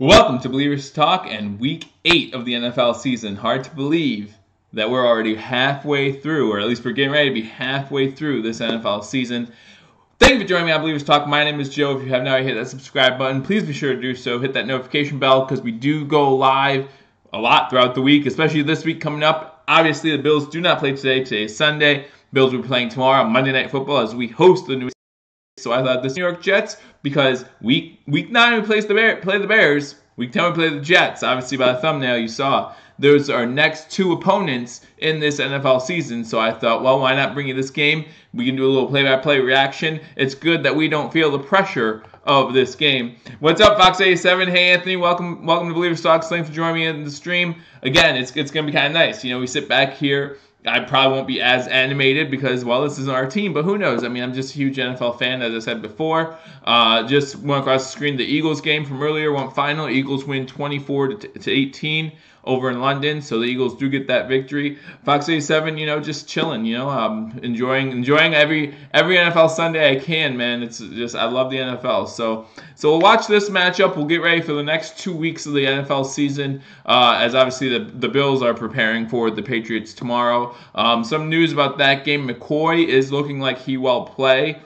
Welcome to Believers Talk and Week 8 of the NFL season. Hard to believe that we're already halfway through, or at least we're getting ready to be halfway through this NFL season. Thank you for joining me on Believers Talk. My name is Joe. If you have not already hit that subscribe button, please be sure to do so. Hit that notification bell because we do go live a lot throughout the week, especially this week coming up. Obviously, the Bills do not play today. Today is Sunday. Bills will be playing tomorrow on Monday Night Football as we host the New York. So I thought this New York Jets, because week 9 we play the Bears, week 10 we play the Jets. Obviously by the thumbnail you saw, those are our next two opponents in this NFL season. So I thought, well, why not bring you this game? We can do a little play-by-play reaction. It's good that we don't feel the pressure of this game. What's up, Fox 87? Hey, Anthony. Welcome to Believers Talk. Thanks for joining me in the stream. Again, it's going to be kind of nice. You know, we sit back here. I probably won't be as animated because, well, this isn't our team, but who knows? I mean, I'm just a huge NFL fan, as I said before. Just went across the screen the Eagles game from earlier, went final. Eagles win 24-18 over in London, so the Eagles do get that victory. Fox 87, you know, just chilling, you know, enjoying every NFL Sunday I can, man. It's just, I love the NFL. So we'll watch this matchup. We'll get ready for the next 2 weeks of the NFL season, as obviously the Bills are preparing for the Patriots tomorrow. Some news about that game. McCoy is looking like he will play.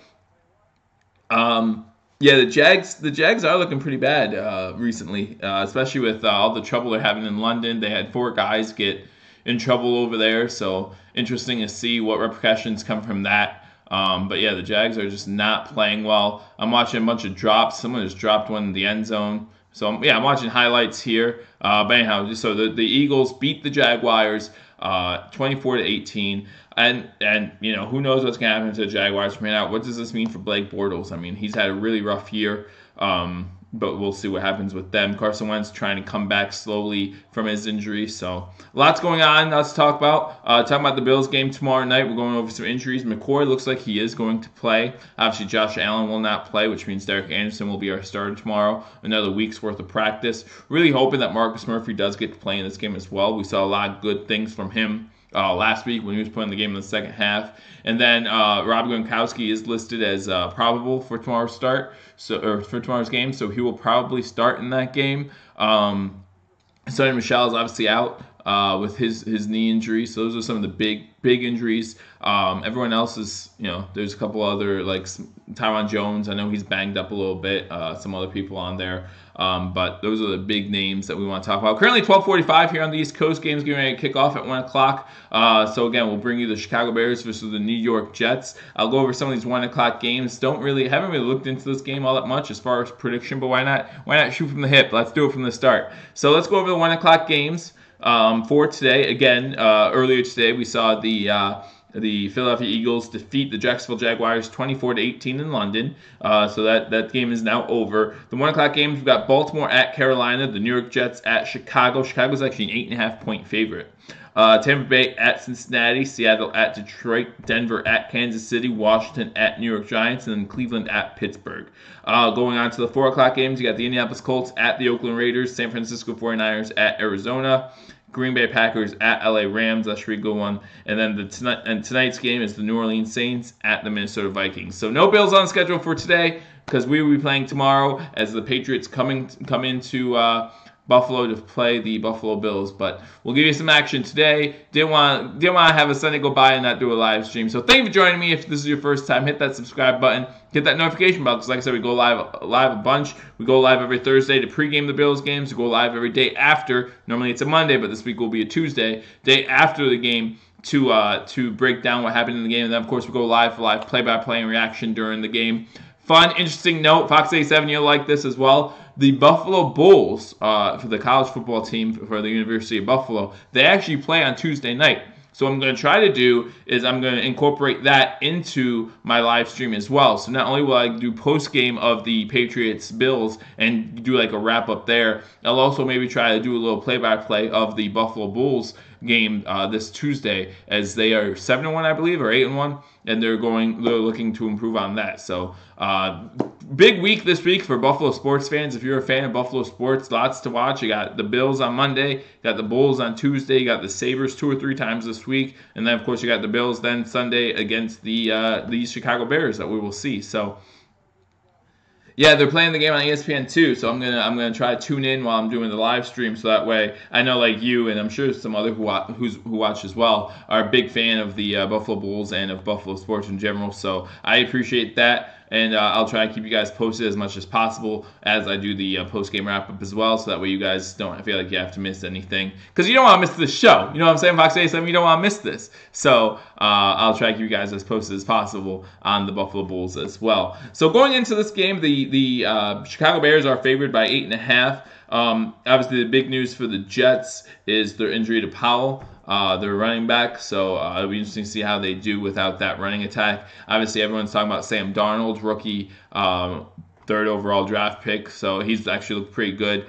Yeah, the Jags are looking pretty bad recently, especially with all the trouble they're having in London. They had 4 guys get in trouble over there, so interesting to see what repercussions come from that. But yeah, the Jags are just not playing well. I'm watching a bunch of drops. Someone just dropped one in the end zone. So yeah, I'm watching highlights here. But anyhow, so the Eagles beat the Jaguars 24-18. And you know, who knows what's going to happen to the Jaguars from here out. What does this mean for Blake Bortles? I mean, he's had a really rough year, but we'll see what happens with them. Carson Wentz trying to come back slowly from his injury. So lots going on. Let's talk about. Talking about the Bills game tomorrow night. We're going over some injuries. McCoy looks like he is going to play. Obviously, Josh Allen will not play, which means Derek Anderson will be our starter tomorrow. Another week's worth of practice. Really hoping that Marcus Murphy does get to play in this game as well. We saw a lot of good things from him last week when he was playing the game in the second half. And then Rob Gronkowski is listed as probable for tomorrow's for tomorrow's game, so he will probably start in that game. Sonny Michel is obviously out with his knee injury, so those are some of the big injuries. Everyone else is, you know, there's a couple other, like Tyron Jones. I know he's banged up a little bit. Some other people on there. But those are the big names that we want to talk about. Currently 12:45 here on the East Coast. Games getting ready to kick off at 1 o'clock. So again, we'll bring you the Chicago Bears versus the New York Jets. I'll go over some of these 1 o'clock games. Haven't really looked into this game all that much as far as prediction, but why not shoot from the hip? Let's do it from the start. So let's go over the 1 o'clock games for today. Again, earlier today we saw the Philadelphia Eagles defeat the Jacksonville Jaguars 24-18 in London. So that game is now over. The 1 o'clock games, we've got Baltimore at Carolina, the New York Jets at Chicago. Chicago's actually an 8.5-point favorite. Tampa Bay at Cincinnati, Seattle at Detroit, Denver at Kansas City, Washington at New York Giants, and then Cleveland at Pittsburgh. Going on to the 4 o'clock games, you got the Indianapolis Colts at the Oakland Raiders, San Francisco 49ers at Arizona, Green Bay Packers at LA Rams. That should be a good one. And then tonight's game is the New Orleans Saints at the Minnesota Vikings. So no Bills on schedule for today because we will be playing tomorrow as the Patriots come into Buffalo to play the Buffalo Bills. But we'll give you some action today. Didn't want to have a Sunday go by and not do a live stream. So thank you for joining me. If this is your first time, hit that subscribe button. Hit that notification bell because, like I said, we go live a bunch. We go live every Thursday to pregame the Bills games. We go live every day after. Normally it's a Monday, but this week will be a Tuesday. Day after the game to break down what happened in the game. And then, of course, we go live for live play-by-play and reaction during the game. Fun, interesting note, Fox 87, you'll like this as well. The Buffalo Bulls, for the college football team for the University of Buffalo, they actually play on Tuesday night. So what I'm going to try to do is I'm going to incorporate that into my live stream as well. So not only will I do post-game of the Patriots-Bills and do like a wrap-up there, I'll also maybe try to do a little play-by-play of the Buffalo Bulls game this Tuesday, as they are 7-1, I believe, or 8-1, and they're looking to improve on that. So big week this week for Buffalo sports fans. If you're a fan of Buffalo sports, lots to watch. You got the Bills on Monday, you got the Bulls on Tuesday, you got the Sabres 2 or 3 times this week, and then of course you got the Bills then Sunday against the Chicago Bears that we will see. So Yeah, they're playing the game on ESPN too, so I'm gonna try to tune in while I'm doing the live stream, so that way I know, like you and I'm sure some other who watch as well are a big fan of the Buffalo Bulls and of Buffalo sports in general. So I appreciate that. And I'll try to keep you guys posted as much as possible as I do the post-game wrap-up as well, so that way you guys don't feel like you have to miss anything. Because you don't want to miss this show. You know what I'm saying, Fox 87? You don't want to miss this. So I'll try to keep you guys as posted as possible on the Buffalo Bulls as well. So going into this game, the Chicago Bears are favored by 8.5. Obviously, the big news for the Jets is their injury to Powell, their running back. So it'll be interesting to see how they do without that running attack. Obviously, everyone's talking about Sam Darnold, rookie, third overall draft pick. So he's actually looked pretty good.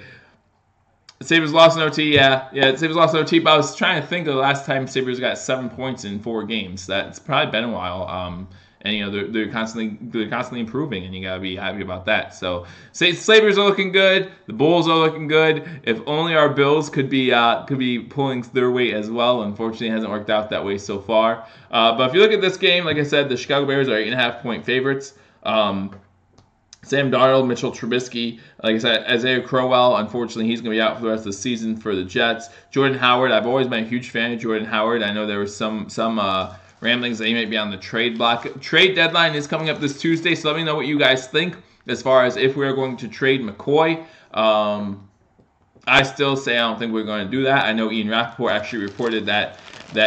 Sabres lost in OT, yeah. Sabres lost in OT, but I was trying to think of the last time Sabres got 7 points in 4 games. That's probably been a while. And you know they're constantly improving, and you gotta be happy about that. So Sabres are looking good. The Bulls are looking good. If only our Bills could be pulling their weight as well. Unfortunately, it hasn't worked out that way so far. But if you look at this game, like I said, the Chicago Bears are 8.5-point favorites. Sam Darnold, Mitchell Trubisky, like I said, Isaiah Crowell, unfortunately, he's going to be out for the rest of the season for the Jets. Jordan Howard, I've always been a huge fan of Jordan Howard. I know there was some ramblings that he might be on the trade block. Trade deadline is coming up this Tuesday, so let me know what you guys think as far as if we're going to trade McCoy. I still say I don't think we're going to do that. I know Ian Rapoport actually reported that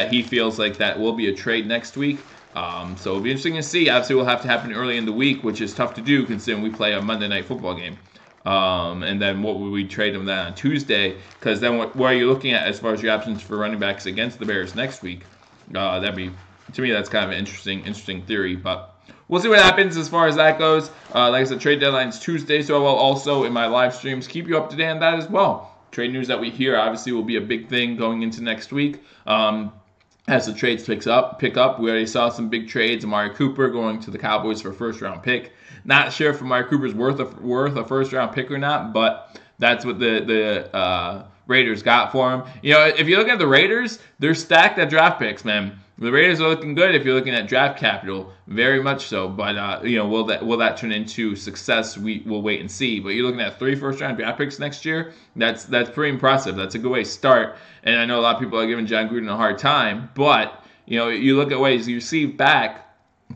he feels like that will be a trade next week. So it'll be interesting to see. Obviously, it will have to happen early in the week, which is tough to do considering we play a Monday Night Football game. And then what would we trade him then on Tuesday? Because then what are you looking at as far as your options for running backs against the Bears next week? That'd be, to me, that's kind of an interesting theory. But we'll see what happens as far as that goes. Like I said, trade deadline's Tuesday, so I will also in my live streams keep you up to date on that as well. Trade news that we hear obviously will be a big thing going into next week. As the trades pick up, we already saw some big trades. Amari Cooper going to the Cowboys for a first-round pick. Not sure if Amari Cooper's worth a first-round pick or not, but that's what the Raiders got for him. You know, if you look at the Raiders, they're stacked at draft picks, man. The Raiders are looking good if you're looking at draft capital, very much so. But you know, will that turn into success? We'll wait and see. But you're looking at 3 first-round draft picks next year. That's pretty impressive. That's a good way to start. And I know a lot of people are giving John Gruden a hard time, but you know, you look at ways you receive back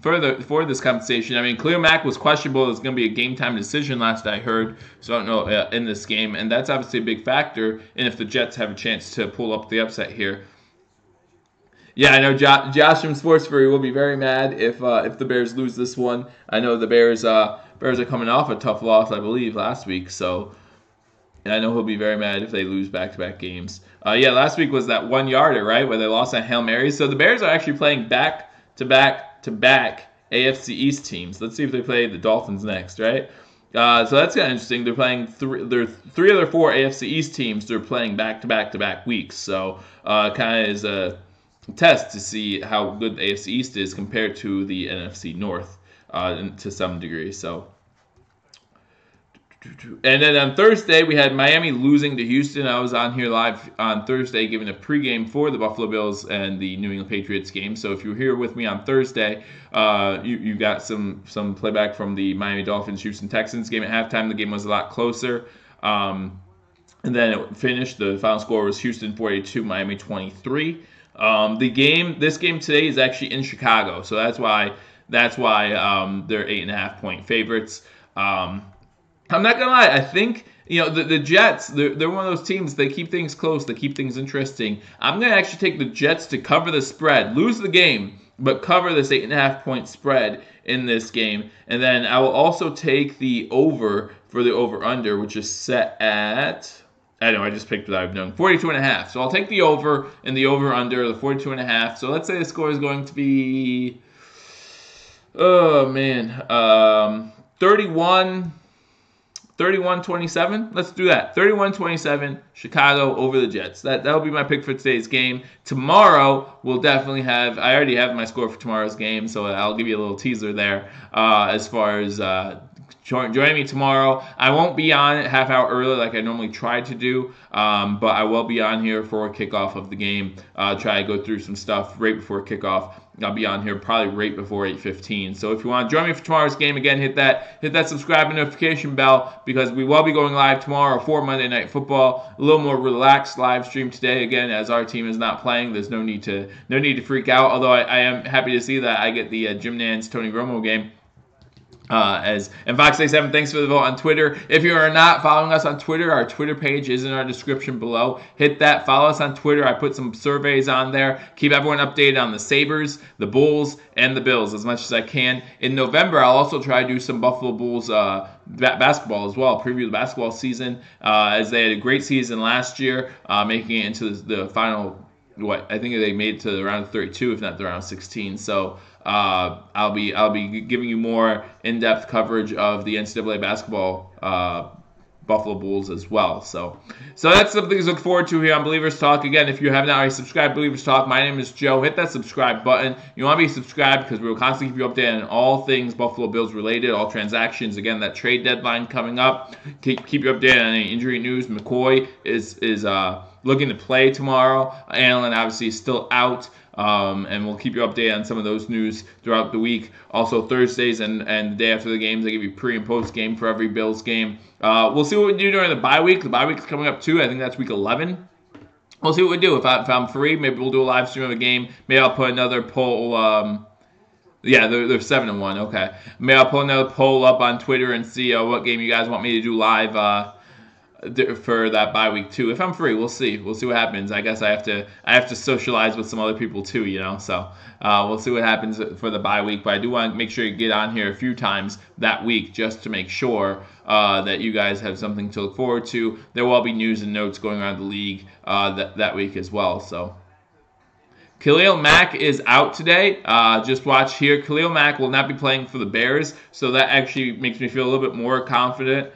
for this compensation. I mean, Khalil Mack was questionable. It's going to be a game-time decision, last I heard. So I don't know in this game, and that's obviously a big factor. And if the Jets have a chance to pull up the upset here. Yeah, I know Josh from Sports Fury will be very mad if the Bears lose this one. I know the Bears are coming off a tough loss, I believe, last week. So, and I know he'll be very mad if they lose back-to-back games. Yeah, last week was that 1-yarder, right, where they lost on Hail Mary. So the Bears are actually playing back-to-back AFC East teams. Let's see if they play the Dolphins next, right? So that's kind of interesting. They're playing three of their 4 AFC East teams. They're playing back-to-back weeks. So kind of is a test to see how good the AFC East is compared to the NFC North to some degree. So, and then on Thursday we had Miami losing to Houston. I was on here live on Thursday giving a pregame for the Buffalo Bills and the New England Patriots game. So if you were here with me on Thursday, you got some playback from the Miami Dolphins Houston Texans game at halftime. The game was a lot closer. And then it finished. The final score was Houston 42, Miami 23. This game today is actually in Chicago, so that's why they're 8.5-point favorites. I'm not gonna lie, I think the Jets, they're one of those teams. They keep things close, they keep things interesting. I'm gonna actually take the Jets to cover the spread, lose the game, but cover this 8.5-point spread in this game, and then I will also take the over for the over/under, which is set at. I know, I just picked what I've known. 42.5. So I'll take the over and the over-under, the 42.5. So let's say the score is going to be, 31-27. Let's do that. 31-27, Chicago over the Jets. That'll be my pick for today's game. Tomorrow, we'll definitely have, I already have my score for tomorrow's game, so I'll give you a little teaser there as far as join me tomorrow. I won't be on it half hour early like I normally try to do, but I will be on here for kickoff of the game. Try to go through some stuff right before kickoff. I'll be on here probably right before 8:15. So if you want to join me for tomorrow's game, again, hit that subscribe and notification bell, because we will be going live tomorrow for Monday Night Football. A little more relaxed live stream today. Again, as our team is not playing, there's no need to freak out. Although I am happy to see that I get the Jim Nantz Tony Romo game. And Fox87, thanks for the vote on Twitter. If you are not following us on Twitter, our Twitter page is in our description below. Hit that, follow us on Twitter. I put some surveys on there. Keep everyone updated on the Sabres, the Bulls, and the Bills as much as I can. In November, I'll also try to do some Buffalo Bulls basketball as well, preview the basketball season, as they had a great season last year, making it into the final. I think they made it to the round of 32, if not the round of 16. So I'll be giving you more in-depth coverage of the NCAA basketball Buffalo Bulls as well. So that's something to look forward to here on Believers Talk. Again, if you have not already subscribed to Believers Talk, my name is Joe. Hit that subscribe button. You want to be subscribed because we will constantly keep you updated on all things Buffalo Bills related, all transactions. Again, that trade deadline coming up. Keep you updated on any injury news. McCoy is looking to play tomorrow. Allen obviously is still out. And we'll keep you updated on some of those news throughout the week. Also, Thursdays and the day after the games, they give you pre- and post-game for every Bills game. We'll see what we do during the bye week. The bye week is coming up, too. I think that's week 11. We'll see what we do. If I'm free, maybe we'll do a live stream of a game. Maybe I'll put another poll. Yeah, they're 7-1. Okay. Maybe I'll put another poll up on Twitter and see what game you guys want me to do live for that bye week too. If I'm free, we'll see what happens. I guess I have to socialize with some other people too, so we'll see what happens for the bye week. But I do want to make sure you get on here a few times that week just to make sure that you guys have something to look forward to. There will be news and notes going around the league that week as well. So Khalil Mack is out today. Just watch here. Khalil Mack will not be playing for the Bears, so that actually makes me feel a little bit more confident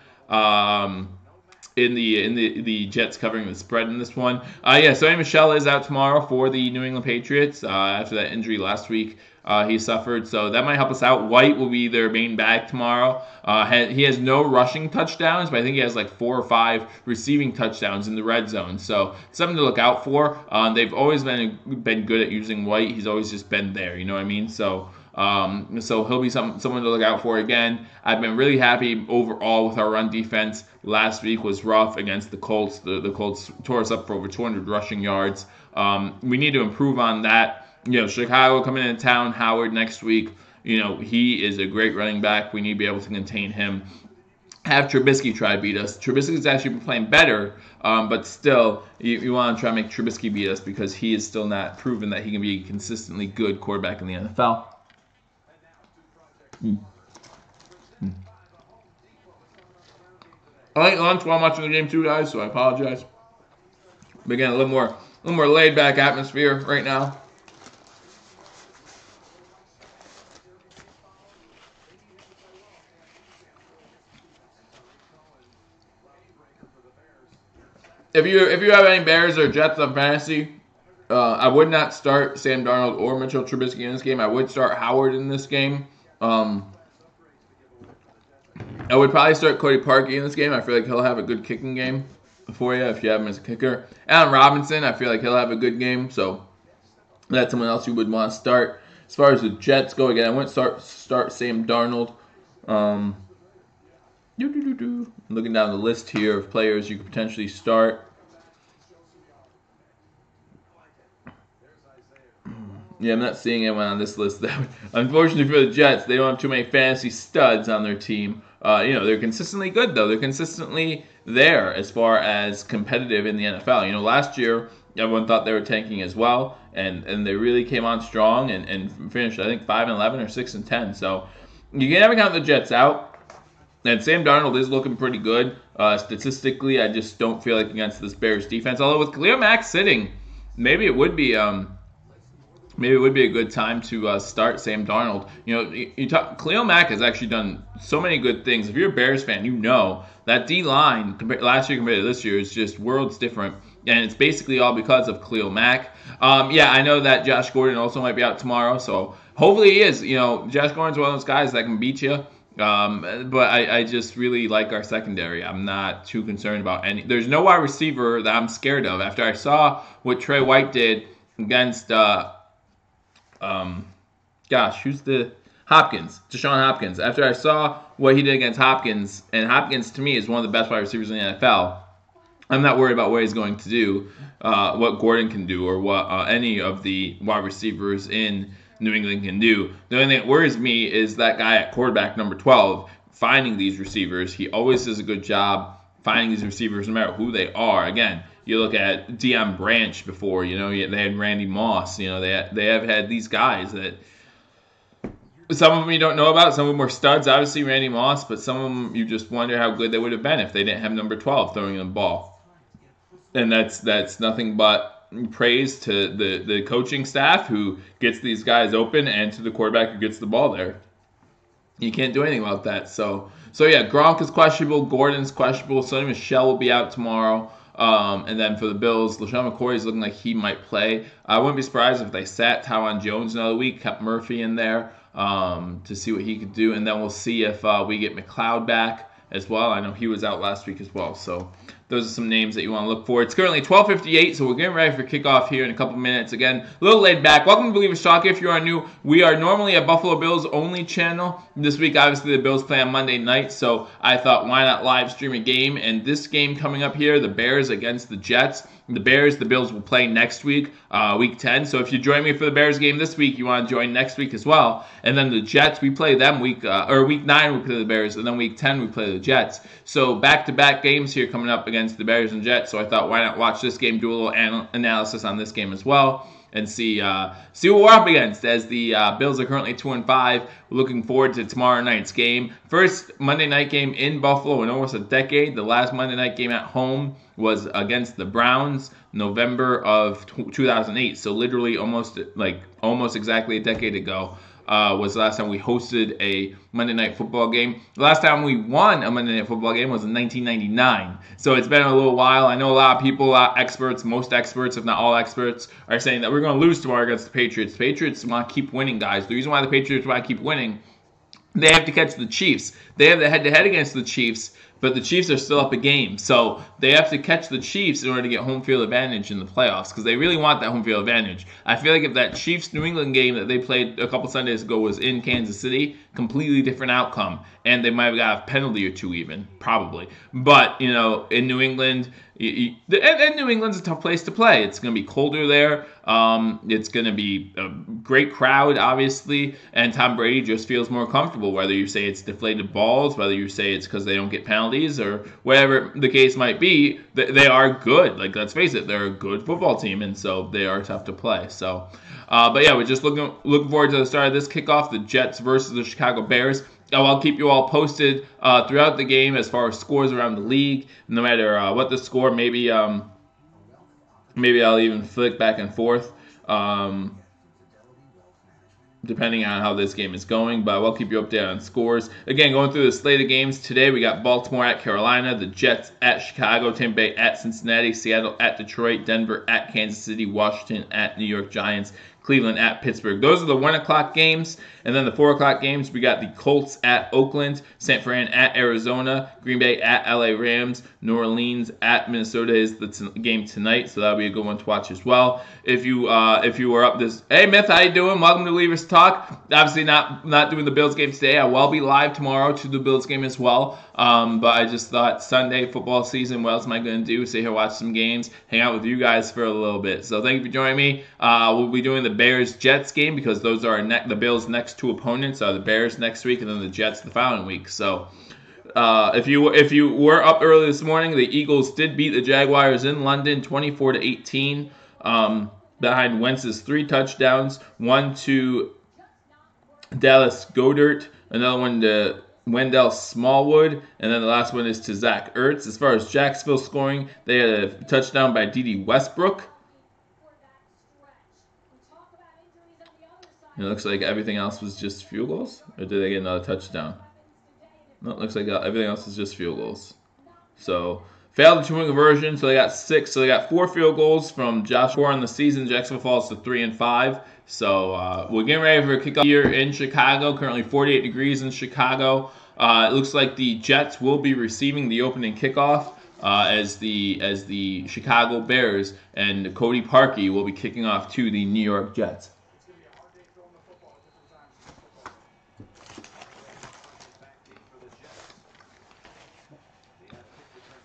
in the Jets covering the spread in this one. Sony Michel is out tomorrow for the New England Patriots after that injury last week he suffered. So that might help us out. White will be their main back tomorrow. He has no rushing touchdowns, but I think he has like 4 or 5 receiving touchdowns in the red zone. So something to look out for. They've always been good at using White. He's always just been there. You know what I mean? So he'll be someone to look out for again. I've been really happy overall with our run defense. Last week was rough against the Colts. The Colts tore us up for over 200 rushing yards. We need to improve on that. Chicago coming into town, Howard next week. He is a great running back. We need to be able to contain him. Have Trubisky try to beat us. Trubisky's actually been playing better, but still, you want to try to make Trubisky beat us because he is still not proven that he can be a consistently good quarterback in the NFL. I ate lunch while I'm watching the game too, guys, so I apologize. But again, a little more laid back atmosphere right now. If you have any Bears or Jets on fantasy, I would not start Sam Darnold or Mitchell Trubisky in this game. I would start Howard in this game. I would probably start Cody Parkey in this game. I feel like he'll have a good kicking game for you if you have him as a kicker. Allen Robinson, I feel like he'll have a good game, so that's someone else you would want to start. As far as the Jets go, again, I wouldn't start Sam Darnold. Looking down the list here of players you could potentially start. Yeah, I'm not seeing anyone on this list. Unfortunately for the Jets, they don't have too many fantasy studs on their team. They're consistently good, though. They're consistently there as far as competitive in the NFL. Last year, everyone thought they were tanking as well, and they really came on strong and finished, I think, 5-11 or 6-10. So you can never count the Jets out. And Sam Darnold is looking pretty good. Statistically, I just don't feel like against this Bears defense. Although with Khalil Mack sitting, maybe it would be a good time to start Sam Darnold. Khalil Mack has actually done so many good things. If you're a Bears fan, you know that D-line last year compared to this year is just worlds different. And it's basically all because of Khalil Mack. I know that Josh Gordon also might be out tomorrow. So hopefully he is. Josh Gordon's one of those guys that can beat you. But I just really like our secondary. I'm not too concerned about any. There's no wide receiver that I'm scared of. After I saw what Trey White did against, who's the Hopkins, Deshaun Hopkins. After I saw what he did against Hopkins, and Hopkins to me is one of the best wide receivers in the NFL. I'm not worried about what he's going to do, what Gordon can do, or what any of the wide receivers in New England can do. The only thing that worries me is that guy at quarterback, number 12, finding these receivers. He always does a good job finding these receivers, no matter who they are. Again, you look at Deion Branch before. They had Randy Moss. They have had these guys that. Some of them you don't know about. Some of them are studs. Obviously, Randy Moss, but some of them you just wonder how good they would have been if they didn't have number 12 throwing the ball. And that's nothing but praise to the coaching staff who gets these guys open and to the quarterback who gets the ball there. You can't do anything about that. So yeah, Gronk is questionable. Gordon's questionable. Sonny Michel will be out tomorrow. And then for the Bills, LaShawn McCoy is looking like he might play. I wouldn't be surprised if they sat Tywan Jones another week, kept Murphy in there to see what he could do. And then we'll see if we get McLeod back as well. I know he was out last week as well. So those are some names that you want to look for. It's currently 12:58, so we're getting ready for kickoff here in a couple minutes. Again, a little laid back. Welcome to Believers Talk. If you are new, we are normally a Buffalo Bills only channel. This week, obviously, the Bills play on Monday night, so I thought, why not live stream a game? And this game coming up here, the Bears against the Jets. The Bills will play next week, week 10. So if you join me for the Bears game this week, you want to join next week as well. And then the Jets, we play them week 9, we play the Bears, and then week 10 we play the Jets. So back-to-back games here coming up against the Bears and Jets. So I thought, why not watch this game, do a little analysis on this game as well, and see what we're up against, as the Bills are currently 2-5. We're looking forward to tomorrow night's game. First Monday night game in Buffalo in almost a decade. The last Monday night game at home was against the Browns, November of 2008. So literally almost exactly a decade ago was the last time we hosted a Monday Night Football game. The last time we won a Monday Night Football game was in 1999. So it's been a little while. I know a lot of people, most experts, if not all experts, are saying that we're going to lose tomorrow against the Patriots. The Patriots want to keep winning, guys. The reason why the Patriots want to keep winning, they have to catch the Chiefs. They have the head-to-head against the Chiefs, but the Chiefs are still up a game. So they have to catch the Chiefs in order to get home field advantage in the playoffs, because they really want that home field advantage. I feel like if that Chiefs-New England game that they played a couple Sundays ago was in Kansas City, completely different outcome. And they might have got a penalty or two even, probably. But, in New England, and New England's a tough place to play. It's going to be colder there. It's going to be a great crowd, obviously, and Tom Brady just feels more comfortable, whether you say it's deflated balls, whether you say it's because they don't get penalties, or whatever the case might be. They are good. Like, let's face it, they're a good football team, and so they are tough to play. So, but yeah, we're just looking forward to the start of this kickoff, the Jets versus the Chicago Bears. I'll keep you all posted throughout the game as far as scores around the league. No matter what the score, maybe I'll even flick back and forth, depending on how this game is going. But I will keep you updated on scores. Again, going through the slate of games today, we got Baltimore at Carolina, the Jets at Chicago, Tampa Bay at Cincinnati, Seattle at Detroit, Denver at Kansas City, Washington at New York Giants, Cleveland at Pittsburgh. Those are the 1 o'clock games. And then the 4 o'clock games, we got the Colts at Oakland, San Fran at Arizona, Green Bay at LA Rams, New Orleans at Minnesota is the game tonight, so that'll be a good one to watch as well. If you were up this, hey Myth, how you doing? Welcome to Believers Talk. Obviously not doing the Bills game today. I will be live tomorrow to the Bills game as well. But I just thought Sunday football season, what else am I going to do? Sit here, watch some games, hang out with you guys for a little bit. So thank you for joining me. We'll be doing the Bears-Jets game because those are the Bills' next two opponents are the Bears next week and then the Jets the following week. So if you were up early this morning, the Eagles did beat the Jaguars in London 24-18 behind Wentz's 3 touchdowns, one to Dallas Goedert, another one to Wendell Smallwood, and then the last one is to Zach Ertz. As far as Jacksonville scoring, they had a touchdown by Dede Westbrook. It looks like everything else was just field goals, or did they get another touchdown? No, it looks like everything else is just field goals. So, failed the 2-point conversion, so they got 6. So they got 4 field goals from Josh Gordon in the season. Jacksonville falls to 3-5. So we're getting ready for a kickoff here in Chicago. Currently 48 degrees in Chicago. It looks like the Jets will be receiving the opening kickoff as the Chicago Bears, and Cody Parkey will be kicking off to the New York Jets.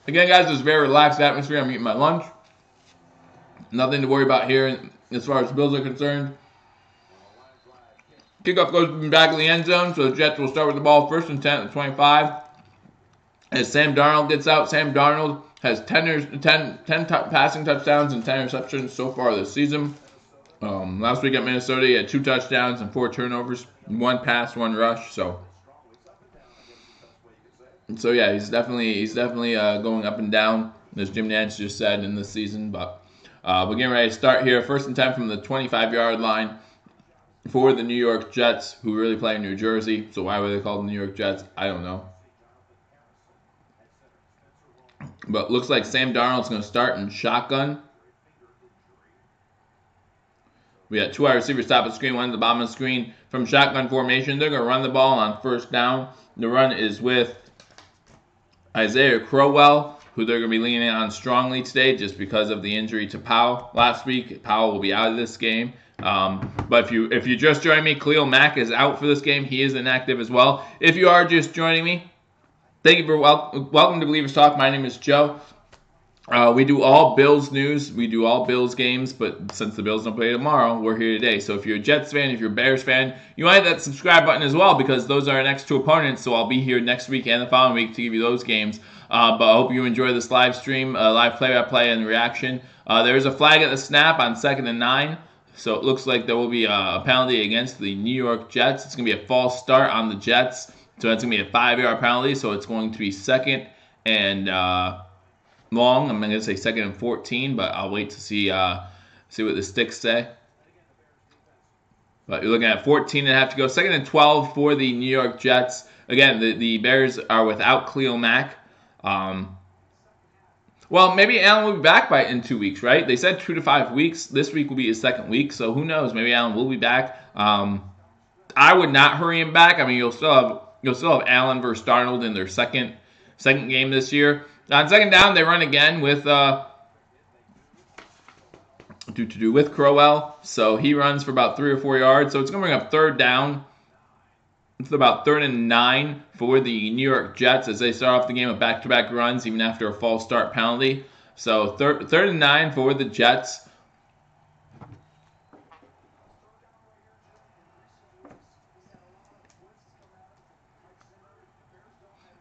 Again, guys, it's a very relaxed atmosphere. I'm eating my lunch. Nothing to worry about here as far as the Bills are concerned. Kickoff goes in the back of the end zone, so the Jets will start with the ball first and 10 at the 25. As Sam Darnold gets out, Sam Darnold has 10 passing touchdowns and 10 interceptions so far this season. Last week at Minnesota, he had 2 touchdowns and 4 turnovers, 1 pass, 1 rush. So yeah, he's definitely going up and down, as Jim Nantz just said, in this season. But we're getting ready to start here. First and 10 from the 25-yard line for the New York Jets, who really play in New Jersey. So why were they called the New York Jets? I don't know. But looks like Sam Darnold's going to start in shotgun. We got 2 wide receivers top of the screen, 1 at the bottom of the screen. From shotgun formation, they're going to run the ball on first down. The run is with Isaiah Crowell, who they're going to be leaning on strongly today just because of the injury to Powell last week. Powell will be out of this game. But if you just joined me, Khalil Mack is out for this game. He is inactive as well. If you are just joining me, thank you for welcome to Believers Talk. My name is Joe. We do all Bills news. We do all Bills games, but since the Bills don't play tomorrow, we're here today. So if you're a Jets fan, if you're a Bears fan, you want to hit that subscribe button as well, because those are our next 2 opponents. So I'll be here next week and the following week to give you those games. But I hope you enjoy this live stream, live play-by-play and reaction. There is a flag at the snap on 2nd and 9. So it looks like there will be a penalty against the New York Jets. It's going to be a false start on the Jets. So that's going to be a 5-yard penalty. So it's going to be 2nd and long. I'm going to say 2nd and 14, but I'll wait to see what the sticks say. But you're looking at 14 and a half to go. 2nd and 12 for the New York Jets. Again, the Bears are without Khalil Mack. Well, maybe Allen will be back in 2 weeks, right? They said 2 to 5 weeks. This week will be his 2nd week, so who knows? Maybe Allen will be back. I would not hurry him back. I mean, you'll still have Allen versus Darnold in their second game this year. On 2nd down, they run again with Crowell. So he runs for about 3 or 4 yards. So it's going to bring up 3rd down. It's about 3rd and 9 for the New York Jets as they start off the game with back-to-back runs, even after a false start penalty. So 3rd and 9 for the Jets.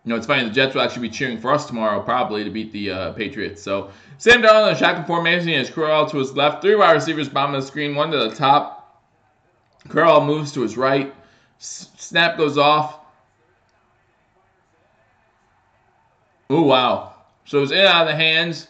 You know, it's funny, the Jets will actually be cheering for us tomorrow, probably, to beat the Patriots. So, Sam Darnold in a shotgun formation. He has Crowell to his left. 3 wide receivers, bottom of the screen, 1 to the top. Crowell moves to his right. Snap goes off. Oh, wow. So it's in and out of the hands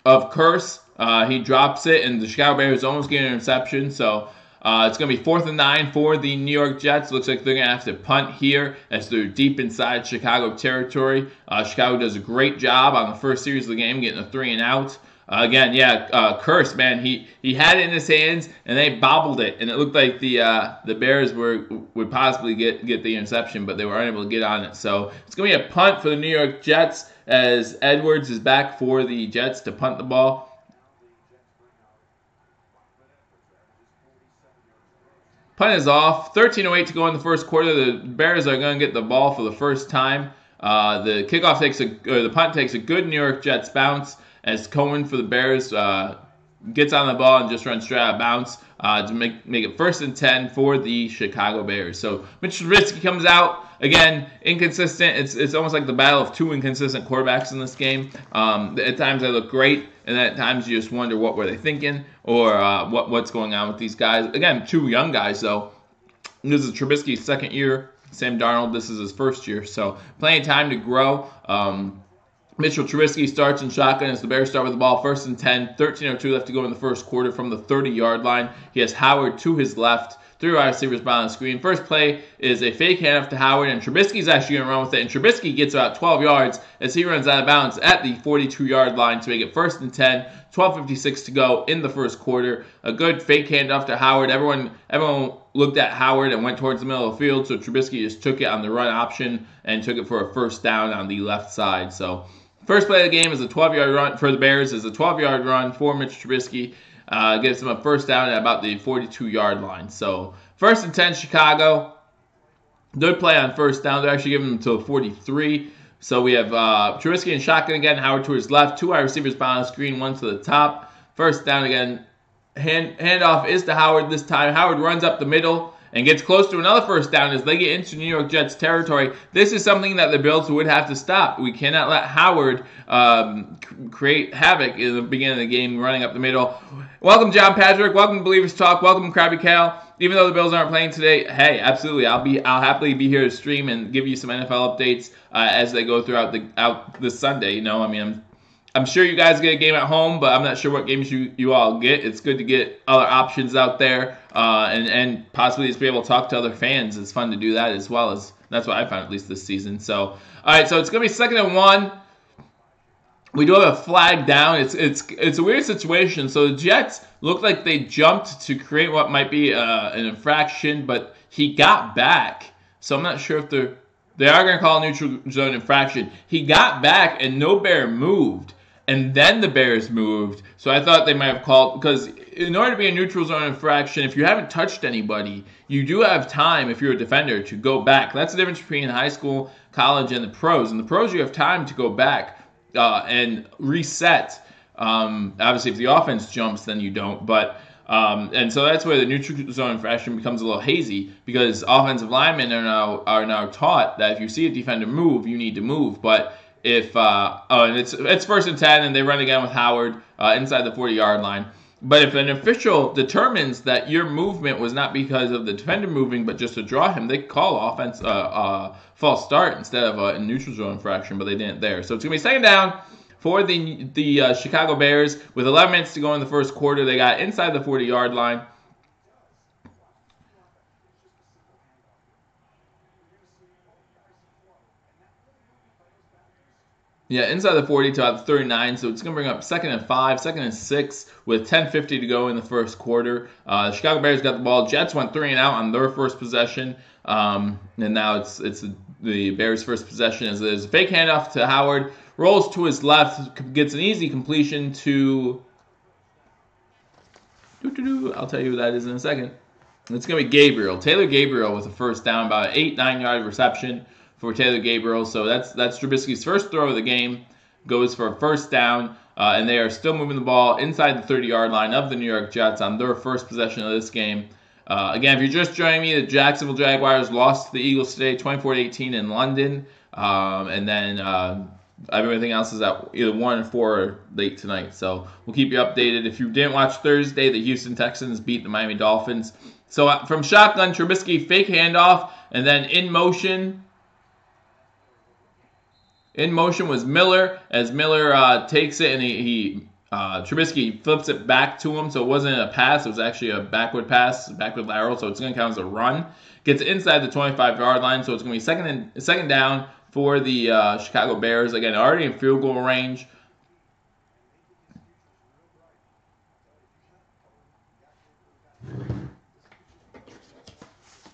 of Kearse. He drops it, and the Chicago Bears almost get an interception. So it's going to be 4th and 9 for the New York Jets. Looks like they're going to have to punt here as they're deep inside Chicago territory. Chicago does a great job on the first series of the game, getting a 3 and out. Kearse, man, he had it in his hands, and they bobbled it, and it looked like the Bears would possibly get the interception, but they were unable to get on it. So it's going to be a punt for the New York Jets as Edwards is back for the Jets to punt the ball. Punt is off. 13:08 to go in the first quarter. The Bears are going to get the ball for the first time. The punt takes a good New York Jets bounce as Cohen for the Bears gets on the ball and just runs straight out of bounds to make it 1st and 10 for the Chicago Bears. So Mitch Trubisky comes out. Again, inconsistent. It's almost like the battle of 2 inconsistent quarterbacks in this game. At times they look great, and at times you just wonder what were they thinking or what's going on with these guys. Again, 2 young guys, though. This is Trubisky's 2nd year. Sam Darnold, this is his 1st year. So plenty of time to grow. Mitchell Trubisky starts in shotgun as the Bears start with the ball 1st and 10. 13:02 left to go in the first quarter from the 30-yard line. He has Howard to his left. 3 wide receivers behind the screen. First play is a fake handoff to Howard, and Trubisky's actually going to run with it. And Trubisky gets about 12 yards as he runs out of bounds at the 42-yard line to make it 1st and 10. 12:56 to go in the first quarter. A good fake handoff to Howard. Everyone looked at Howard and went towards the middle of the field, so Trubisky just took it on the run option and took it for a 1st down on the left side. So first play of the game is a 12-yard run for the Bears. Is a 12-yard run for Mitch Trubisky. Gets them a 1st down at about the 42-yard line. So 1st and 10 Chicago. Good play on 1st down. They're actually giving them to 43. So we have Trubisky in shotgun again. Howard to his left. 2 wide receivers behind the screen. 1 to the top. 1st down again. Handoff is to Howard this time. Howard runs up the middle and gets close to another 1st down as they get into New York Jets territory. This is something that the Bills would have to stop. We cannot let Howard create havoc in the beginning of the game, running up the middle. Welcome, John Patrick. Welcome to Believers Talk. Welcome, Krabby Cal. Even though the Bills aren't playing today, hey, absolutely, I'll happily be here to stream and give you some NFL updates as they go throughout this Sunday. You know, I mean, I'm sure you guys get a game at home, but I'm not sure what games you all get. It's good to get other options out there and possibly just be able to talk to other fans. It's fun to do that as well. That's what I found at least this season. So, all right, so it's going to be 2nd and 1. We do have a flag down. It's a weird situation. So the Jets looked like they jumped to create what might be an infraction, but he got back. So I'm not sure if they are going to call a neutral zone infraction. He got back and no Bear moved. And then the Bears moved. So I thought they might have called, because in order to be a neutral zone infraction, if you haven't touched anybody, you do have time, if you're a defender, to go back. That's the difference between high school, college, and the pros. In the pros, you have time to go back and reset. Obviously, if the offense jumps, then you don't. But and so that's where the neutral zone infraction becomes a little hazy, because offensive linemen are now taught that if you see a defender move, you need to move. But if and it's 1st and 10, and they run again with Howard inside the 40-yard line. But if an official determines that your movement was not because of the defender moving, but just to draw him, they call offense false start instead of a neutral zone infraction, but they didn't there. So it's going to be 2nd down for the Chicago Bears with 11 minutes to go in the first quarter. They got inside the 40-yard line. Yeah, inside the 40 to about the 39, so it's going to bring up 2nd and 5, 2nd and 6 with 10:50 to go in the first quarter. The Chicago Bears got the ball. Jets went 3 and out on their first possession, and now it's the Bears' first possession. As there's a fake handoff to Howard, rolls to his left, gets an easy completion to... I'll tell you who that is in a second. It's going to be Gabriel. Taylor Gabriel with a 1st down, about an 8-9-yard reception for Taylor Gabriel. So that's Trubisky's first throw of the game. Goes for a 1st down, and they are still moving the ball inside the 30-yard line of the New York Jets on their first possession of this game. Again, if you're just joining me, the Jacksonville Jaguars lost to the Eagles today, 24-18 in London. And then everything else is at either 1 or 4 late tonight. So we'll keep you updated. If you didn't watch Thursday, the Houston Texans beat the Miami Dolphins. So from shotgun, Trubisky fake handoff, and then in motion was Miller, as Miller takes it, and Trubisky flips it back to him, so it wasn't a pass, it was actually a backward pass, backward lateral, so it's going to count as a run. Gets inside the 25-yard line, so it's going to be second down for the Chicago Bears. Again, already in field goal range.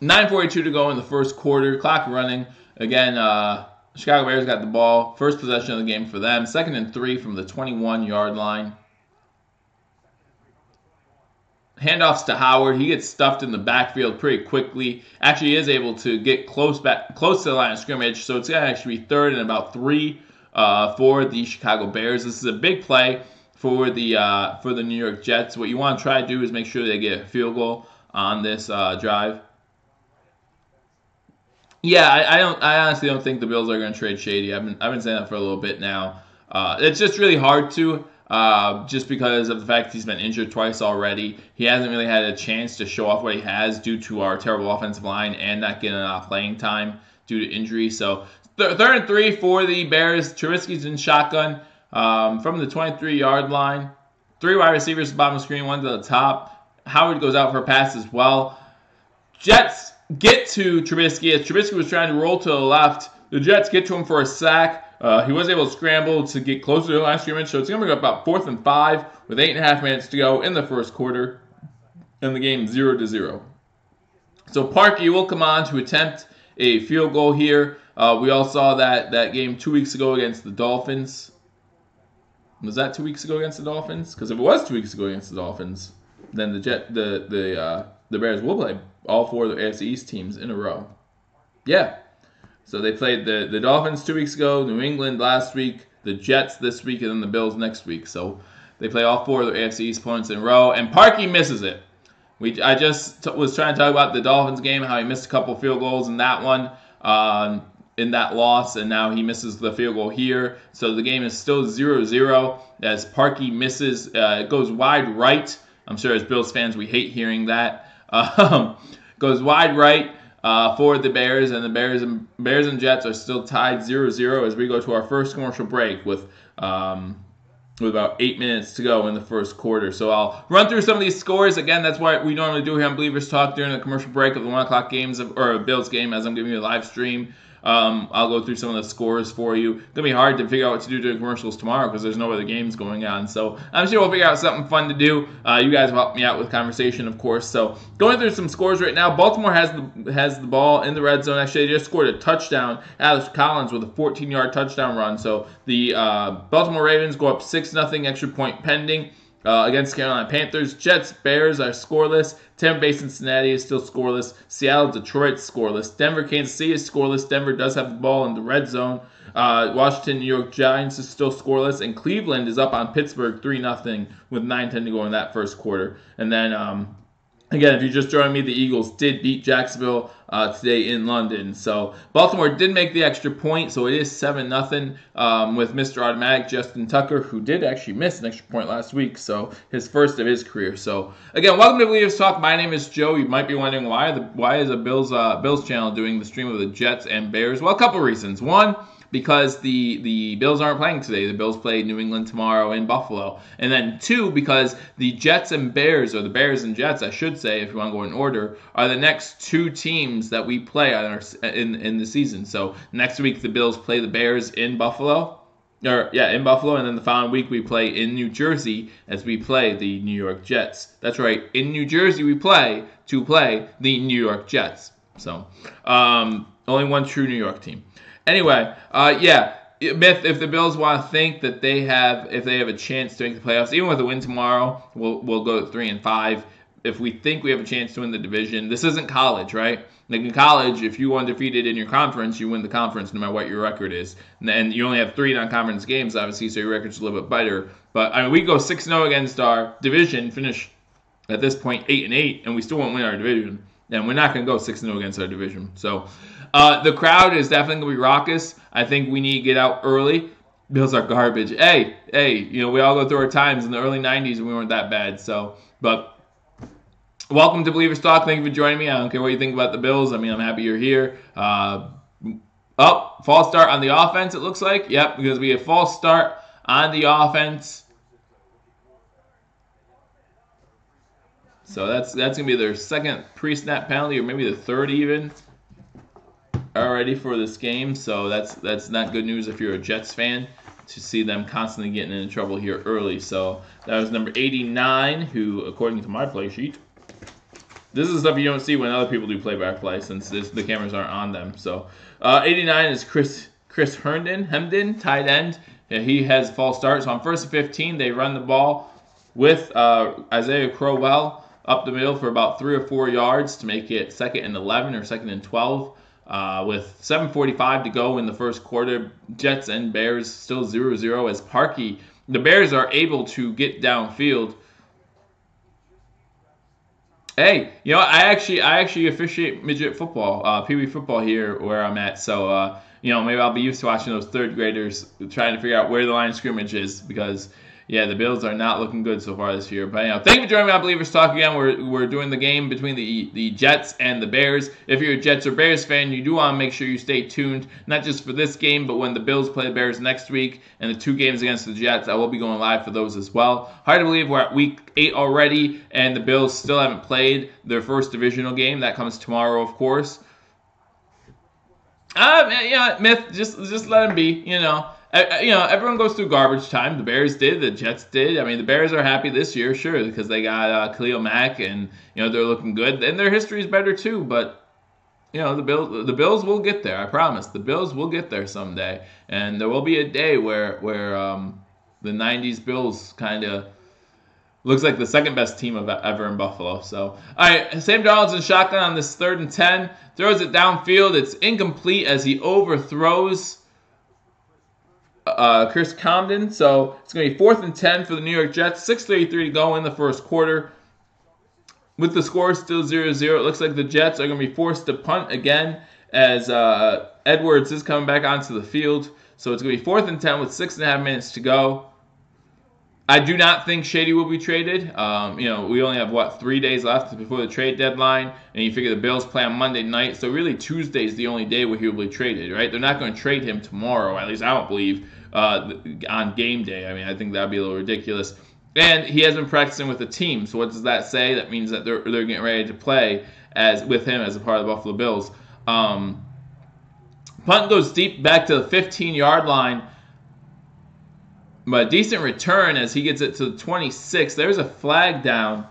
$9:42 to go in the first quarter, clock running. Again, Chicago Bears got the ball. First possession of the game for them. 2nd and 3 from the 21-yard line. Handoffs to Howard. He gets stuffed in the backfield pretty quickly. Actually is able to get close to the line of scrimmage. So it's going to actually be 3rd and about 3 for the Chicago Bears. This is a big play for the New York Jets. What you want to try to do is make sure they get a field goal on this drive. Yeah, I honestly don't think the Bills are going to trade Shady. I've been saying that for a little bit now. It's just really hard to, just because of the fact he's been injured twice already. He hasn't really had a chance to show off what he has due to our terrible offensive line and not getting enough playing time due to injury. So 3rd and 3 for the Bears. Trubisky's in shotgun from the 23-yard line. 3 wide receivers bottom of the screen, 1 to the top. Howard goes out for a pass as well. Jets get to Trubisky as Trubisky was trying to roll to the left. The Jets get to him for a sack. He was able to scramble to get closer to the line of scrimmage, so it's going to be about 4th and 5 with 8.5 minutes to go in the first quarter, and the game 0-0. So Parkey will come on to attempt a field goal here. We all saw that game 2 weeks ago against the Dolphins. Was that 2 weeks ago against the Dolphins? Because if it was 2 weeks ago against the Dolphins, then the Bears will play all 4 of the AFC East teams in a row. Yeah. So they played the Dolphins 2 weeks ago, New England last week, the Jets this week, and then the Bills next week. So they play all 4 of the AFC East opponents in a row, and Parkey misses it. I just was trying to talk about the Dolphins game, how he missed a couple field goals in that one, in that loss, and now he misses the field goal here. So the game is still 0-0 as Parkey misses. It goes wide right. I'm sure as Bills fans we hate hearing that. Goes wide right. For the Bears, and the Bears and Jets are still tied 0-0 as we go to our first commercial break with about 8 minutes to go in the first quarter. So I'll run through some of these scores. Again, that's what we normally do here on Believers Talk during the commercial break of the 1 o'clock games or Bills game as I'm giving you a live stream. I'll go through some of the scores for you. It's going to be hard to figure out what to do during commercials tomorrow because there's no other games going on. So I'm sure we'll figure out something fun to do. You guys will help me out with conversation, of course. So going through some scores right now. Baltimore has the ball in the red zone. Actually, they just scored a touchdown. Alex Collins with a 14-yard touchdown run. So the Baltimore Ravens go up 6-0, extra point pending. Against Carolina Panthers. Jets, Bears are scoreless. Tampa Bay, Cincinnati is still scoreless. Seattle, Detroit, scoreless. Denver, Kansas City is scoreless. Denver does have the ball in the red zone. Washington, New York Giants is still scoreless. And Cleveland is up on Pittsburgh 3-0 with 9:10 to go in that first quarter. And then, again, if you just joined me, the Eagles did beat Jacksonville today in London. So Baltimore did make the extra point, so it is 7-0 with Mr. Automatic, Justin Tucker, who did actually miss an extra point last week, so his first of his career. So again, welcome to Believers Talk. My name is Joe. You might be wondering why is a Bills channel doing the stream of the Jets and Bears? Well, a couple reasons. One, because the Bills aren't playing today. The Bills play New England tomorrow in Buffalo. And then 2, because the Jets and Bears, or the Bears and Jets, I should say, if you want to go in order, are the next 2 teams that we play in the season. So next week the Bills play the Bears in Buffalo. In Buffalo, and then the following week we play in New Jersey as we play the New York Jets. That's right, in New Jersey we play the New York Jets. So only one true New York team. Anyway, if the Bills want to think that if they have a chance to make the playoffs, even with a win tomorrow, we'll go 3-5. If we think we have a chance to win the division, this isn't college, right? Like in college, if you are undefeated in your conference, you win the conference no matter what your record is. And you only have 3 non-conference games, obviously, so your record's a little bit better. But I mean, we go 6-0 against our division, finish at this point 8-8, and we still won't win our division. And we're not going to go 6-0 against our division. So the crowd is definitely going to be raucous. I think we need to get out early. Bills are garbage. Hey, we all go through our times in the early 90s and we weren't that bad. So, but welcome to Believers Talk. Thank you for joining me. I don't care what you think about the Bills. I mean, I'm happy you're here. False start on the offense, it looks like. Yep, because we have false start on the offense. So that's going to be their second pre-snap penalty, or maybe the third even, already for this game. So that's not good news if you're a Jets fan, to see them constantly getting into trouble here early. So that was number 89, who, according to my play sheet, this is stuff you don't see when other people do play-by-play, since the cameras aren't on them. So 89 is Chris Herndon, tight end. Yeah, he has false start. So on 1st and 15, they run the ball with Isaiah Crowell up the middle for about 3 or 4 yards to make it 2nd and 11 or 2nd and 12. With 7:45 to go in the first quarter, Jets and Bears still 0-0 as the Bears are able to get downfield. Hey, I actually officiate midget football, Pee Wee football here where I'm at. So, maybe I'll be used to watching those 3rd graders trying to figure out where the line of scrimmage is, because, yeah, the Bills are not looking good so far this year. But anyhow, thank you for joining me on Believers Talk again. We're doing the game between the Jets and the Bears. If you're a Jets or Bears fan, you do want to make sure you stay tuned, not just for this game, but when the Bills play the Bears next week and the 2 games against the Jets, I will be going live for those as well. Hard to believe we're at week 8 already, and the Bills still haven't played their first divisional game. That comes tomorrow, of course. Yeah, myth. Just let him be. Everyone goes through garbage time. The Bears did. The Jets did. I mean, the Bears are happy this year, sure, because they got Khalil Mack, and they're looking good, and their history is better too. But the Bills will get there. I promise. The Bills will get there someday, and there will be a day where the '90s Bills kind of looks like the second best team ever in Buffalo. So, all right, Sam Darnold's in shotgun on this 3rd and 10. Throws it downfield. It's incomplete as he overthrows Chris Comden. So, it's going to be 4th and 10 for the New York Jets. 6:33 to go in the first quarter. With the score still 0-0, it looks like the Jets are going to be forced to punt again as Edwards is coming back onto the field. So, it's going to be 4th and 10 with 6.5 minutes to go. I do not think Shady will be traded. We only have, 3 days left before the trade deadline, and you figure the Bills play on Monday night, so really Tuesday is the only day where he will be traded, right? They're not going to trade him tomorrow, at least I don't believe, on game day. I mean, I think that would be a little ridiculous. And he has been practicing with the team, so what does that say? That means that they're getting ready to play with him as a part of the Buffalo Bills. Punt goes deep back to the 15-yard line. But a decent return as he gets it to the 26. There's a flag down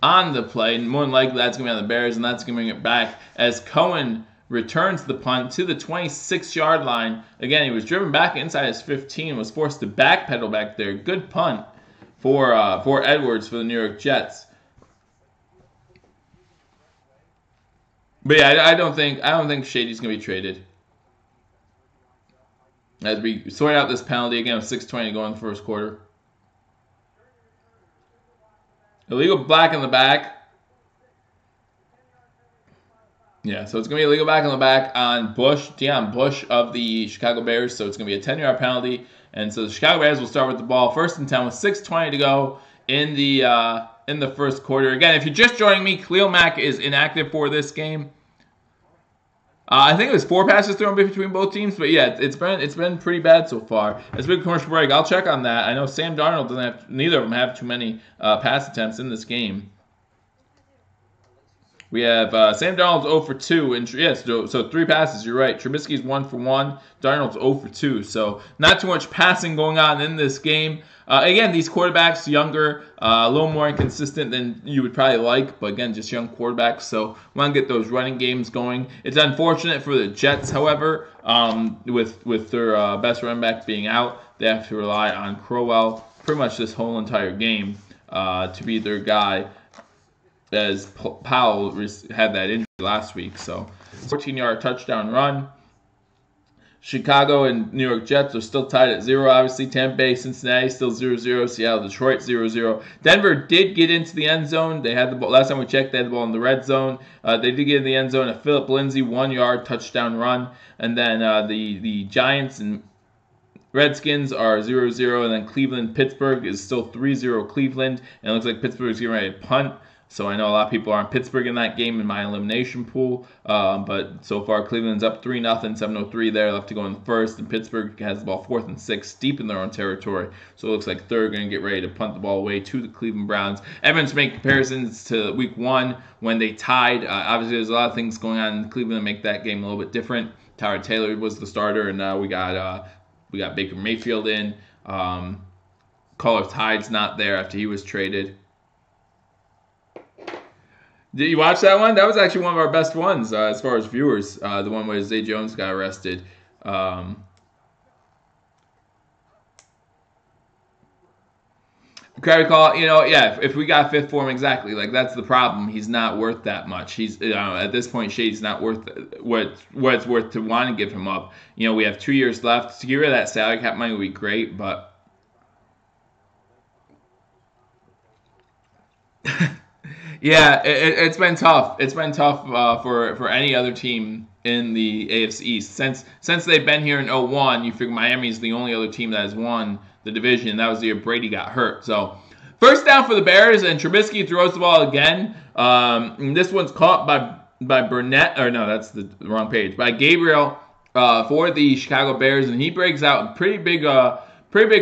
on the play. More than likely that's going to be on the Bears, and that's going to bring it back as Cohen returns the punt to the 26-yard line. Again, he was driven back inside his 15, was forced to backpedal back there. Good punt for Edwards for the New York Jets. But yeah, I don't think Shady's going to be traded. As we sort out this penalty again with 6:20 to go in the first quarter. Illegal back in the back. Yeah, so it's going to be illegal back in the back on Deion Bush of the Chicago Bears. So it's going to be a 10-yard penalty. And so the Chicago Bears will start with the ball 1st and 10 with 6:20 to go in the first quarter. Again, if you're just joining me, Khalil Mack is inactive for this game. I think it was 4 passes thrown between both teams, but yeah, it's been pretty bad so far. It's a big commercial break. I'll check on that. I know Sam Darnold neither of them have too many pass attempts in this game. We have Sam Darnold's 0 for 2, and yes, so 3 passes. You're right. Trubisky's 1 for 1. Darnold's 0 for 2. So not too much passing going on in this game. Again, these quarterbacks, younger, a little more inconsistent than you would probably like, but again, just young quarterbacks, so want to get those running games going. It's unfortunate for the Jets, however, with their best running back being out, they have to rely on Crowell pretty much this whole entire game to be their guy, as Powell had that injury last week. So 14-yard touchdown run. Chicago and New York Jets are still tied at 0, obviously. Tampa Bay, Cincinnati still 0-0. Seattle, Detroit 0-0. Denver did get into the end zone. They had the ball. Last time we checked, they had the ball in the red zone. They did get in the end zone. A Philip Lindsay 1-yard touchdown run. And then the Giants and Redskins are 0-0. And then Cleveland, Pittsburgh is still 3-0 Cleveland. And it looks like Pittsburgh's getting ready to punt. So I know a lot of people are on Pittsburgh in that game in my elimination pool. But so far, Cleveland's up 3-0, 7:03 there left to go in the first. And Pittsburgh has the ball 4th and 6 deep in their own territory. So it looks like they're going to get ready to punt the ball away to the Cleveland Browns. Everyone's making comparisons to week 1 when they tied. Obviously, there's a lot of things going on in Cleveland to make that game a little bit different. Tyrod Taylor was the starter, and now we got Baker Mayfield in. Caller Tide's not there after he was traded. Did you watch that one? That was actually one of our best ones as far as viewers. The one where Zay Jones got arrested. Credit call, if we got fifth for him, exactly. Like, that's the problem. He's not worth that much. He's, at this point, Shady's not worth what it's worth to want to give him up. We have 2 years left. To get rid of that salary cap money would be great, but yeah, it's been tough. It's been tough for any other team in the AFC East. Since they've been here in 2001, you figure Miami's the only other team that has won the division. That was the year Brady got hurt. So first down for the Bears, and Trubisky throws the ball again. This one's caught by Burnett, or no, that's the wrong page, by Gabriel for the Chicago Bears, and he breaks out a pretty big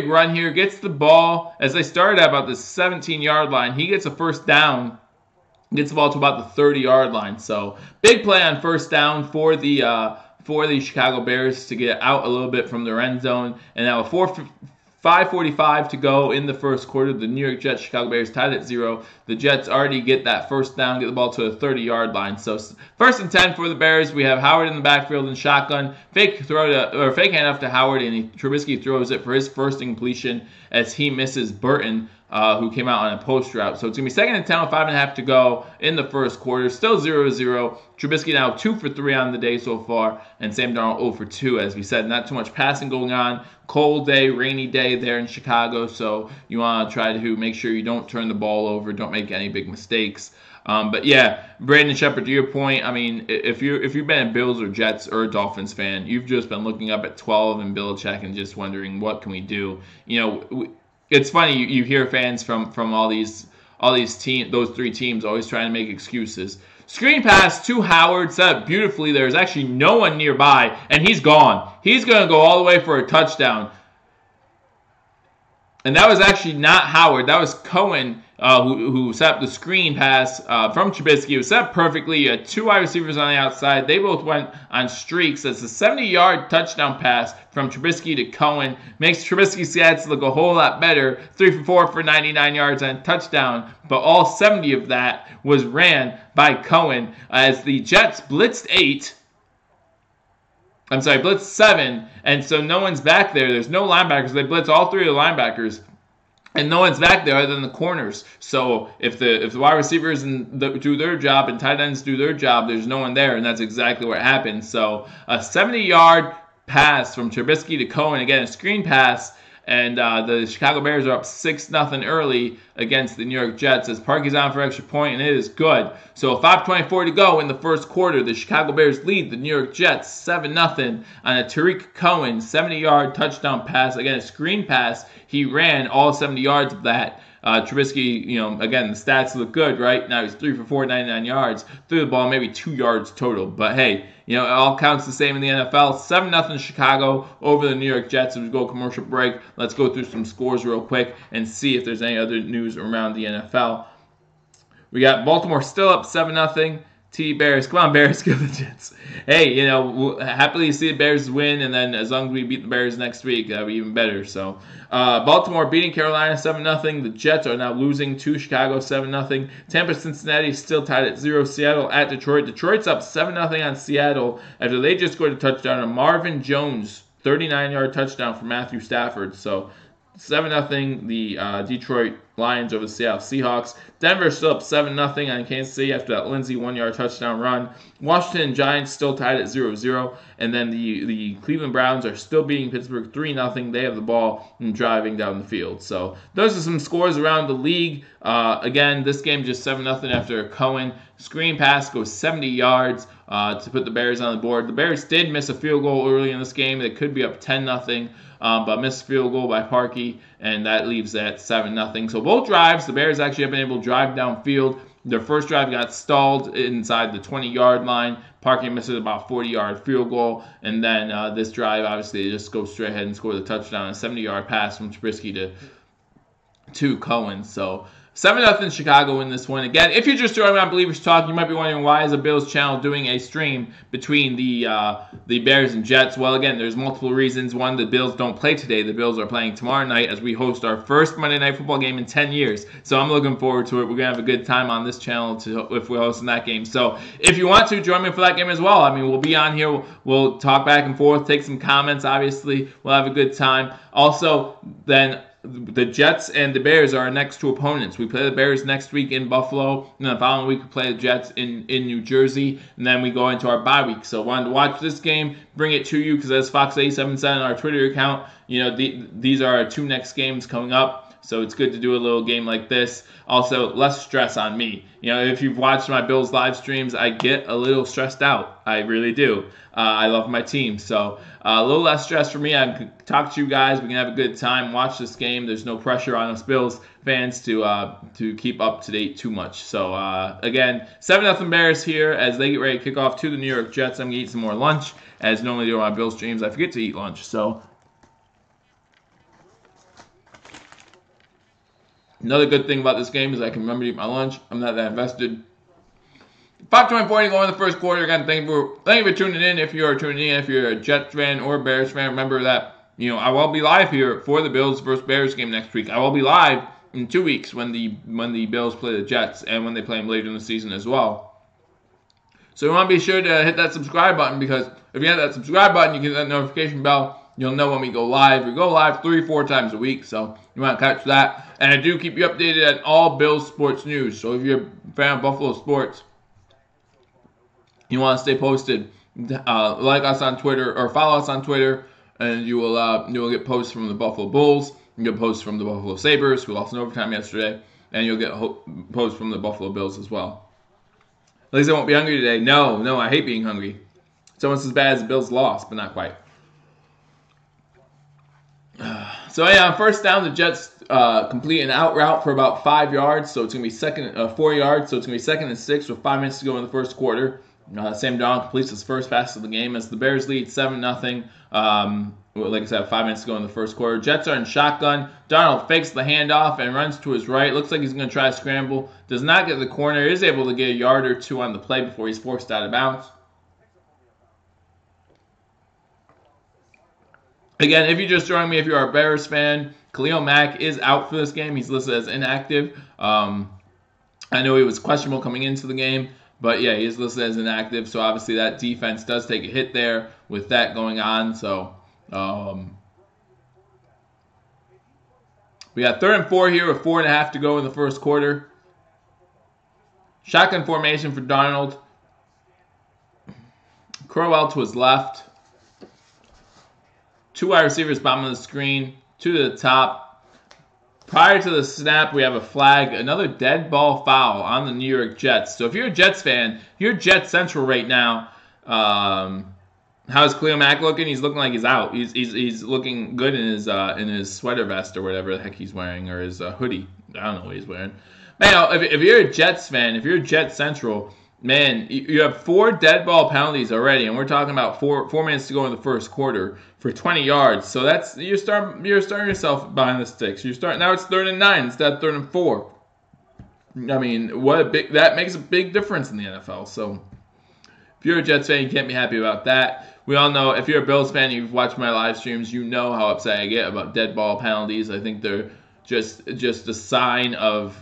run here, gets the ball as they started at about the 17-yard line. He gets a first down, gets the ball to about the 30-yard line. So big play on first down for the Chicago Bears to get out a little bit from their end zone. And now 5:45 to go in the first quarter. The New York Jets, Chicago Bears tied at 0. The Jets already get that first down, get the ball to a 30-yard line. So first and 10 for the Bears. We have Howard in the backfield in shotgun. Fake handoff to Howard, and Trubisky throws it for his first incompletion as he misses Burton, who came out on a post route. So it's going to be second and 10 with 5.5 to go in the first quarter. Still 0-0. Trubisky now 2 for 3 on the day so far, and Sam Darnold 0 for 2, as we said. Not too much passing going on. Cold day, rainy day there in Chicago, so you want to try to make sure you don't turn the ball over, don't make any big mistakes. But yeah, Brandon Shepard, to your point, I mean, if you've been a Bills or Jets or a Dolphins fan, you've just been looking up at 12 and Belichick and just wondering, what can we do? You know, it's funny, you hear fans from all these teams, those three teams, always trying to make excuses. Screen pass to Howard, set up beautifully. There's actually no one nearby, and he's gone. He's going to go all the way for a touchdown. And that was actually not Howard. That was Cohen who set up the screen pass from Trubisky. It was set up perfectly. You had two wide receivers on the outside. They both went on streaks. That's a 70-yard touchdown pass from Trubisky to Cohen. Makes Trubisky's stats look a whole lot better. 3 for 4 for 99 yards and a touchdown. But all 70 of that was ran by Cohen as the Jets blitzed 7, and so no one's back there. There's no linebackers. They blitz all three of the linebackers, and no one's back there other than the corners. So if the wide receivers do their job and tight ends do their job, there's no one there, and that's exactly what happened. So a 70-yard pass from Trubisky to Cohen, again, a screen pass, and the Chicago Bears are up 6-0 early against the New York Jets as Parkey's on for extra point, and it is good. So 5:24 to go in the first quarter. The Chicago Bears lead the New York Jets 7-0 on a Tariq Cohen 70-yard touchdown pass. Again, a screen pass. He ran all 70 yards of that. Trubisky, again, the stats look good, right? Now he's 3 for 4, 99 yards. Threw the ball maybe 2 yards total. But hey, it all counts the same in the NFL. 7-0 Chicago over the New York Jets. As we go commercial break, let's go through some scores real quick and see if there's any other news around the NFL. We got Baltimore still up 7-0. Bears. Come on, Bears, give the Jets. Hey, we'll happily see the Bears win, and then as long as we beat the Bears next week, that'll be even better. So, Baltimore beating Carolina 7-0. The Jets are now losing to Chicago 7-0. Tampa, Cincinnati still tied at 0. Seattle at Detroit. Detroit's up 7-0 on Seattle after they just scored a touchdown on Marvin Jones, 39-yard touchdown for Matthew Stafford. So, 7-0 the Detroit Lions over the Seattle Seahawks. Denver still up 7-0 on Kansas City after that Lindsey 1-yard touchdown run. Washington Giants still tied at 0-0. And then the Cleveland Browns are still beating Pittsburgh 3-0. They have the ball and driving down the field. So those are some scores around the league. Again, this game just 7-0 after a Cohen screen pass goes 70 yards to put the Bears on the board. The Bears did miss a field goal early in this game. They could be up 10-0. But missed field goal by Parkey, and that leaves at 7-0. So both drives, the Bears actually have been able to drive downfield. Their first drive got stalled inside the 20-yard line. Parkey misses about a 40-yard field goal, and then this drive, obviously, they just go straight ahead and score the touchdown, a 70-yard pass from Trubisky to Cohen. So 7-0 Chicago in this one. Again, if you're just joining me on Believers Talk, you might be wondering, why is the Bills channel doing a stream between the Bears and Jets? Well, again, there's multiple reasons. One, the Bills don't play today. The Bills are playing tomorrow night as we host our first Monday Night Football game in 10 years. So I'm looking forward to it. We're going to have a good time on this channel if we're hosting that game. So if you want to, join me for that game as well. I mean, we'll be on here. We'll talk back and forth, take some comments, obviously. We'll have a good time. Also, then the Jets and the Bears are our next two opponents. We play the Bears next week in Buffalo, and the following week we play the Jets in New Jersey, and then we go into our bye week. So I wanted to watch this game, bring it to you, because as Fox87 said on our Twitter account, these are our two next games coming up. so it's good to do a little game like this. Also, less stress on me. If you've watched my Bills live streams, I get a little stressed out. I really do. I love my team, so a little less stress for me. I can talk to you guys. We can have a good time, watch this game. There's no pressure on us Bills fans to keep up to date too much. So again, 7-0 Bears here as they get ready to kick off to the New York Jets. I'm gonna eat some more lunch, as normally do on my Bills streams. I forget to eat lunch, so. Another good thing about this game is I can remember to eat my lunch. I'm not that invested. 5:24 going in the first quarter. Again, thank you for tuning in. If you are tuning in, if you're a Jets fan or Bears fan, remember that I will be live here for the Bills versus Bears game next week. I will be live in 2 weeks when the Bills play the Jets and when they play them later in the season as well. So you want to be sure to hit that subscribe button, because if you hit that subscribe button, you get that notification bell. You'll know when we go live. We go live 3-4 times a week, so you want to catch that. And I do keep you updated on all Bills sports news. So if you're a fan of Buffalo sports, you want to stay posted, like us on Twitter or follow us on Twitter, and you will get posts from the Buffalo Bulls. You get posts from the Buffalo Sabres, who lost in overtime yesterday, and you'll get posts from the Buffalo Bills as well. At least I won't be hungry today. No, I hate being hungry. It's almost as bad as the Bills lost, but not quite. So yeah, on first down, the Jets complete an out route for about 5 yards, so it's going to be 4 yards, so it's going to be 2nd and 6 with 5 minutes to go in the first quarter. Sam Darnold completes his first pass of the game as the Bears lead 7-0. Like I said, 5 minutes to go in the first quarter. Jets are in shotgun. Darnold fakes the handoff and runs to his right. Looks like he's going to try to scramble. Does not get the corner. Is able to get a yard or two on the play before he's forced out of bounds. Again, if you just joined me, if you're a Bears fan, Khalil Mack is out for this game. He's listed as inactive. I know he was questionable coming into the game, but yeah, he is listed as inactive. So obviously that defense does take a hit there with that going on. So we got 3rd and 4 here with 4.5 to go in the first quarter. Shotgun formation for Darnold. Crowell to his left. 2 wide receivers bottom of the screen, 2 to the top. Prior to the snap, we have a flag, another dead ball foul on the New York Jets. So if you're a Jets fan, you're Jets Central right now. How's Khalil Mack looking? He's looking like he's out. He's looking good in his sweater vest or whatever the heck he's wearing, or his hoodie. I don't know what he's wearing. Man, if you're a Jets fan, if you're Jets Central, man, you have 4 dead ball penalties already, and we're talking about 4 minutes to go in the first quarter for 20 yards. So that's you're starting yourself behind the sticks. Now it's 3rd and 9 instead of 3rd and 4. I mean, that makes a big difference in the NFL. So if you're a Jets fan, you can't be happy about that. We all know, if you're a Bills fan, you've watched my live streams, you know how upset I get about dead ball penalties. I think they're just a sign of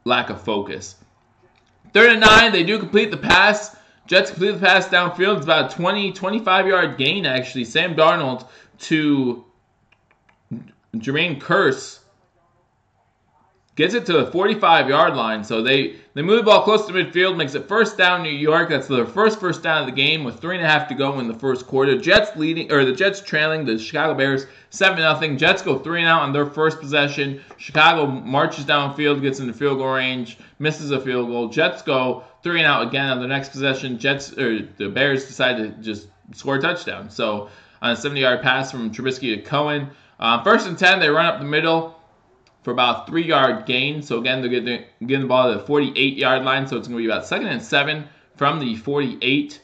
lack of focus. 3rd and 9, they do complete the pass. Jets complete the pass downfield. It's about a 25-yard gain, actually. Sam Darnold to Jermaine Kearse gets it to the 45-yard line. So they move the ball close to midfield, makes it 1st down New York. That's their first down of the game with 3.5 to go in the first quarter. The Jets trailing the Chicago Bears 7-0. Jets go 3-and-out on their first possession. Chicago marches downfield, gets into field goal range, misses a field goal. Jets go 3-and-out again on the next possession. The Bears decide to just score a touchdown. So on a 70-yard pass from Trubisky to Cohen. 1st and 10, they run up the middle for about a 3-yard gain. So again, they're getting the ball to the 48-yard line. So it's going to be about 2nd and 7 from the 48.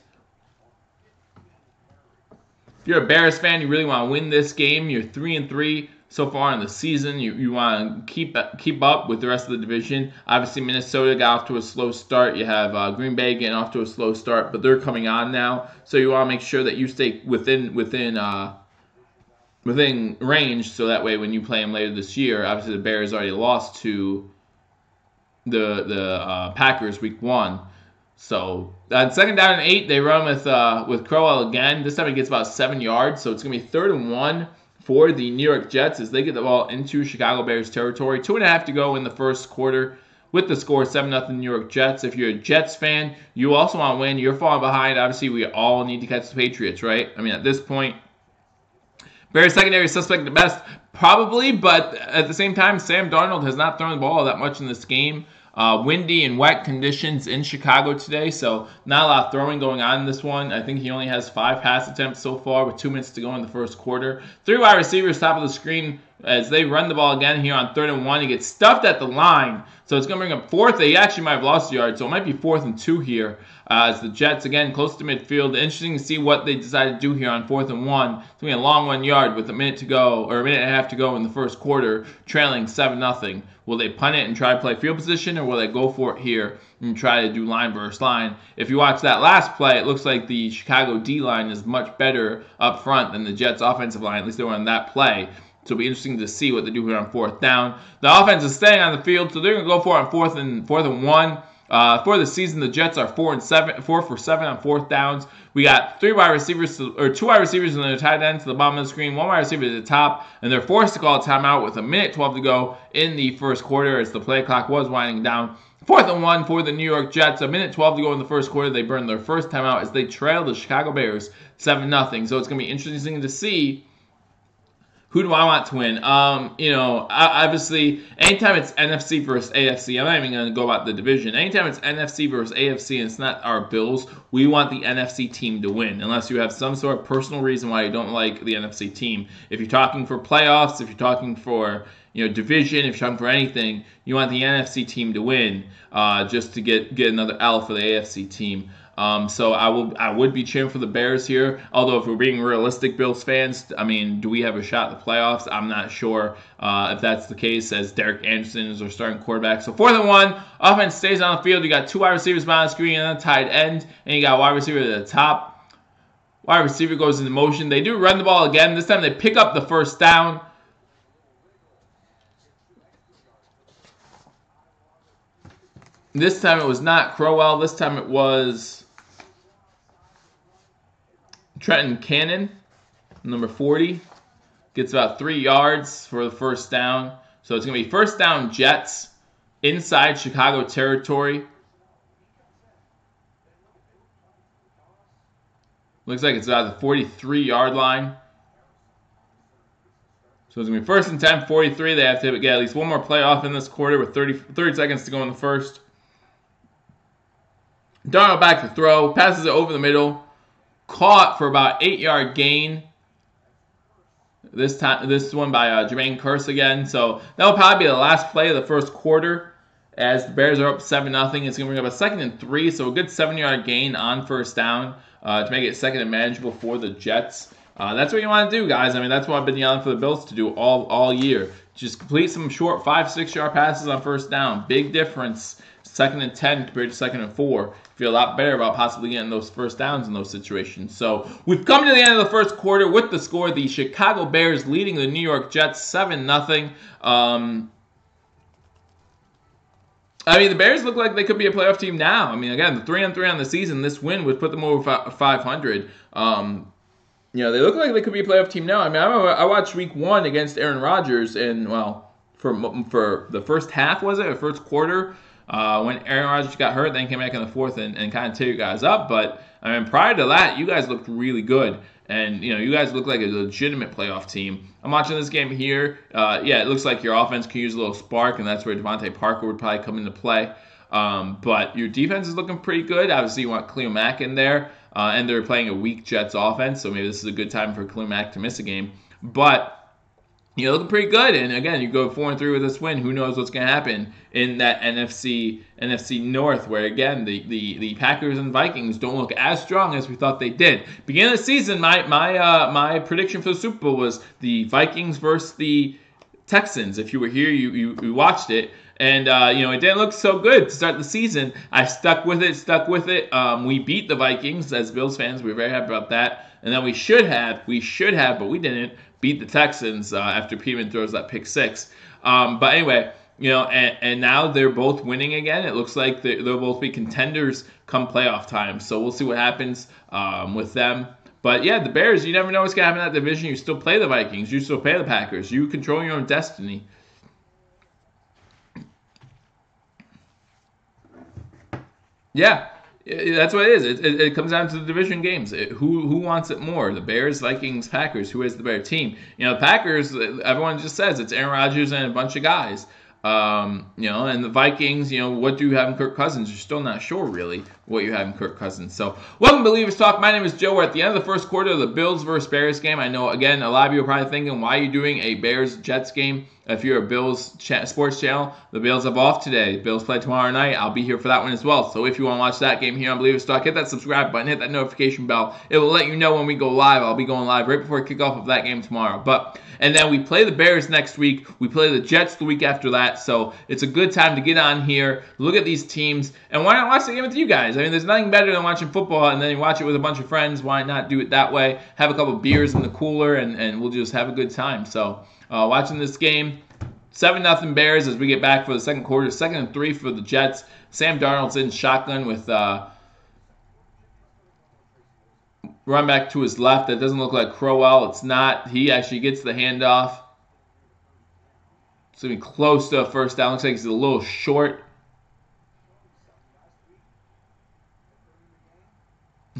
If you're a Bears fan, you really want to win this game. You're 3-3 so far in the season. You want to keep up with the rest of the division. Obviously, Minnesota got off to a slow start. You have Green Bay getting off to a slow start, but they're coming on now. So you want to make sure that you stay within range, so that way when you play them later this year, obviously the Bears already lost to the Packers week 1. So on 2nd down and 8, they run with Crowell again. This time it gets about 7 yards, so it's going to be 3rd and 1 for the New York Jets as they get the ball into Chicago Bears territory. 2.5 to go in the first quarter with the score 7-0 New York Jets. If you're a Jets fan, you also want to win. You're falling behind. Obviously, we all need to catch the Patriots, right? I mean, at this point, Bears secondary suspect at best, probably, but at the same time, Sam Darnold has not thrown the ball that much in this game. Windy and wet conditions in Chicago today, so not a lot of throwing going on in this one. I think he only has 5 pass attempts so far with 2 minutes to go in the first quarter. 3 wide receivers top of the screen as they run the ball again here on 3rd and 1. He gets stuffed at the line, so it's going to bring up 4th. He actually might have lost a yard, so it might be 4th and 2 here as the Jets, again, close to midfield. Interesting to see what they decide to do here on 4th and 1. It's going to be a long 1 yard with a minute to go, or a minute and a half to go in the first quarter, trailing 7-0. Will they punt it and try to play field position, or will they go for it here and try to do line versus line? If you watch that last play, it looks like the Chicago D-line is much better up front than the Jets' offensive line. At least they were on that play. So it'll be interesting to see what they do here on 4th down. The offense is staying on the field, so they're going to go for it on 4th and 1. For the season, the Jets are 4 for 7 on 4th downs. We got 2 wide receivers and their tight end to the bottom of the screen, 1 wide receiver to the top, and they're forced to call a timeout with a minute 12 to go in the first quarter as the play clock was winding down. 4th and 1 for the New York Jets. A minute 12 to go in the first quarter. They burned their first timeout as they trail the Chicago Bears 7-0. So it's going to be interesting to see who do I want to win? Obviously, anytime it's NFC versus AFC, I'm not even going to go about the division. Anytime it's NFC versus AFC and it's not our Bills, we want the NFC team to win, unless you have some sort of personal reason why you don't like the NFC team. If you're talking for playoffs, if you're talking for division, if you're talking for anything, you want the NFC team to win just to get another L for the AFC team. So I would be cheering for the Bears here. Although if we're being realistic, Bills fans, I mean, do we have a shot at the playoffs? I'm not sure if that's the case, as Derek Anderson is our starting quarterback. So 4th and 1, offense stays on the field. You got 2 wide receivers behind the screen and a tight end, and you got a wide receiver at the top. Wide receiver goes into motion. They do run the ball again. This time they pick up the first down. This time it was not Crowell. This time it was Trenton Cannon, number 40. Gets about 3 yards for the first down. So it's going to be first down Jets inside Chicago territory. Looks like it's about the 43-yard line. So it's going to be first and 10, 43. They have to get at least one more play off in this quarter with 30 seconds to go in the first. Darnold back to throw, passes it over the middle, caught for about 8-yard gain. This one by Jermaine Kearse again. So that will probably be the last play of the first quarter as the Bears are up 7-0. It's going to bring up a 2nd and 3, so a good 7-yard gain on first down to make it 2nd and manageable for the Jets. That's what you want to do, guys. I mean, that's what I've been yelling for the Bills to do all year. Just complete some short 5-6-yard passes on first down. Big difference. 2nd and 10 compared to 2nd and 4. Feel a lot better about possibly getting those first downs in those situations. So we've come to the end of the first quarter with the score. The Chicago Bears leading the New York Jets 7-0. I mean, the Bears look like they could be a playoff team now. I mean, again, the 3-3 on the season, this win would put them over 500. They look like they could be a playoff team now. I mean, I watched Week 1 against Aaron Rodgers, and for the first half, was it? Or first quarter? When Aaron Rodgers got hurt, then came back in the fourth and kind of tear you guys up. But I mean, prior to that, you guys looked really good, and you guys look like a legitimate playoff team. I'm watching this game here. It looks like your offense can use a little spark, and that's where Devontae Parker would probably come into play. But your defense is looking pretty good. Obviously, you want Khalil Mack in there, and they're playing a weak Jets offense, so maybe this is a good time for Khalil Mack to miss a game. But you're looking pretty good, and again, you go 4-3 with this win. Who knows what's going to happen in that NFC North, where again the Packers and Vikings don't look as strong as we thought they did. Beginning of the season, my prediction for the Super Bowl was the Vikings versus the Texans. If you were here, you watched it, and it didn't look so good to start the season. I stuck with it. We beat the Vikings as Bills fans. We were very happy about that, and then we should have, but we didn't. Beat the Texans after Peterman throws that pick 6. But anyway, and now they're both winning again. It looks like they'll both be contenders come playoff time. So we'll see what happens with them. But yeah, the Bears, you never know what's going to happen in that division. You still play the Vikings. You still play the Packers. You control your own destiny. Yeah. That's what it is. It comes down to the division games. Who wants it more? The Bears, Vikings, Packers. Who has the better team? The Packers. Everyone just says it's Aaron Rodgers and a bunch of guys. And the Vikings. What do you have in Kirk Cousins? You're still not sure really what you have in Kirk Cousins. So, welcome to Believers Talk. My name is Joe. We're at the end of the first quarter of the Bills versus Bears game. I know again a lot of you are probably thinking, why are you doing a Bears Jets game? If you're a Bills sports channel, the Bills have off today. Bills play tomorrow night. I'll be here for that one as well. So if you want to watch that game here on Believers Talk, hit that subscribe button, hit that notification bell. It will let you know when we go live. I'll be going live right before kickoff of that game tomorrow. And then we play the Bears next week. We play the Jets the week after that. So it's a good time to get on here, look at these teams, and why not watch the game with you guys? I mean, there's nothing better than watching football and then you watch it with a bunch of friends. Why not do it that way? Have a couple beers in the cooler and we'll just have a good time. So watching this game. 7-0 Bears as we get back for the second quarter. 2nd and 3 for the Jets. Sam Darnold's in shotgun with run back to his left. That doesn't look like Crowell. It's not. He actually gets the handoff. It's going to be close to a first down. Looks like he's a little short.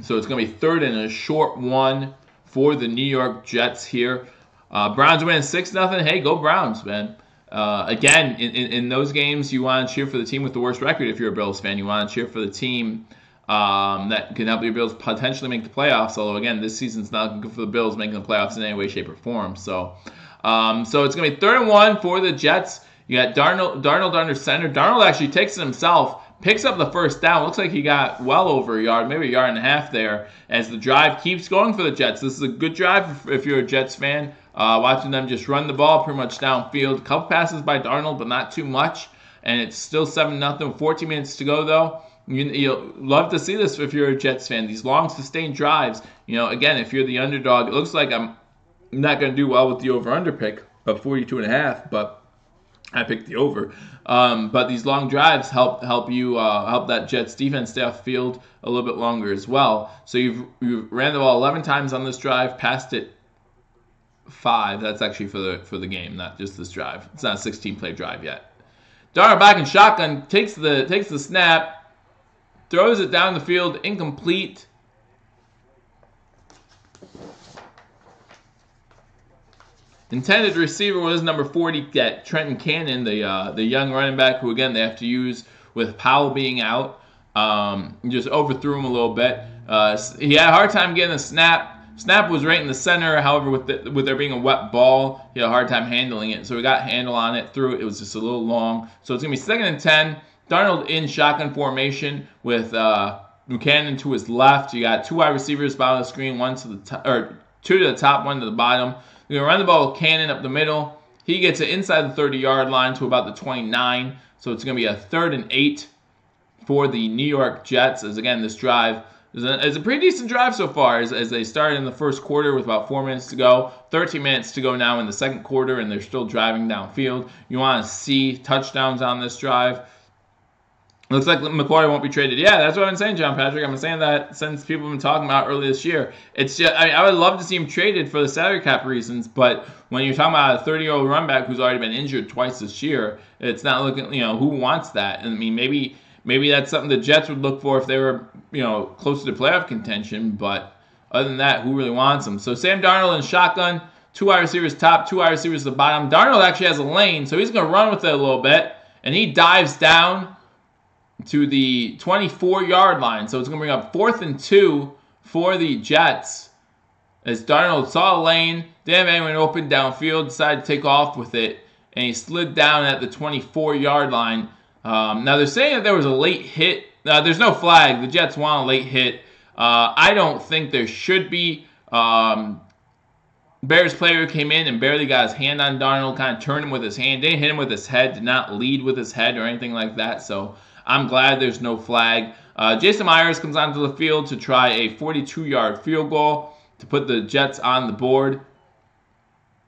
So it's going to be 3rd and a short one for the New York Jets here. Browns win 6-0. Hey, go Browns, man. Again, in those games, you want to cheer for the team with the worst record. If you're a Bills fan, you want to cheer for the team that can help your Bills potentially make the playoffs. Although, again, this season's not good for the Bills making the playoffs in any way, shape, or form. So it's going to be 3rd and 1 for the Jets. You got Darnold under center. Darnold actually takes it himself, picks up the first down. Looks like he got well over a yard, maybe a yard and a half there, as the drive keeps going for the Jets. This is a good drive if you're a Jets fan. Watching them just run the ball pretty much downfield. A couple passes by Darnold, but not too much. And it's still 7-0. 14 minutes to go, though. You'll love to see this if you're a Jets fan. These long, sustained drives. Again, if you're the underdog, it looks like I'm not going to do well with the over-under pick of 42.5, but I picked the over. But these long drives help that Jets defense stay off the field a little bit longer as well. So you've ran the ball 11 times on this drive, passed it 5. That's actually for the game, not just this drive. It's not a 16-play drive yet. Darnold back in shotgun, takes the snap, throws it down the field, incomplete. Intended receiver was number 40, Trenton Cannon, the young running back who, again, they have to use with Powell being out. Just overthrew him a little bit. He had a hard time getting the snap. Snap was right in the center. However, with there being a wet ball, he had a hard time handling it. So we got handle on it, threw it. It was just a little long. So it's going to be 2nd and 10. Darnold in shotgun formation with Buchanan to his left. You got 2 wide receivers bottom of the screen, 2 to the top, 1 to the bottom. You're going to run the ball with Cannon up the middle. He gets it inside the 30-yard line to about the 29. So it's going to be a 3rd and 8 for the New York Jets. As again, this drive is a pretty decent drive so far as they started in the first quarter with about 4 minutes to go. 13 minutes to go now in the second quarter, and they're still driving downfield. You want to see touchdowns on this drive. Looks like McCoy won't be traded. Yeah, that's what I'm saying, John Patrick. I've been saying that since people have been talking about early this year. It's just, I would love to see him traded for the salary cap reasons, but when you're talking about a 30-year-old running back who's already been injured twice this year, it's not looking, who wants that? I mean, maybe that's something the Jets would look for if they were, closer to playoff contention, but other than that, who really wants him? So Sam Darnold in shotgun, 2 wide receivers top, 2 wide receivers at the bottom. Darnold actually has a lane, so he's going to run with it a little bit, and he dives down to the 24-yard line. So it's going to bring up 4th and 2 for the Jets. As Darnold saw a lane, didn't have anyone open downfield, decided to take off with it, and he slid down at the 24-yard line. Now they're saying that there was a late hit. There's no flag. The Jets want a late hit. I don't think there should be. Bears player came in and barely got his hand on Darnold, kind of turned him with his hand. Didn't hit him with his head, did not lead with his head or anything like that. So I'm glad there's no flag. Jason Myers comes onto the field to try a 42-yard field goal to put the Jets on the board.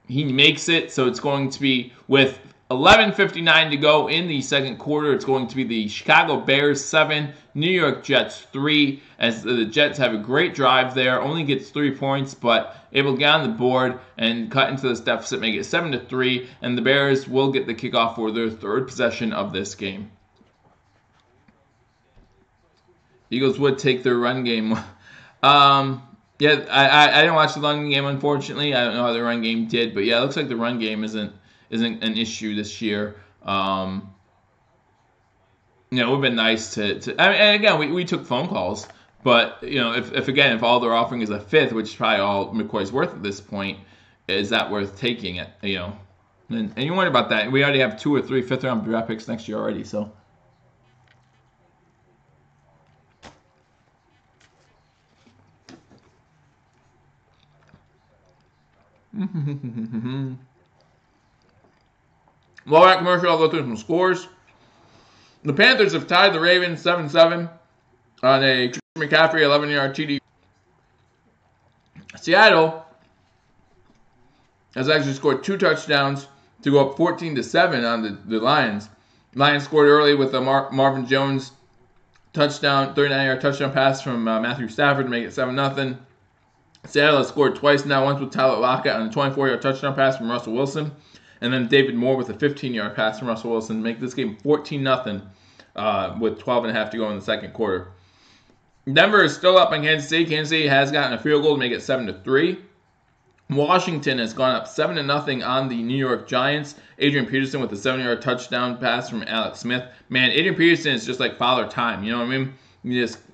He makes it, so it's going to be with 11:59 to go in the second quarter. It's going to be the Chicago Bears 7, New York Jets 3, as the Jets have a great drive there. Only gets 3 points, but able to get on the board and cut into this deficit, make it 7-3, and the Bears will get the kickoff for their 3rd possession of this game. Eagles would take their run game. Yeah, I didn't watch the run game, unfortunately. I don't know how the run game did, but yeah, it looks like the run game isn't an issue this year. It would have been nice to I mean, and again, we took phone calls, but if all they're offering is a fifth, which is probably all McCoy's worth at this point, is that worth taking it? And you wonder about that. We already have 2 or 3 fifth-round draft picks next year already, so. While we're at commercial, I'll go through some scores. The Panthers have tied the Ravens 7-7 on a McCaffrey 11-yard TD. Seattle has actually scored 2 touchdowns to go up 14-7 on the Lions. Lions scored early with a Marvin Jones touchdown, 39-yard touchdown pass from Matthew Stafford to make it 7-0. Seattle has scored twice now, once with Tyler Lockett on a 24-yard touchdown pass from Russell Wilson, and then David Moore with a 15-yard pass from Russell Wilson to make this game 14-0 with 12.5 to go in the second quarter. Denver is still up on Kansas City. Kansas City has gotten a field goal to make it 7-3. Washington has gone up 7-0 on the New York Giants. Adrian Peterson with a 70-yard touchdown pass from Alex Smith. Man, Adrian Peterson is just like Father Time. You know what I mean?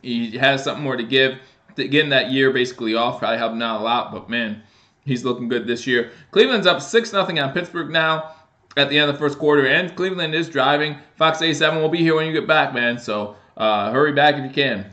He has something more to give. Getting that year basically off probably helped him out a lot, but man, he's looking good this year. Cleveland's up 6-0 on Pittsburgh now at the end of the first quarter, and Cleveland is driving. Fox 87 will be here when you get back, man, so hurry back if you can.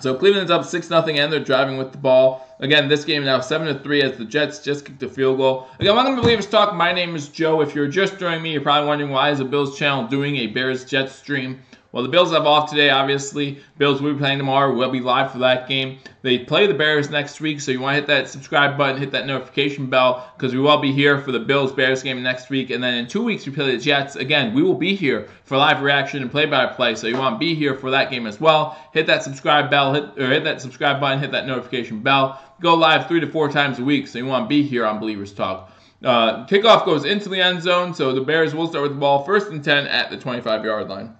So Cleveland's up 6-0, and they're driving with the ball. Again, this game now 7-3 as the Jets just kicked a field goal. Again, welcome to Believers Talk. My name is Joe. If you're just joining me, you're probably wondering why is the Bills channel doing a Bears-Jets stream. Well, the Bills have off today, obviously. Bills will be playing tomorrow. We'll be live for that game. They play the Bears next week, so you want to hit that subscribe button, hit that notification bell, because we will be here for the Bills-Bears game next week. And then in 2 weeks, we play the Jets. Again, we will be here for live reaction and play-by-play, so you want to be here for that game as well. Hit that subscribe bell, hit that subscribe button, hit that notification bell. Go live 3 to 4 times a week, so you want to be here on Believers Talk. Kickoff goes into the end zone, so the Bears will start with the ball 1st and 10 at the 25-yard line.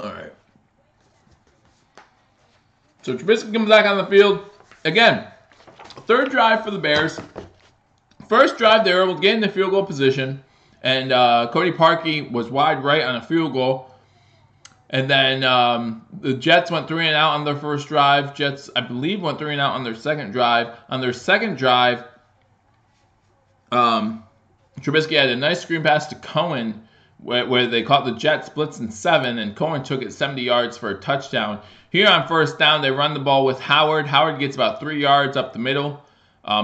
All right. So Trubisky comes back on the field. Again, 3rd drive for the Bears. First drive there, we'll get in the field goal position. And Cody Parkey was wide right on a field goal. And then the Jets went 3 and out on their first drive. Jets, I believe, went 3 and out on their second drive. On their second drive, Trubisky had a nice screen pass to Cohen, where they caught the Jets blitzing 7, and Cohen took it 70 yards for a touchdown. Here on 1st down, they run the ball with Howard. Howard gets about 3 yards up the middle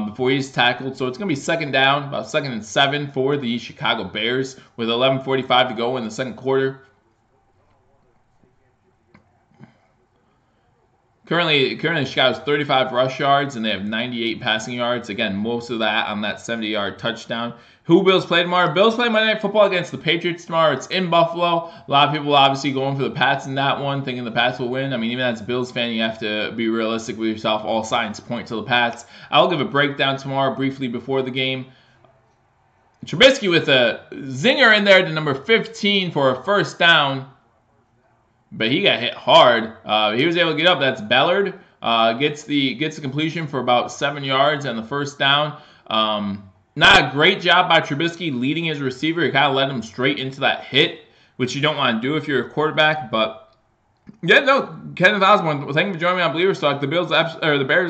before he's tackled. So it's going to be 2nd down, about 2nd and 7 for the Chicago Bears with 11:45 to go in the second quarter. Currently Chicago's 35 rush yards, and they have 98 passing yards. Again, most of that on that 70-yard touchdown. Who Bills play tomorrow? Bills play Monday Night Football against the Patriots tomorrow. It's in Buffalo. A lot of people obviously going for the Pats in that one, thinking the Pats will win. I mean, even as a Bills fan, you have to be realistic with yourself. All signs point to the Pats. I'll give a breakdown tomorrow briefly before the game. Trubisky with a zinger in there to number 15 for a 1st down. But he got hit hard. He was able to get up. That's Bellard. Gets the completion for about 7 yards on the 1st down. Not a great job by Trubisky leading his receiver. He kind of led him straight into that hit, which you don't want to do if you're a quarterback. But yeah, no, Kenneth Osborne, thank you for joining me on Believers Talk. The Bears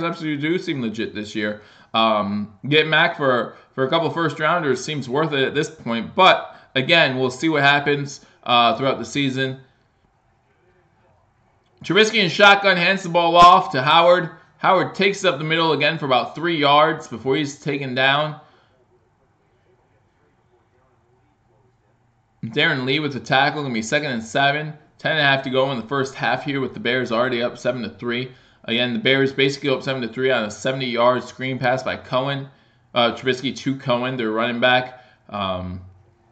absolutely do seem legit this year. Getting Mac for a couple of 1st rounders seems worth it at this point. But again, we'll see what happens throughout the season. Trubisky in shotgun hands the ball off to Howard. Howard takes it up the middle again for about 3 yards before he's taken down. Darren Lee with the tackle, going to be 2nd and 7. 10.5 to go in the first half here with the Bears already up 7-3. Again, the Bears basically up 7-3 on a 70-yard screen pass by Cohen. Trubisky to Cohen, their running back. And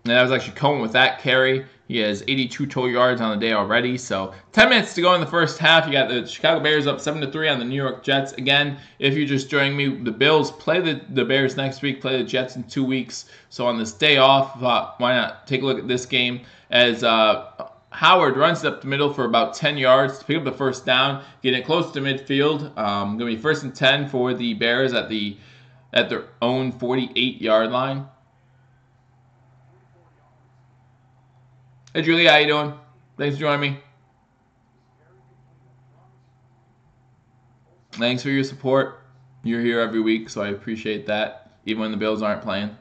that was actually Cohen with that carry. He has 82 total yards on the day already. So 10 minutes to go in the first half. You got the Chicago Bears up 7-3 on the New York Jets. Again, if you're just joining me, the Bills play the Bears next week, play the Jets in 2 weeks. So on this day off, why not take a look at this game as Howard runs it up the middle for about 10 yards to pick up the first down, getting it close to midfield. Going to be 1st and 10 for the Bears at their own 48-yard line. Hey, Julie, how you doing? Thanks for joining me. Thanks for your support. You're here every week, so I appreciate that, even when the Bills aren't playing.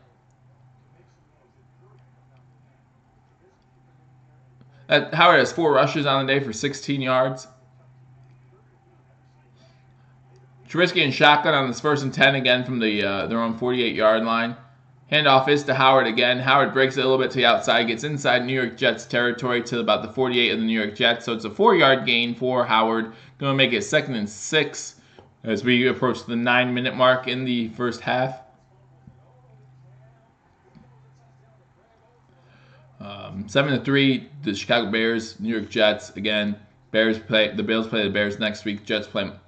Howard has 4 rushes on the day for 16 yards. Trubisky in shotgun on this 1st and 10 again from their own 48-yard line. Handoff is to Howard again. Howard breaks it a little bit to the outside, gets inside New York Jets territory to about the 48 of the New York Jets. So it's a 4-yard gain for Howard. Going to make it 2nd and 6 as we approach the 9-minute mark in the first half. 7-3, the Chicago Bears, New York Jets again. The Bills play the Bears next week.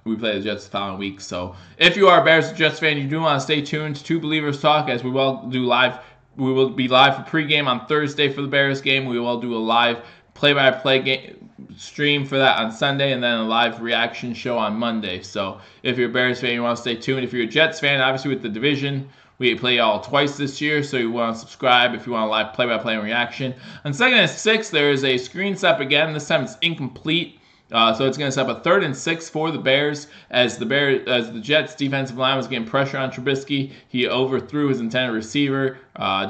We play the Jets the following week. So if you are a Bears or Jets fan, you do want to stay tuned to Believers Talk as we will do live. We will be live for pregame on Thursday for the Bears game. We will do a live play-by-play game stream for that on Sunday, and then a live reaction show on Monday. So if you're a Bears fan, you want to stay tuned. If you're a Jets fan, obviously with the division, we play all twice this year, so you want to subscribe if you want a live play-by-play and reaction. On 2nd and 6, there is a screen step again. This time it's incomplete. So it's going to set up a 3rd and 6 for the Bears as the Jets defensive line was getting pressure on Trubisky. He overthrew his intended receiver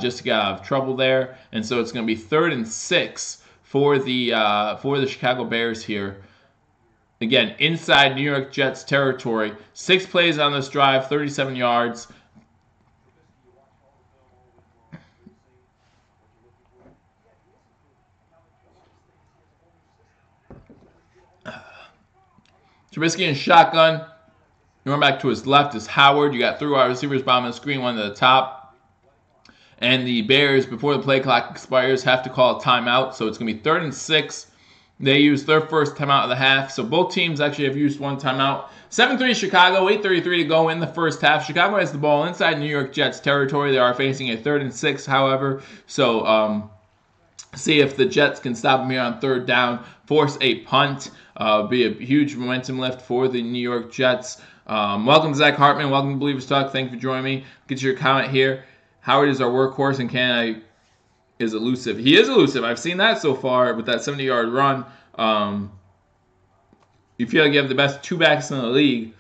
just to get out of trouble there, and so it's going to be 3rd and 6 for the Chicago Bears here. Again, inside New York Jets territory. 6 plays on this drive, 37 yards. Trubisky in shotgun. Going back to his left is Howard. You got 3 wide receivers bottom of the screen, one to the top. And the Bears, before the play clock expires, have to call a timeout. So it's going to be 3rd and 6. They used their first timeout of the half. So both teams actually have used one timeout. 7-3 Chicago, 8:33 to go in the first half. Chicago has the ball inside New York Jets territory. They are facing a 3rd and 6, however. So see if the Jets can stop them here on 3rd down, force a punt. Be a huge momentum lift for the New York Jets. Welcome to Zach Hartman. Welcome to Believers Talk. Thank you for joining me. Get your comment here. Howard is our workhorse, and Canada is elusive. He is elusive. I've seen that so far with that 70-yard run. You feel like you have the best 2 backs in the league.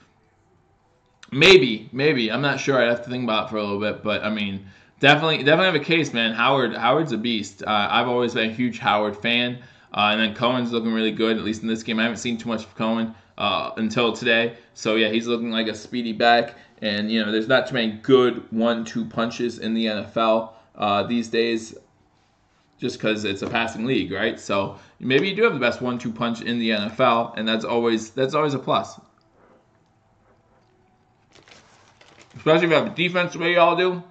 Maybe. I'm not sure. I'd have to think about it for a little bit. But, I mean, definitely have a case, man. Howard's a beast. I've always been a huge Howard fan. And then Cohen's looking really good, at least in this game. I haven't seen too much of Cohen until today. So, yeah, he's looking like a speedy back. And, you know, there's not too many good 1-2 punches in the NFL these days just because it's a passing league, right? So maybe you do have the best 1-2 punch in the NFL, and that's always a plus. Especially if you have a defense the way you all do.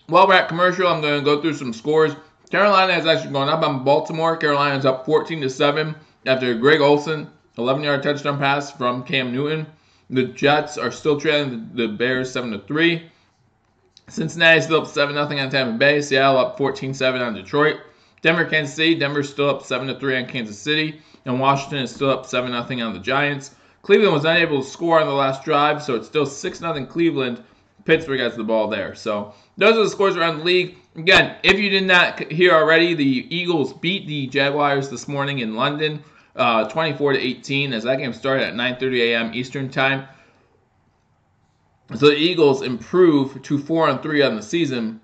While we're at commercial, I'm going to go through some scores. Carolina has actually gone up on Baltimore. Carolina's up 14-7 after Greg Olsen, 11-yard touchdown pass from Cam Newton. The Jets are still trailing the Bears 7-3. Cincinnati still up 7-0 on Tampa Bay. Seattle up 14-7 on Detroit. Denver, Kansas City. Denver's still up 7-3 on Kansas City. And Washington is still up 7-0 on the Giants. Cleveland was unable to score on the last drive, so it's still 6-0 Cleveland. Pittsburgh has the ball there. So those are the scores around the league. Again, if you did not hear already, the Eagles beat the Jaguars this morning in London, 24-18, as that game started at 9:30 a.m. Eastern Time. So the Eagles improve to 4-3 on the season.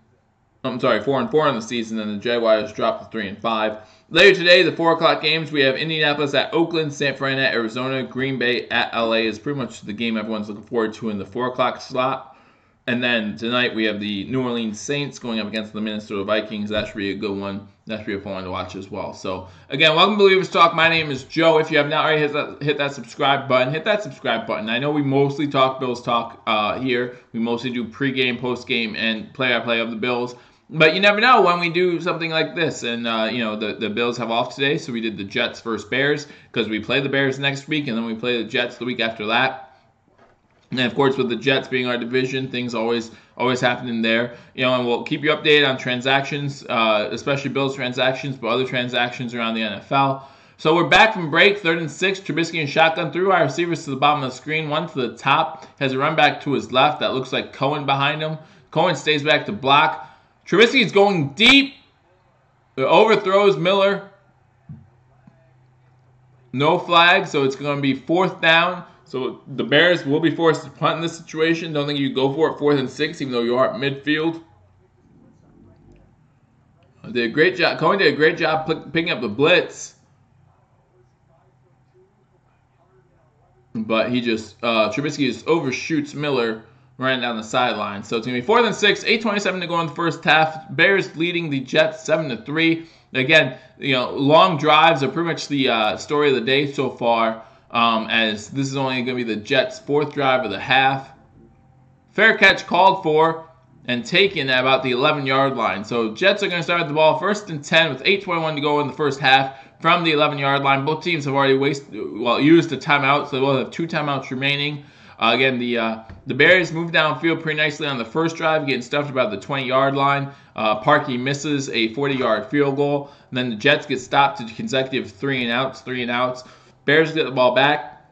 4-4 on the season, and the Jaguars drop to 3-5. Later today, the 4 o'clock games, we have Indianapolis at Oakland, San Fran at Arizona, Green Bay at LA is pretty much the game everyone's looking forward to in the 4 o'clock slot. And then tonight we have the New Orleans Saints going up against the Minnesota Vikings. That should be a good one. That should be a fun one to watch as well. So, again, welcome to Believers Talk. My name is Joe. If you have not already hit that subscribe button, hit that subscribe button. I know we mostly talk Bills talk here. We mostly do pregame, postgame, and play-by-play of the Bills. But you never know when we do something like this. And, the Bills have off today, so we did the Jets versus Bears because we play the Bears next week, and then we play the Jets the week after that. And of course, with the Jets being our division, things always happening there. And we'll keep you updated on transactions, especially Bills transactions, but other transactions around the NFL. So we're back from break, 3rd and 6. Trubisky and shotgun, 3 wide receivers to the bottom of the screen, 1 to the top. Has a run back to his left that looks like Cohen behind him. Cohen stays back to block. Trubisky is going deep. Overthrows Miller. No flag, so it's going to be 4th down. So the Bears will be forced to punt in this situation. Don't think you go for it 4th and 6, even though you are at midfield. Did a great job. Cohen did a great job picking up the blitz. But he just, Trubisky just overshoots Miller running down the sideline. So it's going to be 4th and 6, 8:27 to go in the first half. Bears leading the Jets 7-3. Again, long drives are pretty much the story of the day so far. As this is only going to be the Jets' 4th drive of the half. Fair catch called for and taken at about the 11-yard line. So Jets are going to start the ball 1st and 10 with 8:21 to go in the first half from the 11-yard line. Both teams have already used a timeout, so they'll have 2 timeouts remaining. Again, the Bears move downfield pretty nicely on the first drive, getting stuffed about the 20-yard line. Parkey misses a 40-yard field goal. And then the Jets get stopped to consecutive 3 and outs. Bears get the ball back.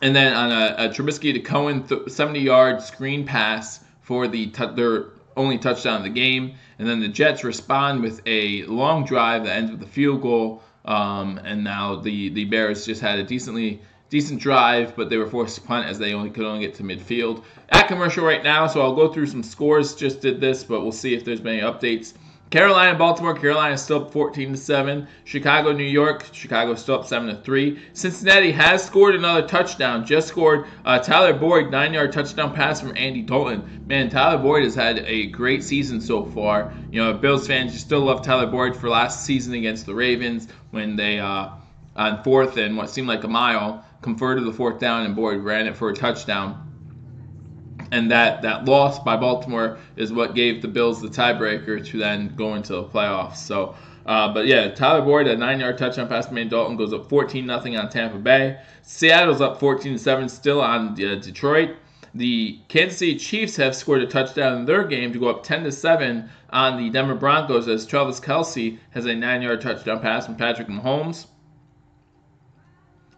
And then on a Trubisky to Cohen 70-yard screen pass for their only touchdown of the game. And then the Jets respond with a long drive that ends with a field goal. And now the Bears just had a decent drive, but they were forced to punt as they could only get to midfield. At commercial right now, so I'll go through some scores. Just did this, but we'll see if there's been any updates. Carolina, Baltimore. Carolina is still up 14-7. Chicago, New York. Chicago still up 7-3. Cincinnati has scored another touchdown. Just scored Tyler Boyd, 9-yard touchdown pass from Andy Dalton. Man, Tyler Boyd has had a great season so far. Bills fans, you still love Tyler Boyd for last season against the Ravens when they on 4th and what seemed like a mile converted the 4th down and Boyd ran it for a touchdown. And that loss by Baltimore is what gave the Bills the tiebreaker to then go into the playoffs. So, but yeah, Tyler Boyd, a 9-yard touchdown pass to Andy Dalton, goes up 14-0 on Tampa Bay. Seattle's up 14-7 still on Detroit. The Kansas City Chiefs have scored a touchdown in their game to go up 10-7 on the Denver Broncos as Travis Kelce has a 9-yard touchdown pass from Patrick Mahomes.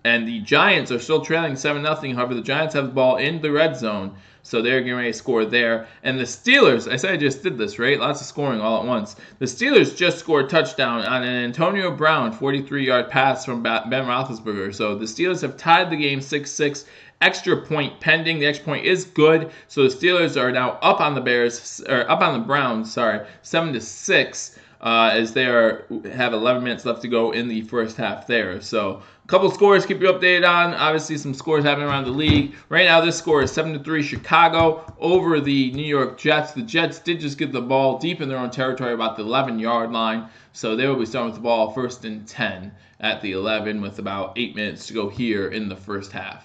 And the Giants are still trailing 7-0. However, the Giants have the ball in the red zone, so they're getting ready to score there. And the Steelers, I said I just did this, right? Lots of scoring all at once. The Steelers just scored a touchdown on an Antonio Brown 43-yard pass from Ben Roethlisberger. So the Steelers have tied the game 6-6. Extra point pending. The extra point is good. So the Steelers are now up on the Browns, 7-6. As they have 11 minutes left to go in the first half there. So a couple scores keep you updated on. Obviously, some scores happening around the league. Right now, this score is 7-3 Chicago over the New York Jets. The Jets did just get the ball deep in their own territory, about the 11-yard line. So they will be starting with the ball 1st and 10 at the 11 with about 8 minutes to go here in the first half.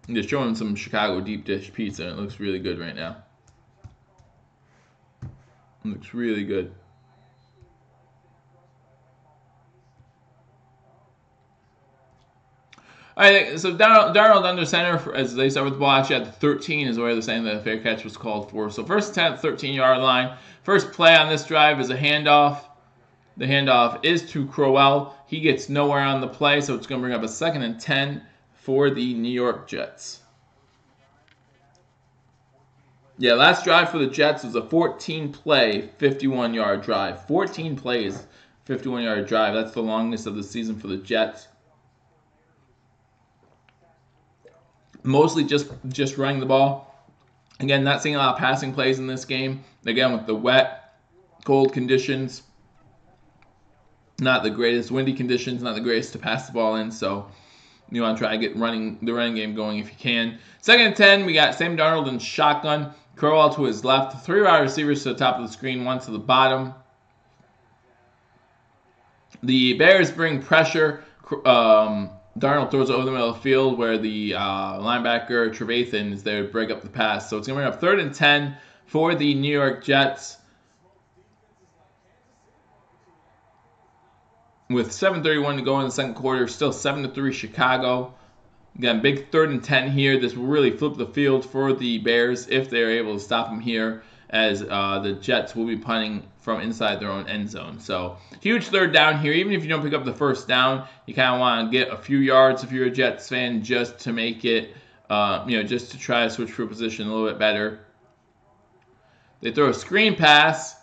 I'm just showing some Chicago deep dish pizza, and it looks really good right now. It looks really good. All right, so Darnold under center as they start with the ball. Actually, at the 13 is where they're saying that the fair catch was called for. So 1st and 10 at the 13-yard line. First play on this drive is a handoff. The handoff is to Crowell. He gets nowhere on the play, so it's going to bring up a 2nd and 10 for the New York Jets. Yeah, last drive for the Jets was a 14-play, 51-yard drive. 14 plays, 51-yard drive. That's the longest of the season for the Jets. Mostly just running the ball. Again, not seeing a lot of passing plays in this game. Again, with the wet, cold conditions. not the greatest windy conditions, not the greatest to pass the ball in. So you want to try to get the running game going if you can. 2nd and 10, we got Sam Darnold in shotgun. Crowell to his left. 3 wide receivers to the top of the screen, 1 to the bottom. The Bears bring pressure. Darnold throws it over the middle of the field where the linebacker Trevathan is there to break up the pass. So it's going to bring up 3rd and 10 for the New York Jets. With 7:31 to go in the second quarter, still 7-3 Chicago. Again, big 3rd and 10 here. This will really flip the field for the Bears if they're able to stop them here, as the Jets will be punting from inside their own end zone. So huge 3rd down here. Even if you don't pick up the 1st down, you kind of want to get a few yards if you're a Jets fan, just to make it, just to try to switch for a position a little bit better. They throw a screen pass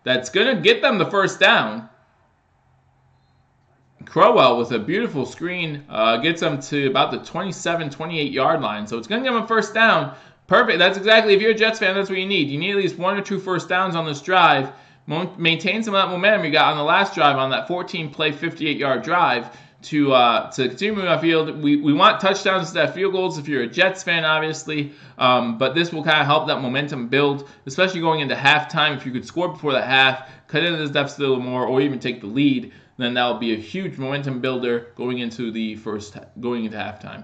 that's going to get them the 1st down. Crowell with a beautiful screen gets them to about the 27, 28-yard line. So it's going to give them a 1st down. Perfect. That's exactly, if you're a Jets fan, that's what you need. You need at least 1 or 2 1st downs on this drive. Maintain some of that momentum you got on the last drive on that 14-play, 58-yard drive to continue moving off field. We want touchdowns instead of field goals if you're a Jets fan, obviously. But this will kind of help that momentum build, especially going into halftime. If you could score before the half, cut into this deficit a little more, or even take the lead, then that will be a huge momentum builder going into halftime.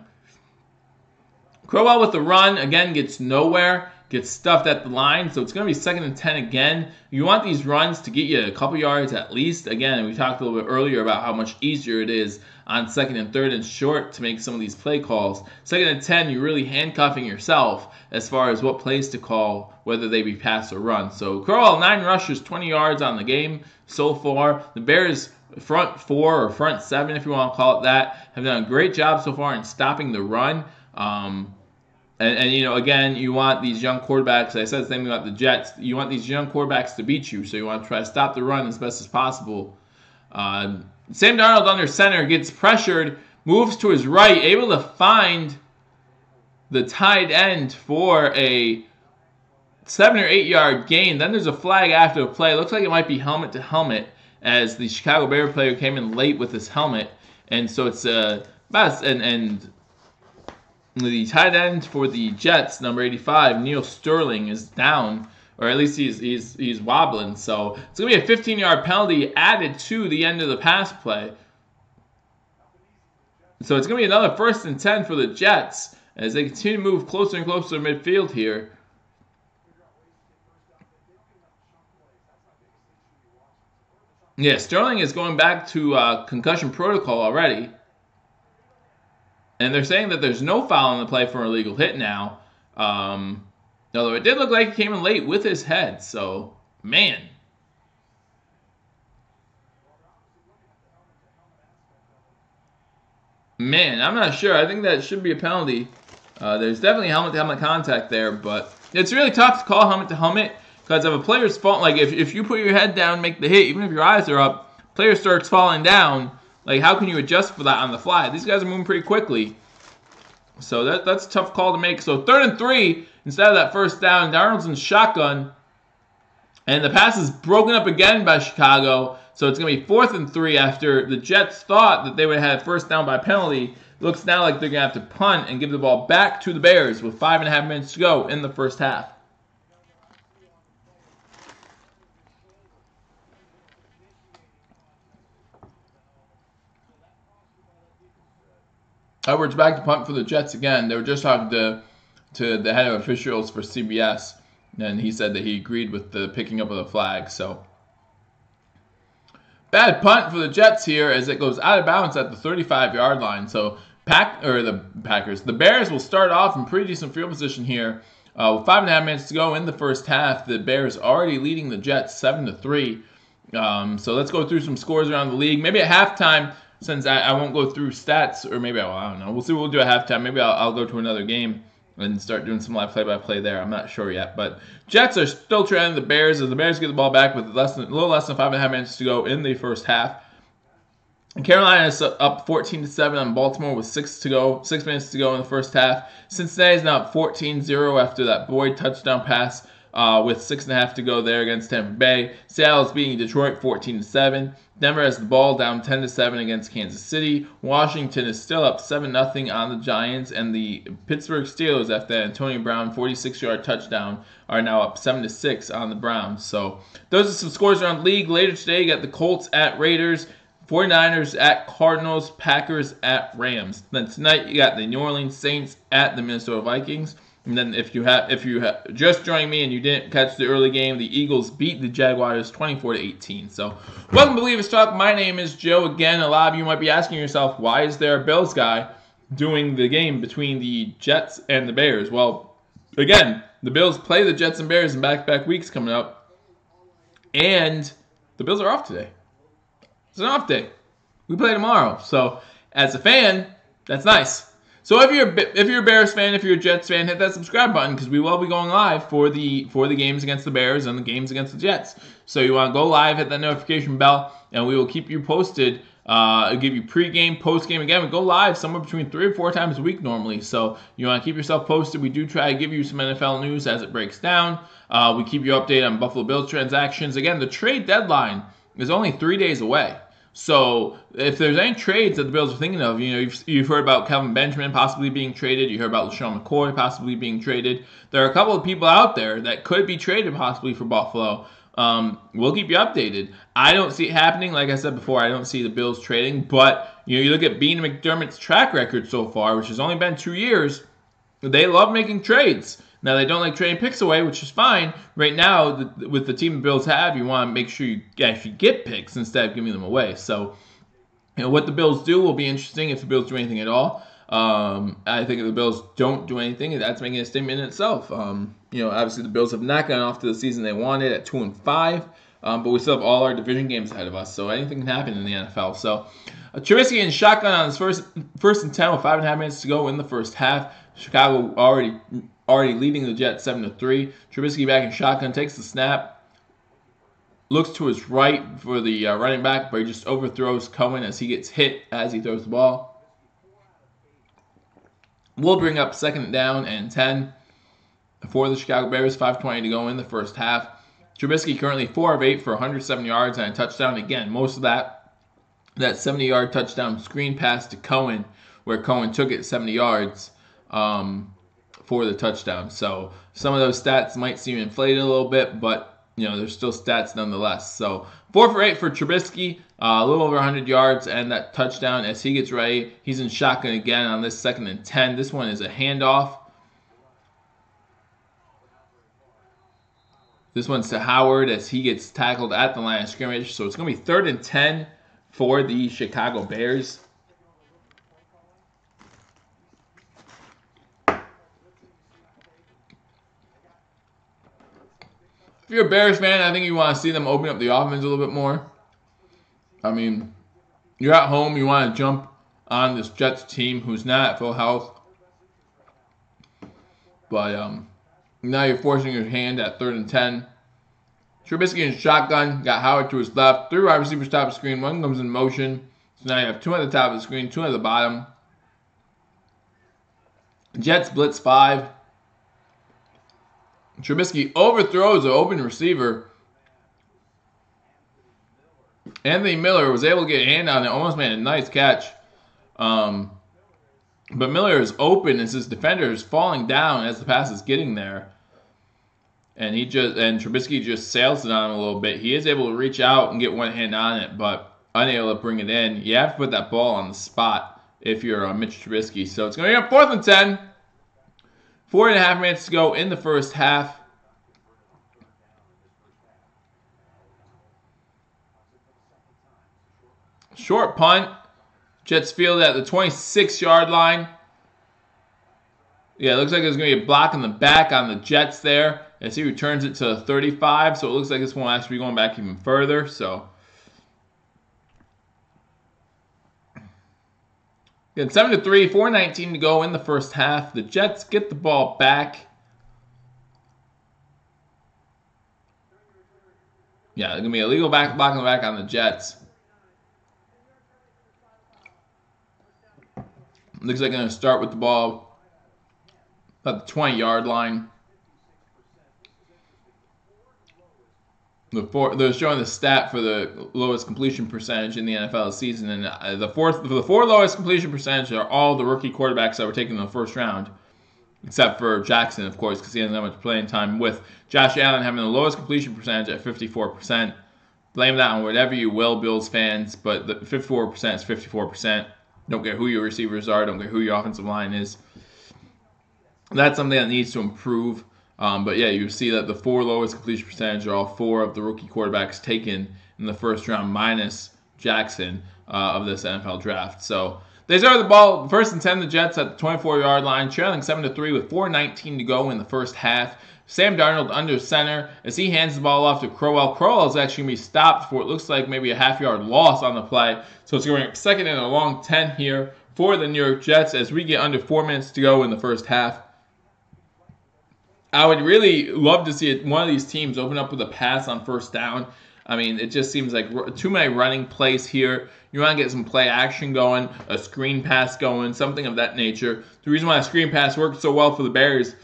Crowell with the run, again, gets nowhere, gets stuffed at the line, so it's going to be 2nd and 10 again. You want these runs to get you a couple yards at least. Again, we talked a little bit earlier about how much easier it is on 2nd and 3rd and short to make some of these play calls. 2nd and 10, you're really handcuffing yourself as far as what plays to call, whether they be pass or run. So Crowell, 9 rushes, 20 yards on the game so far. The Bears, front 4 or front 7, if you want to call it that, have done a great job so far in stopping the run. Again, you want these young quarterbacks. I said the same thing about the Jets. You want these young quarterbacks to beat you, so you want to try to stop the run as best as possible. Sam Darnold under center gets pressured, moves to his right, able to find the tight end for a 7 or 8 yard gain. Then there's a flag after the play. It looks like it might be helmet to helmet, as the Chicago Bear player came in late with his helmet, and so it's and the tight end for the Jets, number 85, Neil Sterling, is down, or at least he's wobbling. So it's going to be a 15-yard penalty added to the end of the pass play. So it's going to be another 1st and 10 for the Jets as they continue to move closer and closer to midfield here. Yeah, Sterling is going back to concussion protocol already. And they're saying that there's no foul in the play for an illegal hit now. Although it did look like he came in late with his head. So, man. I'm not sure. I think that should be a penalty. There's definitely helmet-to-helmet contact there. But it's really tough to call helmet-to-helmet. Because if a player's falling, like if you put your head down, make the hit, even if your eyes are up, player starts falling down, like how can you adjust for that on the fly? These guys are moving pretty quickly. So that's a tough call to make. So 3rd and 3, instead of that 1st down, Darnold's in shotgun. And the pass is broken up again by Chicago. So it's going to be 4th and 3 after the Jets thought that they would have 1st down by penalty. Looks now like they're going to have to punt and give the ball back to the Bears with 5.5 minutes to go in the first half. Edwards back to punt for the Jets again. They were just talking to the head of officials for CBS, and he said that he agreed with the picking up of the flag. So bad punt for the Jets here as it goes out of bounds at the 35-yard line. So the Bears will start off in pretty decent field position here. With 5.5 minutes to go in the first half, the Bears already leading the Jets 7-3. So let's go through some scores around the league. Maybe at halftime, since I won't go through stats, or maybe I don't know. We'll see what we'll do at halftime. Maybe I'll go to another game and start doing some live play-by-play there. I'm not sure yet. But Jets are still trailing the Bears as the Bears get the ball back with a little less than 5.5 minutes to go in the first half. And Carolina is up 14-7 on Baltimore with 6 minutes to go in the first half. Cincinnati is now up 14-0 after that Boyd touchdown pass with 6.5 to go there against Tampa Bay. Seattle's beating Detroit 14-7. Denver has the ball down 10-7 against Kansas City. Washington is still up 7-0 on the Giants, and the Pittsburgh Steelers, after that Antonio Brown 46-yard touchdown, are now up 7-6 on the Browns. So those are some scores around the league. Later today, you got the Colts at Raiders, 49ers at Cardinals, Packers at Rams. Then tonight, you got the New Orleans Saints at the Minnesota Vikings. And then if you have just joined me and you didn't catch the early game, the Eagles beat the Jaguars 24-18. So welcome to Believers Talk. My name is Joe. Again, a lot of you might be asking yourself, why is there a Bills guy doing the game between the Jets and the Bears? Well, again, the Bills play the Jets and Bears in back-to-back weeks coming up, and the Bills are off today. It's an off day. We play tomorrow. So as a fan, that's nice. So if you're a Bears fan, if you're a Jets fan, hit that subscribe button because we will be going live for the games against the Bears and the games against the Jets. So you want to go live, hit that notification bell, and we will keep you posted. Give you pregame, postgame. Again, we go live somewhere between 3 or 4 times a week normally. So you want to keep yourself posted. We do try to give you some NFL news as it breaks down. We keep you updated on Buffalo Bills transactions. Again, the trade deadline is only 3 days away. So if there's any trades that the Bills are thinking of, you've heard about Kelvin Benjamin possibly being traded. You heard about LaShawn McCoy possibly being traded. There are a couple of people out there that could be traded possibly for Buffalo. We'll keep you updated. I don't see it happening. Like I said before, I don't see the Bills trading. But you look at Beane and McDermott's track record so far, which has only been 2 years. They love making trades. Now, they don't like trading picks away, which is fine. Right now, with the team the Bills have, you want to make sure you actually get picks instead of giving them away. So, what the Bills do will be interesting if the Bills do anything at all. I think if the Bills don't do anything, that's making a statement in itself. Obviously the Bills have not gotten off to the season they wanted at 2-5, but we still have all our division games ahead of us, so anything can happen in the NFL. So, Trubisky in shotgun on his first and 10 with 5.5 minutes to go in the first half. Chicago already leading the Jets 7-3. Trubisky back in shotgun, takes the snap, looks to his right for the running back, but he just overthrows Cohen as he gets hit as he throws the ball. We'll bring up 2nd down and 10 for the Chicago Bears, 5:20 to go in the first half. Trubisky currently 4 of 8 for 107 yards and a touchdown. Again, most of that 70-yard touchdown screen pass to Cohen, where Cohen took it 70 yards. For the touchdown. So some of those stats might seem inflated a little bit, but there's still stats nonetheless. So 4 for 8 for Trubisky, a little over 100 yards and that touchdown as he gets ready. He's in shotgun again on this 2nd and 10. This one is a handoff. This one's to Howard as he gets tackled at the line of scrimmage. So it's going to be 3rd and 10 for the Chicago Bears. If you're a Bears fan, I think you want to see them open up the offense a little bit more. I mean, you're at home. You want to jump on this Jets team who's not at full health. But now you're forcing your hand at 3rd and 10. Trubisky in shotgun. Got Howard to his left. 3 wide receivers top of the screen. 1 comes in motion. So now you have 2 at the top of the screen, 2 at the bottom. Jets blitz 5. Trubisky overthrows an open receiver. Anthony Miller was able to get a hand on it, almost made a nice catch. But Miller is open as his defender is falling down as the pass is getting there. And Trubisky just sails it on him a little bit. He is able to reach out and get one hand on it, but unable to bring it in. You have to put that ball on the spot if you're Mitch Trubisky. So it's going to be on 4th and 10. 4.5 minutes to go in the first half. Short punt. Jets field at the 26-yard line. Yeah, it looks like there's going to be a block in the back on the Jets there as he returns it to 35. So it looks like this one will actually be going back even further. So again, 7-3, 4:19 to go in the first half. The Jets get the ball back. Yeah, there's going to be a legal block in the back on the Jets. Looks like they're going to start with the ball at the 20-yard line. They're showing the stat for the lowest completion percentage in the NFL this season, and the four lowest completion percentage are all the rookie quarterbacks that were taken in the first round, except for Jackson, of course, because he hasn't had much playing time. With Josh Allen having the lowest completion percentage at 54%. Blame that on whatever you will, Bills fans, but the 54% is 54%. Don't care who your receivers are. Don't care who your offensive line is. That's something that needs to improve. But yeah, you see that the four lowest completion percentage are all four of the rookie quarterbacks taken in the first round, minus Jackson of this NFL draft. So they started the ball first and 10, the Jets at the 24-yard line, trailing 7-3 with 4:19 to go in the first half. Sam Darnold under center as he hands the ball off to Crowell. Crowell is actually going to be stopped for it looks like maybe a half-yard loss on the play. So it's going to be second and a long 10 here for the New York Jets as we get under 4 minutes to go in the first half. I would really love to see one of these teams open up with a pass on first down. I mean, it just seems like too many running plays here. You want to get some play action going, a screen pass going, something of that nature. The reason why a screen pass worked so well for the Bears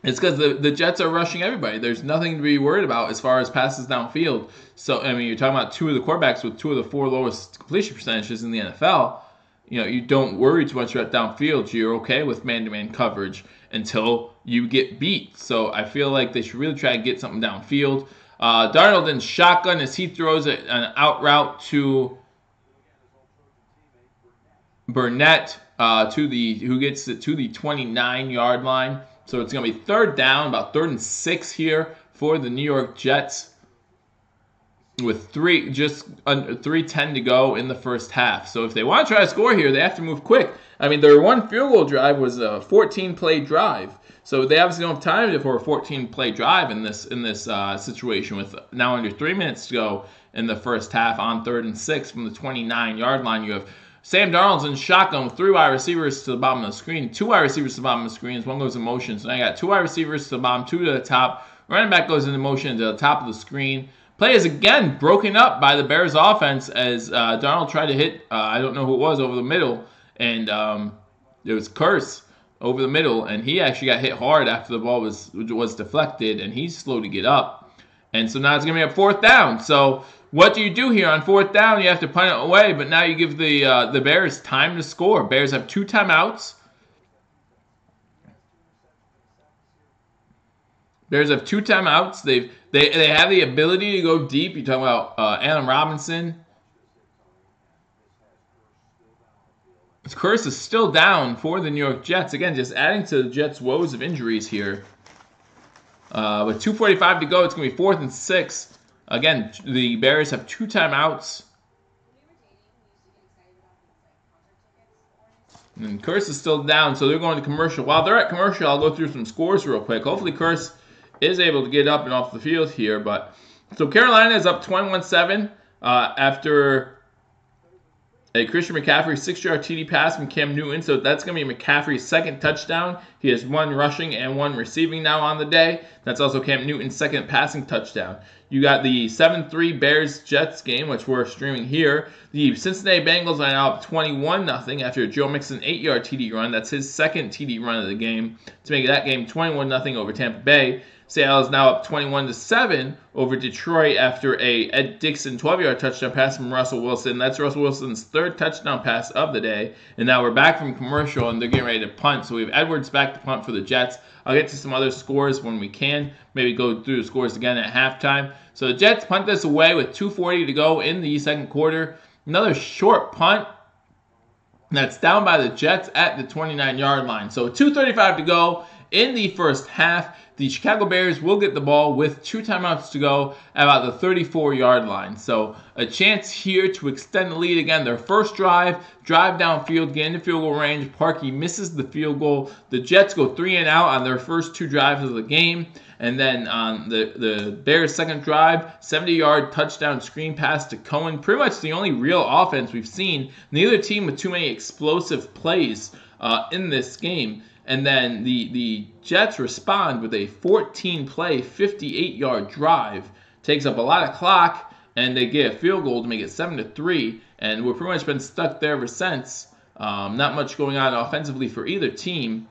is because the Jets are rushing everybody. There's nothing to be worried about as far as passes downfield. So, I mean, you're talking about two of the quarterbacks with two of the four lowest completion percentages in the NFL. You know, you don't worry too much about downfield. You're okay with man-to-man coverage until you get beat. So I feel like they should really try to get something downfield. Darnold in shotgun as he throws an out route to Burnett, who gets it to the 29-yard line. So it's going to be third down, about 3rd and 6 here for the New York Jets, with 3:10 to go in the first half. So if they want to try to score here, they have to move quick. I mean, their one field goal drive was a 14-play drive. So they obviously don't have time for a 14-play drive in this situation with now under 3 minutes to go in the first half on 3rd and 6 from the 29-yard line. You have Sam Darnold's in shotgun with 3 wide receivers to the bottom of the screen, 2 wide receivers to the bottom of the screen. One goes in motion. So now you got 2 wide receivers to the bottom, 2 to the top. Running back goes into motion to the top of the screen. Play is again broken up by the Bears offense as Darnold tried to hit, I don't know who it was, over the middle. And it was Kearse over the middle. And he actually got hit hard after the ball was deflected. And he's slow to get up. And so now it's going to be a 4th down. So what do you do here on 4th down? You have to punt it away. But now you give the Bears time to score. Bears have 2 timeouts. Bears have 2 timeouts. They have the ability to go deep. You're talking about Allen Robinson. Kearse is still down for the New York Jets. Again, just adding to the Jets' woes of injuries here. With 2:45 to go, it's going to be 4th and 6. Again, the Bears have 2 timeouts. And Kearse is still down, so they're going to commercial. While they're at commercial, I'll go through some scores real quick. Hopefully Kearse is able to get up and off the field here. But so Carolina is up 21-7 after a Christian McCaffrey 6-yard TD pass from Cam Newton. So that's going to be McCaffrey's 2nd touchdown. He has 1 rushing and 1 receiving now on the day. That's also Cam Newton's 2nd passing touchdown. You got the 7-3 Bears-Jets game, which we're streaming here. The Cincinnati Bengals are now up 21-0 after a Joe Mixon 8-yard TD run. That's his 2nd TD run of the game to make that game 21-0 over Tampa Bay. Seattle is now up 21-7 over Detroit after a Ed Dixon 12-yard touchdown pass from Russell Wilson. That's Russell Wilson's 3rd touchdown pass of the day. And now we're back from commercial, and they're getting ready to punt. So we have Edwards back to punt for the Jets. I'll get to some other scores when we can. Maybe go through the scores again at halftime. So the Jets punt this away with 2:40 to go in the second quarter. Another short punt. That's down by the Jets at the 29-yard line. So 2:35 to go in the first half. The Chicago Bears will get the ball with 2 timeouts to go at about the 34-yard line. So a chance here to extend the lead again. Their first drive downfield, get into field goal range. Parkey misses the field goal. The Jets go 3 and out on their first 2 drives of the game. And then on the Bears' second drive, 70-yard touchdown screen pass to Cohen. Pretty much the only real offense we've seen. Neither team with too many explosive plays in this game. And then the Jets respond with a 14-play, 58-yard drive. Takes up a lot of clock, and they get a field goal to make it 7-3. And we've pretty much been stuck there ever since. Not much going on offensively for either team.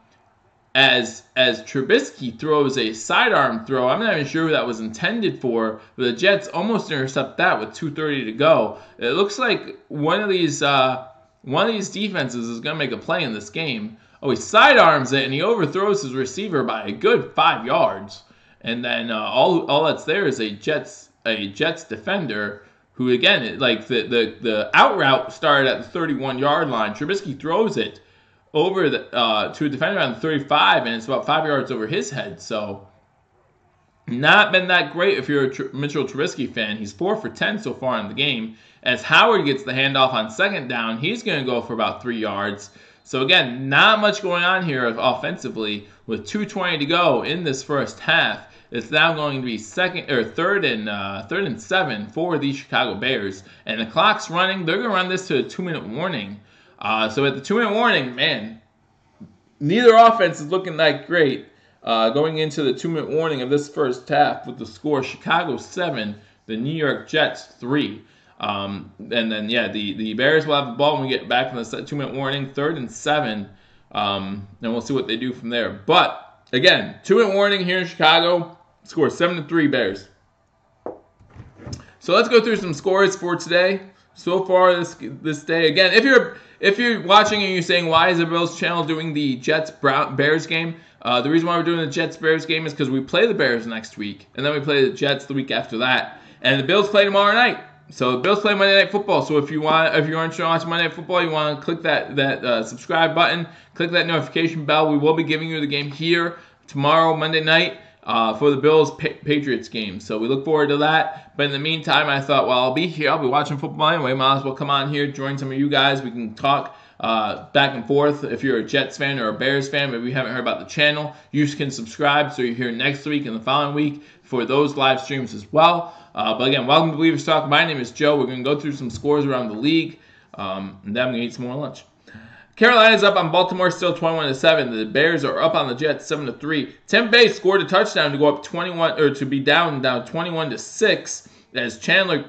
as Trubisky throws a sidearm throw. I'm not even sure who that was intended for, but the Jets almost intercept that with 2:30 to go. It looks like one of these defenses is going to make a play in this game. Oh, he sidearms it and he overthrows his receiver by a good 5 yards. And then all that's there is a Jets defender who, again, like the out route started at the 31-yard line. Trubisky throws it over to a defender on the 35, and it's about 5 yards over his head. So not been that great if you're a Mitchell Trubisky fan. He's 4 for 10 so far in the game. As Howard gets the handoff on second down, he's going to go for about 3 yards. So again, not much going on here offensively. With 2:20 to go in this first half, it's now going to be third and 7 for the Chicago Bears, and the clock's running. They're going to run this to a 2-minute warning. So at the 2-minute warning, man, neither offense is looking that great going into the 2-minute warning of this first half with the score Chicago 7, the New York Jets 3. And then, yeah, the Bears will have the ball when we get back from the 2-minute warning, 3rd and 7. And we'll see what they do from there. But, again, 2-minute warning here in Chicago, score 7-3 Bears. So let's go through some scores for today. So far this day, again, if you're watching and you're saying, why is the Bills channel doing the Jets-Bears game? The reason why we're doing the Jets-Bears game is because we play the Bears next week, and then we play the Jets the week after that. And the Bills play tomorrow night. So the Bills play Monday Night Football. So if you're interested in watching Monday Night Football, you want to click that subscribe button, click that notification bell. We will be giving you the game here tomorrow, Monday night, for the Bills-Patriots game. So we look forward to that. But in the meantime, I thought, well, I'll be here. I'll be watching football anyway. Might as well come on here, join some of you guys. We can talk back and forth. If you're a Jets fan or a Bears fan, maybe you haven't heard about the channel, you can subscribe so you're here next week and the following week for those live streams as well. But again, welcome to Believers Talk. My name is Joe. We're going to go through some scores around the league, and then I'm going to eat some more lunch. Carolina's up on Baltimore still 21-7. The Bears are up on the Jets 7-3. Tampa Bay scored a touchdown to go up down 21-6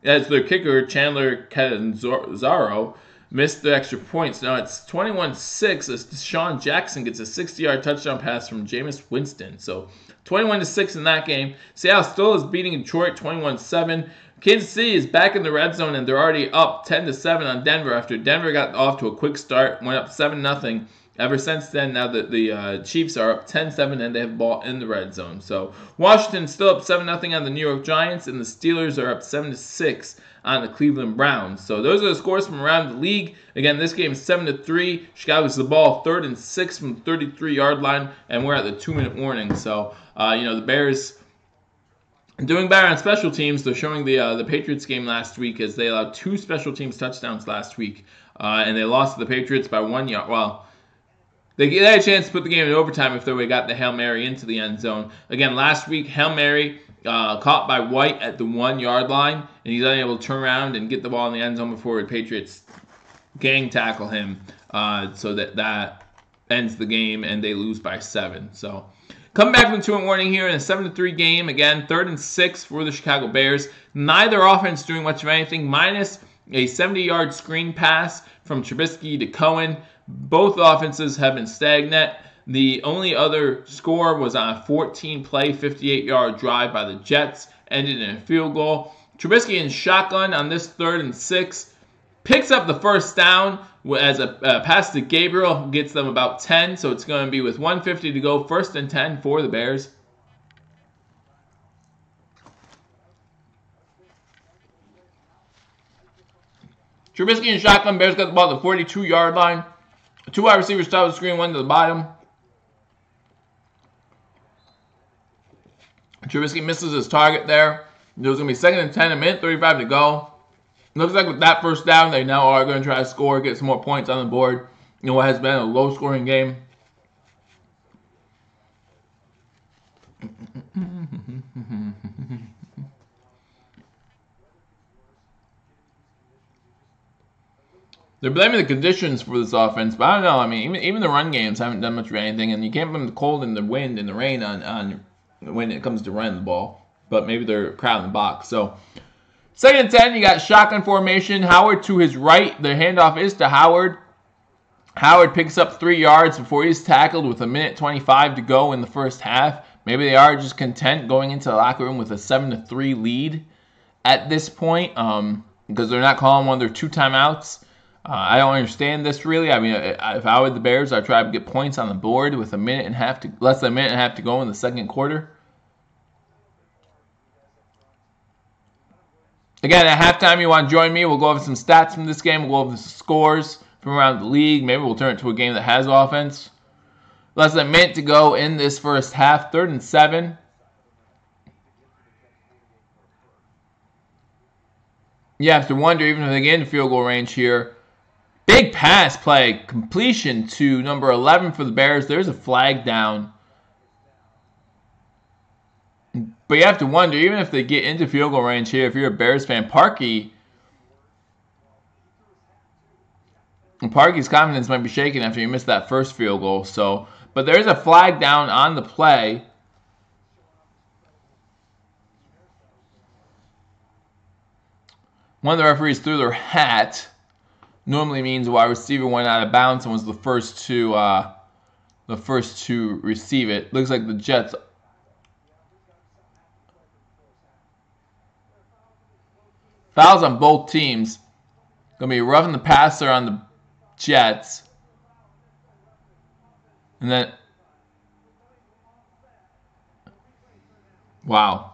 as their kicker Chandler Catanzaro missed the extra points. Now it's 21-6 as Deshaun Jackson gets a 60-yard touchdown pass from Jameis Winston. So 21-6 in that game. Seattle still is beating Detroit 21-7. Kansas City is back in the red zone, and they're already up 10-7 on Denver after Denver got off to a quick start, went up 7-0. Ever since then, now that the Chiefs are up 10-7 and they have the ball in the red zone. So Washington's still up 7-0 on the New York Giants, and the Steelers are up 7-6 on the Cleveland Browns. So those are the scores from around the league. Again, this game is 7-3. Chicago's the ball 3rd and 6 from the 33-yard line, and we're at the 2-minute warning. So the Bears doing better on special teams. They're showing the Patriots game last week as they allowed 2 special teams touchdowns last week, and they lost to the Patriots by 1 yard. Well, they had a chance to put the game in overtime if they would have got the Hail Mary into the end zone. Again, last week, Hail Mary caught by White at the 1-yard line, and he's unable to turn around and get the ball in the end zone before the Patriots gang tackle him. So that ends the game, and they lose by 7. So coming back from the 2-minute warning here in a 7-3 game. Again, 3rd and 6 for the Chicago Bears. Neither offense doing much of anything, minus a 70-yard screen pass from Trubisky to Cohen. Both offenses have been stagnant. The only other score was on a 14-play, 58-yard drive by the Jets, ended in a field goal. Trubisky in shotgun on this 3rd and 6 picks up the first down as a pass to Gabriel, gets them about 10, so it's going to be with 1:50 to go, 1st and 10 for the Bears. Trubisky in shotgun, Bears got the ball at the 42-yard line. 2 wide receivers top of the screen, 1 to the bottom. Trubisky misses his target there. There's going to be 2nd and 10, 1:35 to go. Looks like with that first down, they now are going to try to score, get some more points on the board. What has been a low-scoring game. They're blaming the conditions for this offense, but I don't know. I mean, even the run games haven't done much of anything, and you can't blame the cold and the wind and the rain on when it comes to running the ball. But maybe they're crowding the box. So 2nd and 10, you got shotgun formation. Howard to his right. The handoff is to Howard. Howard picks up 3 yards before he's tackled with 1:25 to go in the first half. Maybe they are just content going into the locker room with a 7-3 lead at this point, because they're not calling one of their 2 timeouts. I don't understand this really. I mean, if I were the Bears, I'd try to get points on the board with less than a minute and a half to go in the second quarter. Again, at halftime, you want to join me. We'll go over some stats from this game. We'll go over the scores from around the league. Maybe we'll turn it to a game that has offense. Less than a minute to go in this first half. 3rd and 7. You have to wonder, even if they get in field goal range here. Big pass play, completion to number 11 for the Bears. There's a flag down. But you have to wonder, even if they get into field goal range here, if you're a Bears fan, Parkey's confidence might be shaken after you missed that first field goal. So, but there's a flag down on the play. One of the referees threw their hat. Normally means a wide receiver went out of bounds and was the first to receive it. Looks like the Jets. Fouls on both teams. Gonna be roughing the passer on the Jets. And then, wow.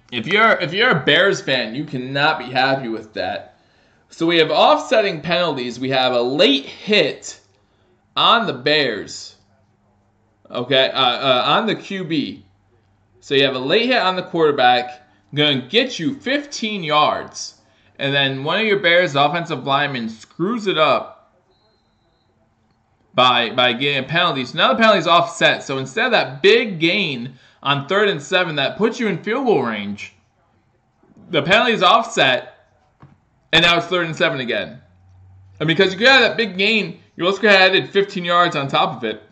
If you're a Bears fan, you cannot be happy with that. So we have offsetting penalties. We have a late hit on the Bears. Okay, on the QB. So you have a late hit on the quarterback, going to get you 15 yards. And then one of your Bears offensive linemen screws it up by getting a penalty. So now the penalty is offset. So instead of that big gain on 3rd and 7 that puts you in field goal range, the penalty is offset, and now it's 3rd and 7 again. And because you could have that big gain, you also could have added 15 yards on top of it.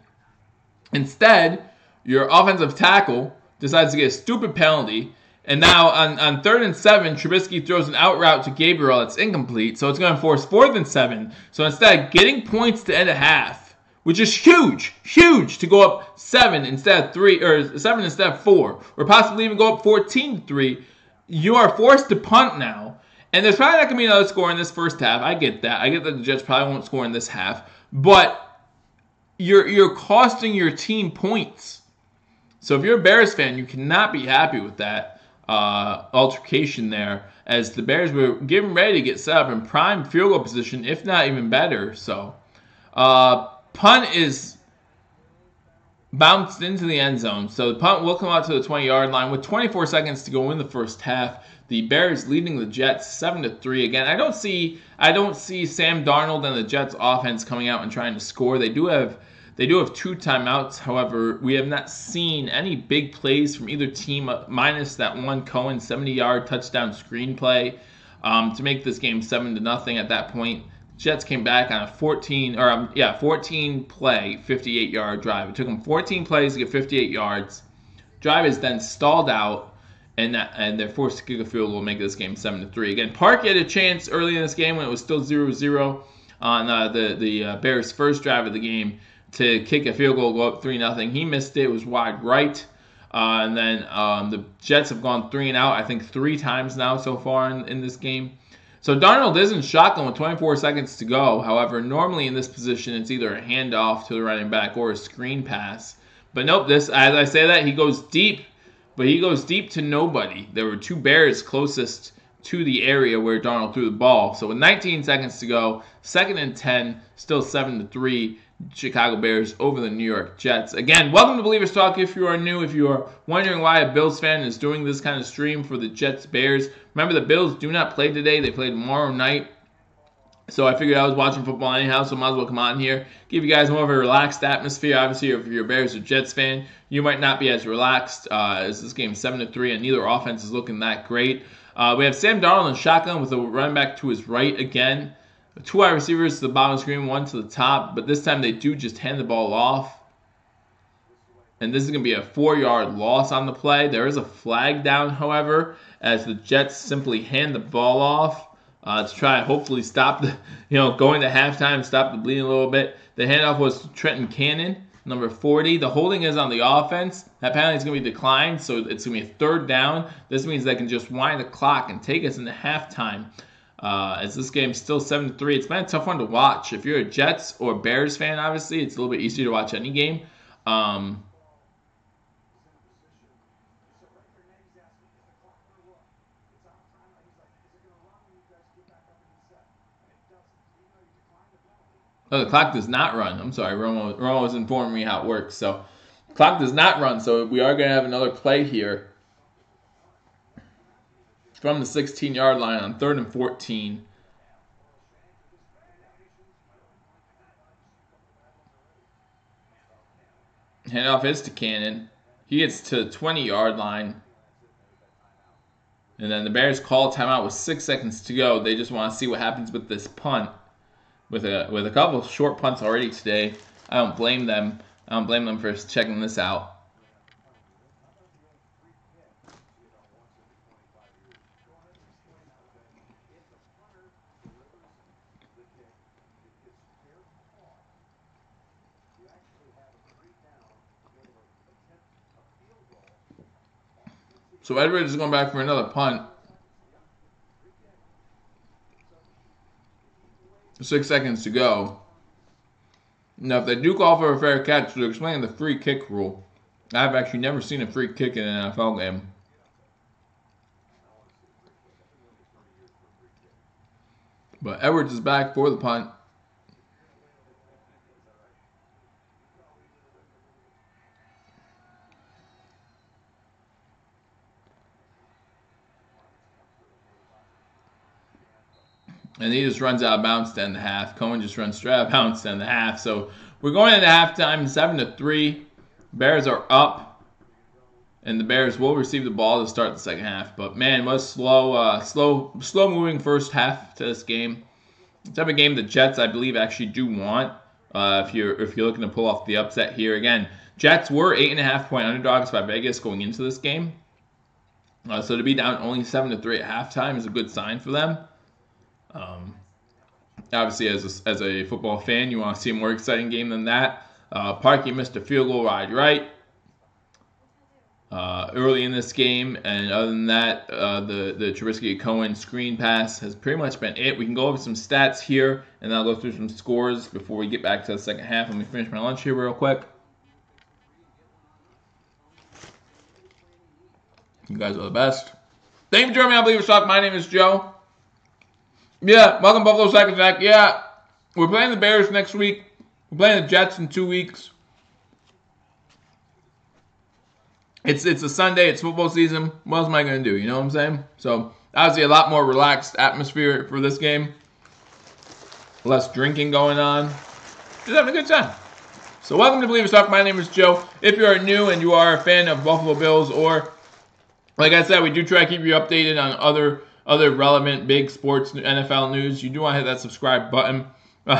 Instead, your offensive tackle decides to get a stupid penalty, and now on 3rd and 7, Trubisky throws an out route to Gabriel that's incomplete, so it's going to force 4th and 7. So instead of getting points to end a half, which is huge to go up 7 instead of 3, or 7 instead of 4, or possibly even go up 14-3, you are forced to punt now. And there's probably not going to be another score in this first half. I get that. I get that the Jets probably won't score in this half, but you're costing your team points. So if you're a Bears fan, you cannot be happy with that altercation there, as the Bears were getting ready to get set up in prime field goal position, if not even better. So punt is bounced into the end zone. So the punt will come out to the 20-yard line with 24 seconds to go in the first half. The Bears leading the Jets 7-3. Again, I don't see Sam Darnold and the Jets offense coming out and trying to score. They do have 2 timeouts. However, we have not seen any big plays from either team, minus that one Cohen 70-yard touchdown screenplay to make this game 7-0 at that point. Jets came back on a 14 play, 58-yard drive. It took them 14 plays to get 58 yards. Drive is then stalled out, and they're forced to kick a field goal to make this game 7-3. Again, Park had a chance early in this game when it was still 0-0 on the Bears' first drive of the game to kick a field goal, go up 3-0. He missed it. It was wide right. And then the Jets have gone 3 and out, I think 3 times now so far in this game. So Darnold is in shotgun with 24 seconds to go. However, normally in this position, it's either a handoff to the running back or a screen pass. But nope, as I say that, he goes deep, but he goes deep to nobody. There were 2 Bears closest to the area where Darnold threw the ball. So with 19 seconds to go, 2nd and 10, still 7-3. Chicago Bears over the New York Jets. Again, welcome to Believers Talk. If you are new, if you are wondering why a Bills fan is doing this kind of stream for the Jets Bears, remember the Bills do not play today. They play tomorrow night. So I figured I was watching football anyhow, so I might as well come on here, give you guys more of a relaxed atmosphere. Obviously, if you're a Bears or Jets fan, you might not be as relaxed as this game 7-3, and neither offense is looking that great. We have Sam Darnold in shotgun with a running back to his right again. 2 wide receivers to the bottom of the screen, 1 to the top, but this time they do just hand the ball off. And this is going to be a 4-yard loss on the play. There is a flag down, however, as the Jets simply hand the ball off. to try to hopefully stop the, going to halftime, stop the bleeding a little bit. The handoff was to Trenton Cannon, number 40. The holding is on the offense. That penalty is going to be declined, so it's going to be a 3rd down. This means they can just wind the clock and take us into halftime. As this game's still 7-3. It's been a tough one to watch. If you're a Jets or Bears fan, obviously, it's a little bit easier to watch any game. Oh, the clock does not run. I'm sorry, Romo was informing me how it works. So, clock does not run, so we are going to have another play here from the 16-yard line on 3rd and 14. Handoff is to Cannon. He gets to the 20-yard line. And then the Bears call timeout with 6 seconds to go. They just want to see what happens with this punt. With a couple of short punts already today. I don't blame them. I don't blame them for checking this out. So Edwards is going back for another punt. 6 seconds to go. Now, if they do call for a fair catch, they're explaining the free kick rule. I've actually never seen a free kick in an NFL game. But Edwards is back for the punt. And he just runs out of bounds to end the half. Cohen just runs straight out of bounds to end the half. So we're going into halftime, 7-3. Bears are up. And the Bears will receive the ball to start the second half. But man, it was slow moving first half to this game. The type of game the Jets, I believe, actually do want. If you're looking to pull off the upset here. Again, Jets were 8.5-point underdogs by Vegas going into this game. So to be down only 7-3 at halftime is a good sign for them. Obviously, as a football fan, you want to see a more exciting game than that. Parkey missed a field goal right early in this game, and other than that, the Trubisky-Cohen screen pass has pretty much been it. We can go over some stats here, and I'll go through some scores before we get back to the second half. Let me finish my lunch here real quick. You guys are the best. Thank you for joining me on Believe It or Suck. My name is Joe. Yeah, welcome Buffalo Sack Attack. Yeah, we're playing the Bears next week. We're playing the Jets in 2 weeks. It's a Sunday. It's football season. What else am I going to do? You know what I'm saying? So, obviously a lot more relaxed atmosphere for this game. Less drinking going on. Just having a good time. So, welcome to Believe It or Suck. My name is Joe. If you are new and you are a fan of Buffalo Bills, or, like I said, we do try to keep you updated on other relevant big sports NFL news, you do want to hit that subscribe button.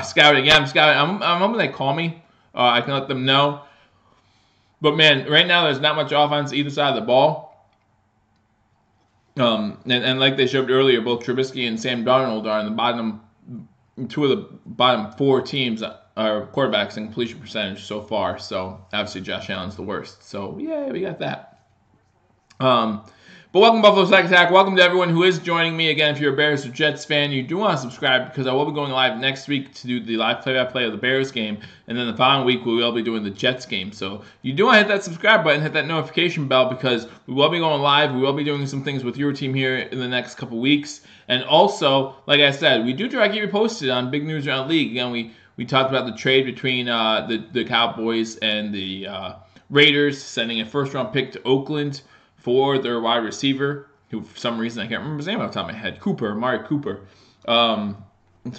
Scouting, yeah, I'm scouting. I'm hoping they call me. I can let them know. But man, right now there's not much offense either side of the ball. And like they showed earlier, both Trubisky and Sam Darnold are in the bottom, 2 of the bottom 4 teams are quarterbacks in completion percentage so far. So obviously Josh Allen's the worst. So yeah, we got that. But welcome Buffalo Sack Attack. Welcome to everyone who is joining me. Again, if you're a Bears or Jets fan, you do want to subscribe because I will be going live next week to do the live play-by-play of the Bears game. And then the following week, we will be doing the Jets game. So you do want to hit that subscribe button, hit that notification bell because we will be going live. We will be doing some things with your team here in the next couple weeks. And also, like I said, we do try to keep you posted on big news around the league. Again, we talked about the trade between the Cowboys and the Raiders, sending a first-round pick to Oakland for their wide receiver, who for some reason I can't remember his name off the top of my head, Amari Cooper. So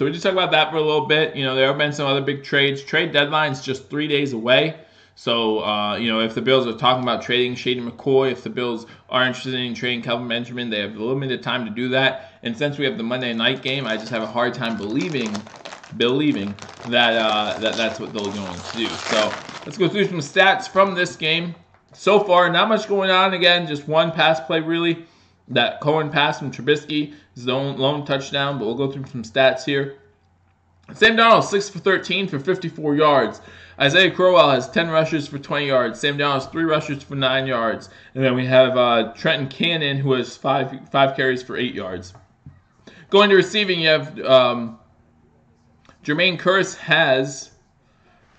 we just talk about that for a little bit. There have been some other big trades. Trade deadline's just 3 days away. So, if the Bills are talking about trading Shady McCoy, if the Bills are interested in trading Kelvin Benjamin, they have limited time to do that. And since we have the Monday night game, I just have a hard time believing that that's what they're going to do. So let's go through some stats from this game. So far, not much going on. Again, just one pass play, really. That Cohen pass from Trubisky is the lone touchdown, but we'll go through some stats here. Sam Darnold, 6 for 13 for 54 yards. Isaiah Crowell has 10 rushes for 20 yards. Sam Darnold has 3 rushes for 9 yards. And then we have Trenton Cannon, who has 5 carries for 8 yards. Going to receiving, you have Jermaine Kearse has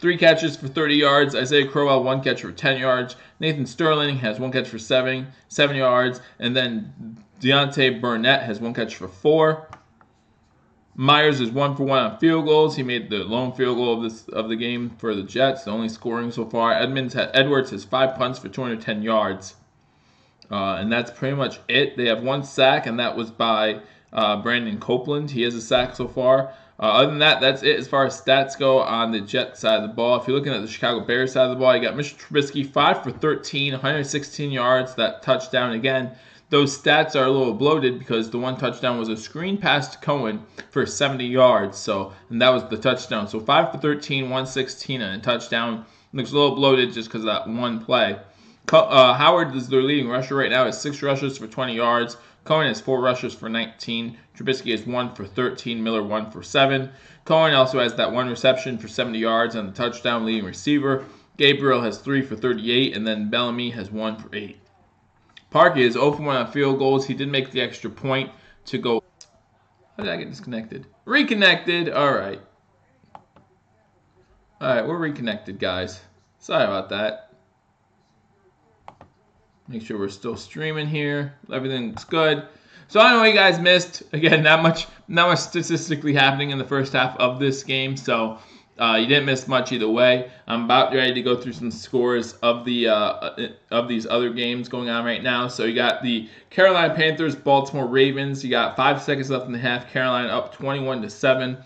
3 catches for 30 yards. Isaiah Crowell, 1 catch for 10 yards. Nathan Sterling has 1 catch for 7 yards. And then Deontay Burnett has 1 catch for 4. Myers is 1 for 1 on field goals. He made the lone field goal of the game for the Jets, the only scoring so far. Edwards has 5 punts for 210 yards. And that's pretty much it. They have 1 sack, and that was by Brandon Copeland. He has a sack so far. Other than that, that's it as far as stats go on the Jets side of the ball. If you're looking at the Chicago Bears side of the ball, you got Mr. Trubisky, 5 for 13, 116 yards, that touchdown again. Those stats are a little bloated because the 1 touchdown was a screen pass to Cohen for 70 yards. And that was the touchdown. So 5 for 13, 116, and a touchdown. Looks a little bloated just because of that 1 play. Howard is their leading rusher right now. Has 6 rushes for 20 yards. Cohen has 4 rushes for 19. Trubisky has 1 for 13. Miller 1 for 7. Cohen also has that 1 reception for 70 yards and the touchdown, leading receiver. Gabriel has 3 for 38, and then Bellamy has 1 for 8. Parkey is 0 for 1 on field goals. He did make the extra point to go. How did I get disconnected? Reconnected. All right. All right, we're reconnected, guys. Sorry about that. Make sure we're still streaming here. Everything's good. So I don't know what you guys missed. Again, not much statistically happening in the first half of this game. So you didn't miss much either way. I'm about ready to go through some scores of the of these other games going on right now. So you got the Carolina Panthers, Baltimore Ravens. You got 5 seconds left in the half. Carolina up 21-7.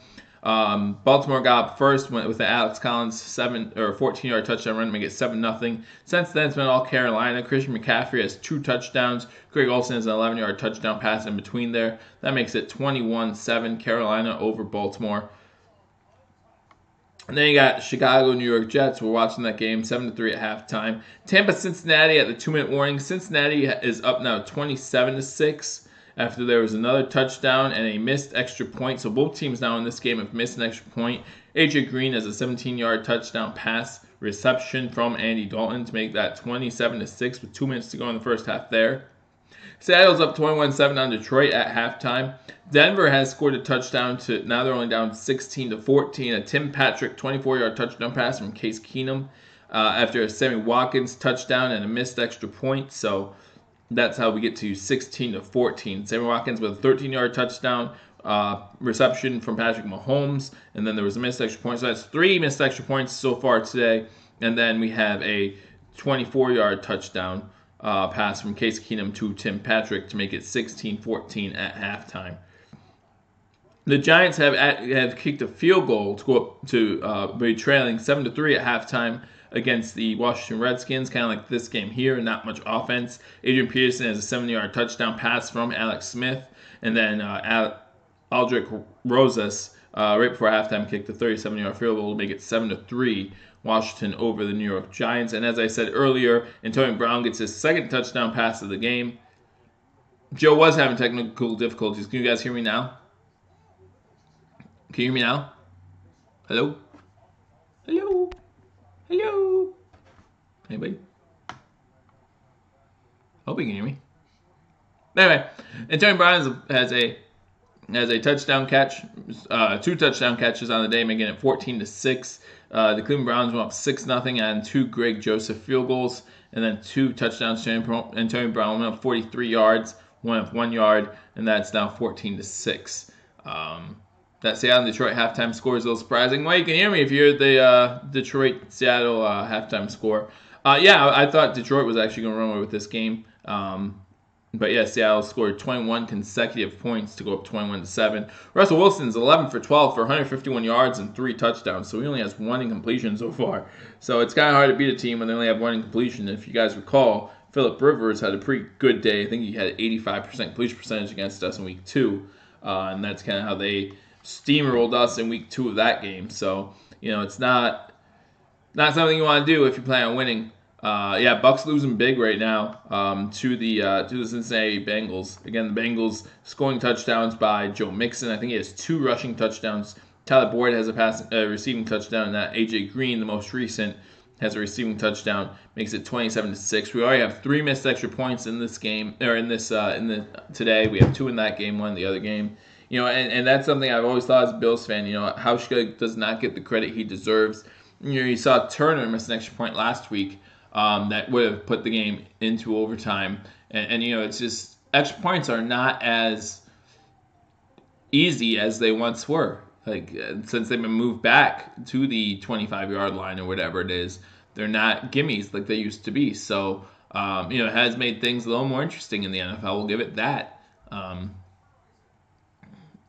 Baltimore got up first with the Alex Collins 14-yard touchdown run to make it 7-0. Since then, it's been all Carolina. Christian McCaffrey has 2 touchdowns. Greg Olsen has an 11-yard touchdown pass in between there. That makes it 21-7 Carolina over Baltimore. And then you got Chicago, New York Jets. We're watching that game 7-3 at halftime. Tampa, Cincinnati at the 2-minute warning. Cincinnati is up now 27-6 after there was another touchdown and a missed extra point. So both teams now in this game have missed an extra point. AJ Green has a 17-yard touchdown pass reception from Andy Dalton to make that 27-6 with 2 minutes to go in the first half there. Seattle's up 21-7 on Detroit at halftime. Denver has scored a touchdown to now they're only down 16-14. A Tim Patrick 24-yard touchdown pass from Case Keenum after a Sammy Watkins touchdown and a missed extra point. So that's how we get to 16-14. Sammy Watkins with a 13-yard touchdown reception from Patrick Mahomes, and then there was a missed extra point. So that's 3 missed extra points so far today. And then we have a 24-yard touchdown pass from Case Keenum to Tim Patrick to make it 16-14 at halftime. The Giants have kicked a field goal to go up to be trailing 7-3 at halftime against the Washington Redskins, kind of like this game here, not much offense. Adrian Peterson has a 70-yard touchdown pass from Alex Smith, and then Aldrick Rosas right before halftime kicked a 37-yard field goal to make it 7-3 Washington over the New York Giants. And as I said earlier, Antonio Brown gets his 2nd touchdown pass of the game. Joe was having technical difficulties. Can you guys hear me now? Can you hear me now? Hello? Hello? Hello? Anybody? Hope you can hear me. Anyway, Antonio Brown has a touchdown catch, 2 touchdown catches on the day, making it 14-6. The Cleveland Browns went up 6-0 on 2 Greg Joseph field goals, and then 2 touchdowns. Antonio Brown went up 43 yards, one up 1 yard, and that's now 14-6. That Seattle-Detroit halftime score is a little surprising. Well, you can hear me if you're the Detroit-Seattle halftime score. I thought Detroit was actually going to run away with this game. But yeah, Seattle scored 21 consecutive points to go up 21-7. Russell Wilson's 11 for 12 for 151 yards and 3 touchdowns. So he only has 1 incompletion so far. So it's kind of hard to beat a team when they only have 1 incompletion. If you guys recall, Phillip Rivers had a pretty good day. I think he had 85% completion percentage against us in week 2. And that's kind of how they steamrolled us in week 2 of that game. So, it's not something you want to do if you plan on winning. Yeah, Bucks losing big right now to the Cincinnati Bengals. Again, the Bengals scoring touchdowns by Joe Mixon. I think he has 2 rushing touchdowns. Tyler Boyd has a receiving touchdown, and that AJ Green, the most recent, has a receiving touchdown. Makes it 27-6. We already have 3 missed extra points in this game, or in the today. We have 2 in that game, 1 in the other game. And that's something I've always thought as a Bills fan. Hauschka does not get the credit he deserves. You saw Turner miss an extra point last week. That would have put the game into overtime. And it's just extra points are not as easy as they once were. Since they've been moved back to the 25-yard line or whatever it is, they're not gimmies like they used to be. So, it has made things a little more interesting in the NFL. We'll give it that.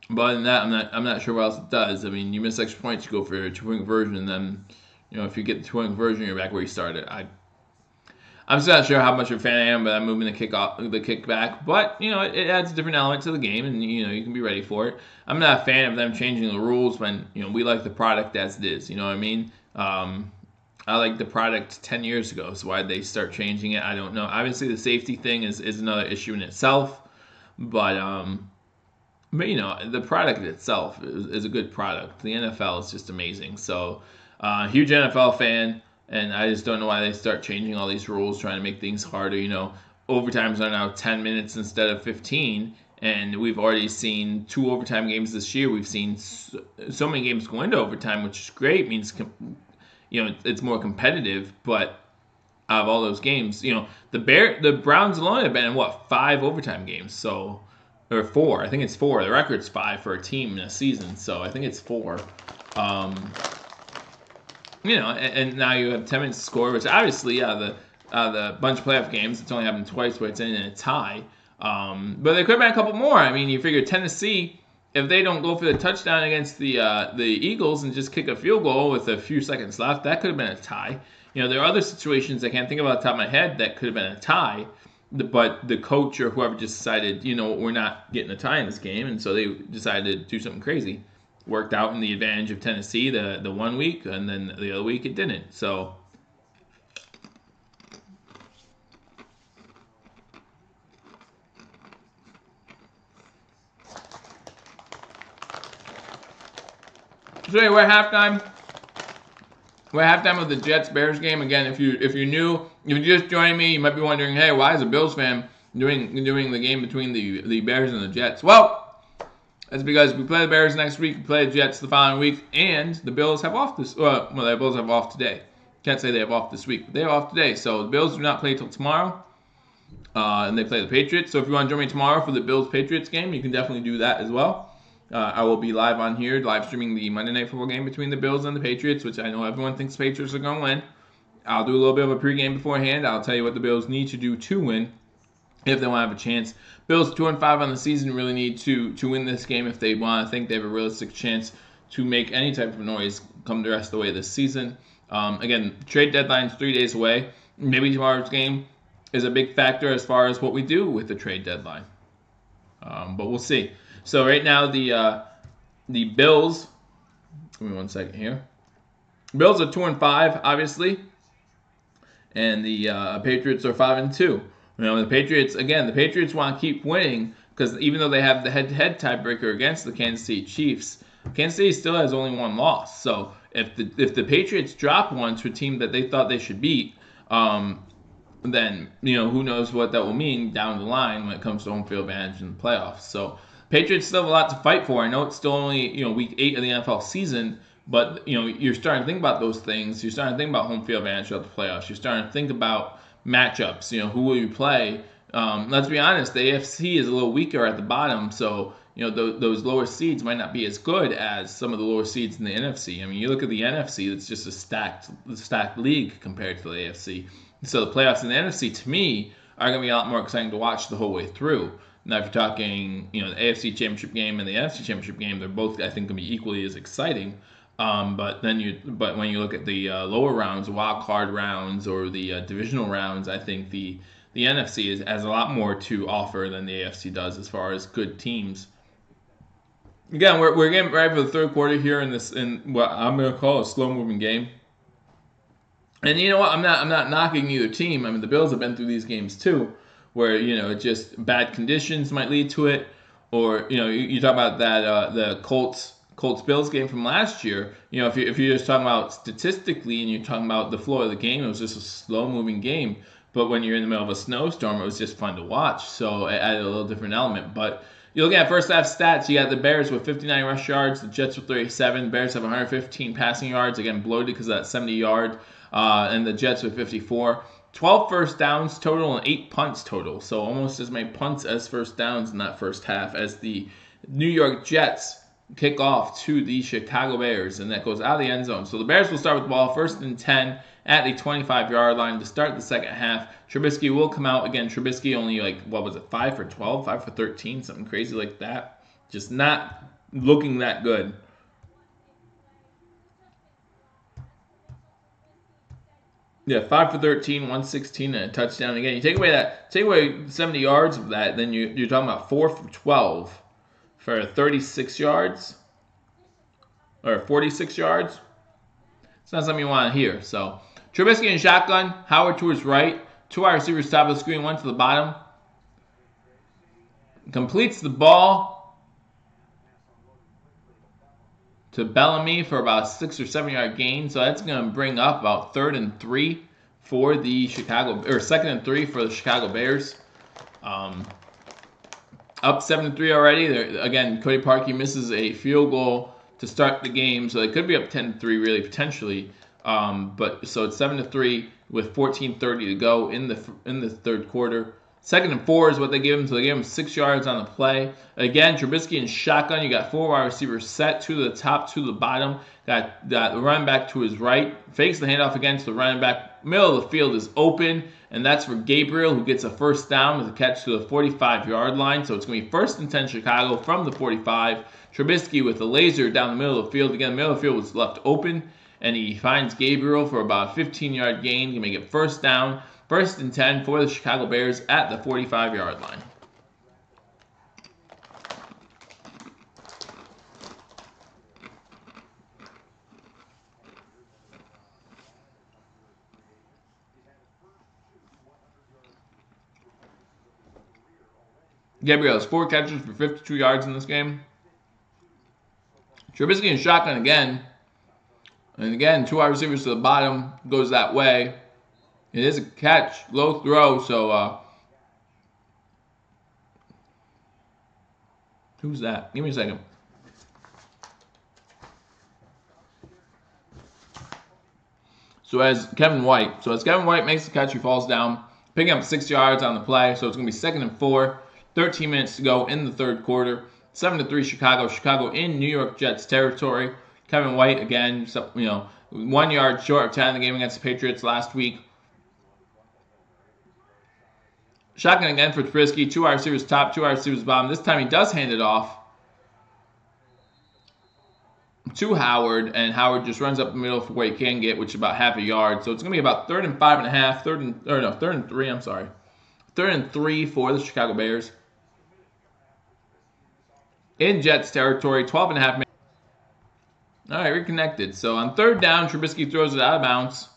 But other than that, I'm not sure what else it does. I mean, you miss extra points, you go for a 2-point conversion, and then, if you get the 2-point conversion, you're back where you started. I'm still not sure how much of a fan I am, but I'm moving the kick back. But it adds a different element to the game, and you can be ready for it. I'm not a fan of them changing the rules when we like the product as it is. You know what I mean? I liked the product 10 years ago, so why'd they start changing it? I don't know. Obviously, the safety thing is another issue in itself, but the product itself is a good product. The NFL is just amazing. So, huge NFL fan. And I just don't know why they start changing all these rules, trying to make things harder. Overtimes are now 10 minutes instead of 15. And we've already seen 2 overtime games this year. We've seen so many games go into overtime, which is great. It means, it's more competitive. But out of all those games, the Browns alone have been in, 5 overtime games. Or 4. I think it's 4. The record's 5 for a team in a season. So I think it's 4. And now you have 10 minutes to score, which obviously, the bunch of playoff games, it's only happened twice where it's in a tie. But there could have been a couple more. I mean, you figure Tennessee, if they don't go for the touchdown against the Eagles and just kick a field goal with a few seconds left, that could have been a tie. There are other situations I can't think of off the top of my head that could have been a tie. But the coach or whoever just decided, we're not getting a tie in this game, and so they decided to do something crazy. Worked out in the advantage of Tennessee the 1 week, and then the other week it didn't. So, anyway, we're at halftime. We're at halftime of the Jets-Bears game. Again, if you're new, if you're just joining me, you might be wondering, hey, why is a Bills fan doing the game between the Bears and the Jets? Well, that's because we play the Bears next week, we play the Jets the following week, and the Bills have off this. The Bills have off today. Can't say they have off this week, but they have off today. So the Bills do not play till tomorrow, and they play the Patriots. So if you want to join me tomorrow for the Bills-Patriots game, you can definitely do that as well. I will be live on here, live streaming the Monday Night Football game between the Bills and the Patriots, which I know everyone thinks the Patriots are going to win. I'll do a little bit of a pregame beforehand. I'll tell you what the Bills need to do to win if they want to have a chance. Bills 2-5 on the season really need to win this game if they want. I think they have a realistic chance to make any type of noise come the rest of the way this season. Again, trade deadline's 3 days away. Maybe tomorrow's game is a big factor as far as what we do with the trade deadline. But we'll see. So right now the Bills, give me 1 second here. Bills are 2-5, obviously, and the Patriots are 5-2. The Patriots want to keep winning because even though they have the head-to-head tiebreaker against the Kansas City Chiefs, Kansas City still has only 1 loss. So if the Patriots drop one to a team that they thought they should beat, then who knows what that will mean down the line when it comes to home field advantage in the playoffs. So Patriots still have a lot to fight for. I know it's still only week 8 of the NFL season, but you're starting to think about those things. You're starting to think about home field advantage throughout the playoffs. You're starting to think about matchups. Who will you play? Let's be honest, the AFC is a little weaker at the bottom, so those lower seeds might not be as good as some of the lower seeds in the NFC. I mean, you look at the NFC; it's just a stacked league compared to the AFC. So the playoffs in the NFC, to me, are going to be a lot more exciting to watch the whole way through. Now, if you're talking, the AFC Championship game and the NFC Championship game, they're both, I think, going to be equally as exciting. But when you look at the lower rounds, wild card rounds, or the divisional rounds, I think the NFC has a lot more to offer than the AFC does as far as good teams. Again, we're getting ready for the third quarter here in what I'm going to call a slow moving game. And you know what? I'm not knocking either team. I mean, the Bills have been through these games too, where just bad conditions might lead to it, or you talk about that the Colts Bills game from last year. If you're just talking about statistically and you're talking about the flow of the game, it was just a slow moving game. But when you're in the middle of a snowstorm, it was just fun to watch. So it added a little different element. But you're looking at first half stats. You got the Bears with 59 rush yards, the Jets with 37. Bears have 115 passing yards, again bloated because of that 70-yard. And the Jets with 54. 12 first downs total and 8 punts total. So almost as many punts as first downs in that first half as the New York Jets kick off to the Chicago Bears. And that goes out of the end zone. So the Bears will start with the ball first and 10 at the 25-yard line to start the second half. Trubisky will come out. Again, Trubisky only 5 for 12, 5 for 13, something crazy like that. Just not looking that good. Yeah, 5 for 13, 116, and a touchdown. Again, you take away 70 yards of that, then you're talking about 4 for 12 for 36 yards or 46 yards. It's not something you want to hear. So Trubisky in shotgun, Howard to his right, 2 wide receivers top of the screen, 1 to the bottom. Completes the ball to Bellamy for about a 6 or 7 yard gain. So that's going to bring up about 3rd and 3 for the Chicago, or 2nd and 3 for the Chicago Bears. Up 7-3 already. Again, Cody Parkey misses a field goal to start the game, so they could be up 10-3 really potentially. But so it's 7-3 with 14:30 to go in the third quarter. 2nd and 4 is what they give him, so they gave him 6 yards on the play. Again, Trubisky in shotgun. You got 4 wide receivers set to the top, to the bottom. Got the running back to his right. Fakes the handoff again to the running back. Middle of the field is open, and that's for Gabriel, who gets a first down with a catch to the 45-yard line. So it's going to be 1st and 10 Chicago from the 45. Trubisky with a laser down the middle of the field. Again, the middle of the field was left open, and he finds Gabriel for about a 15-yard gain. He can make it first down. 1st and 10 for the Chicago Bears at the 45-yard line. Gabriel has 4 catches for 52 yards in this game. Trubisky in shotgun again. And again, 2 wide receivers to the bottom, goes that way. It is a catch, low throw, so who's that? Give me a second. So as Kevin White makes the catch, he falls down, picking up 6 yards on the play, so it's going to be 2nd and 4, 13 minutes to go in the third quarter. 7-3 Chicago. Chicago in New York Jets territory. Kevin White, again, 1 yard short of tying the game against the Patriots last week. Shotgun again for Trubisky. 2 wide receivers top, 2 wide receivers bottom. This time he does hand it off to Howard, and Howard just runs up the middle for where he can get, which is about half a yard. So it's going to be about 3rd and 5.5, 3rd and 3, I'm sorry. 3rd and 3 for the Chicago Bears. In Jets territory, 12.5 minutes. All right, reconnected. So on 3rd down, Trubisky throws it out of bounds.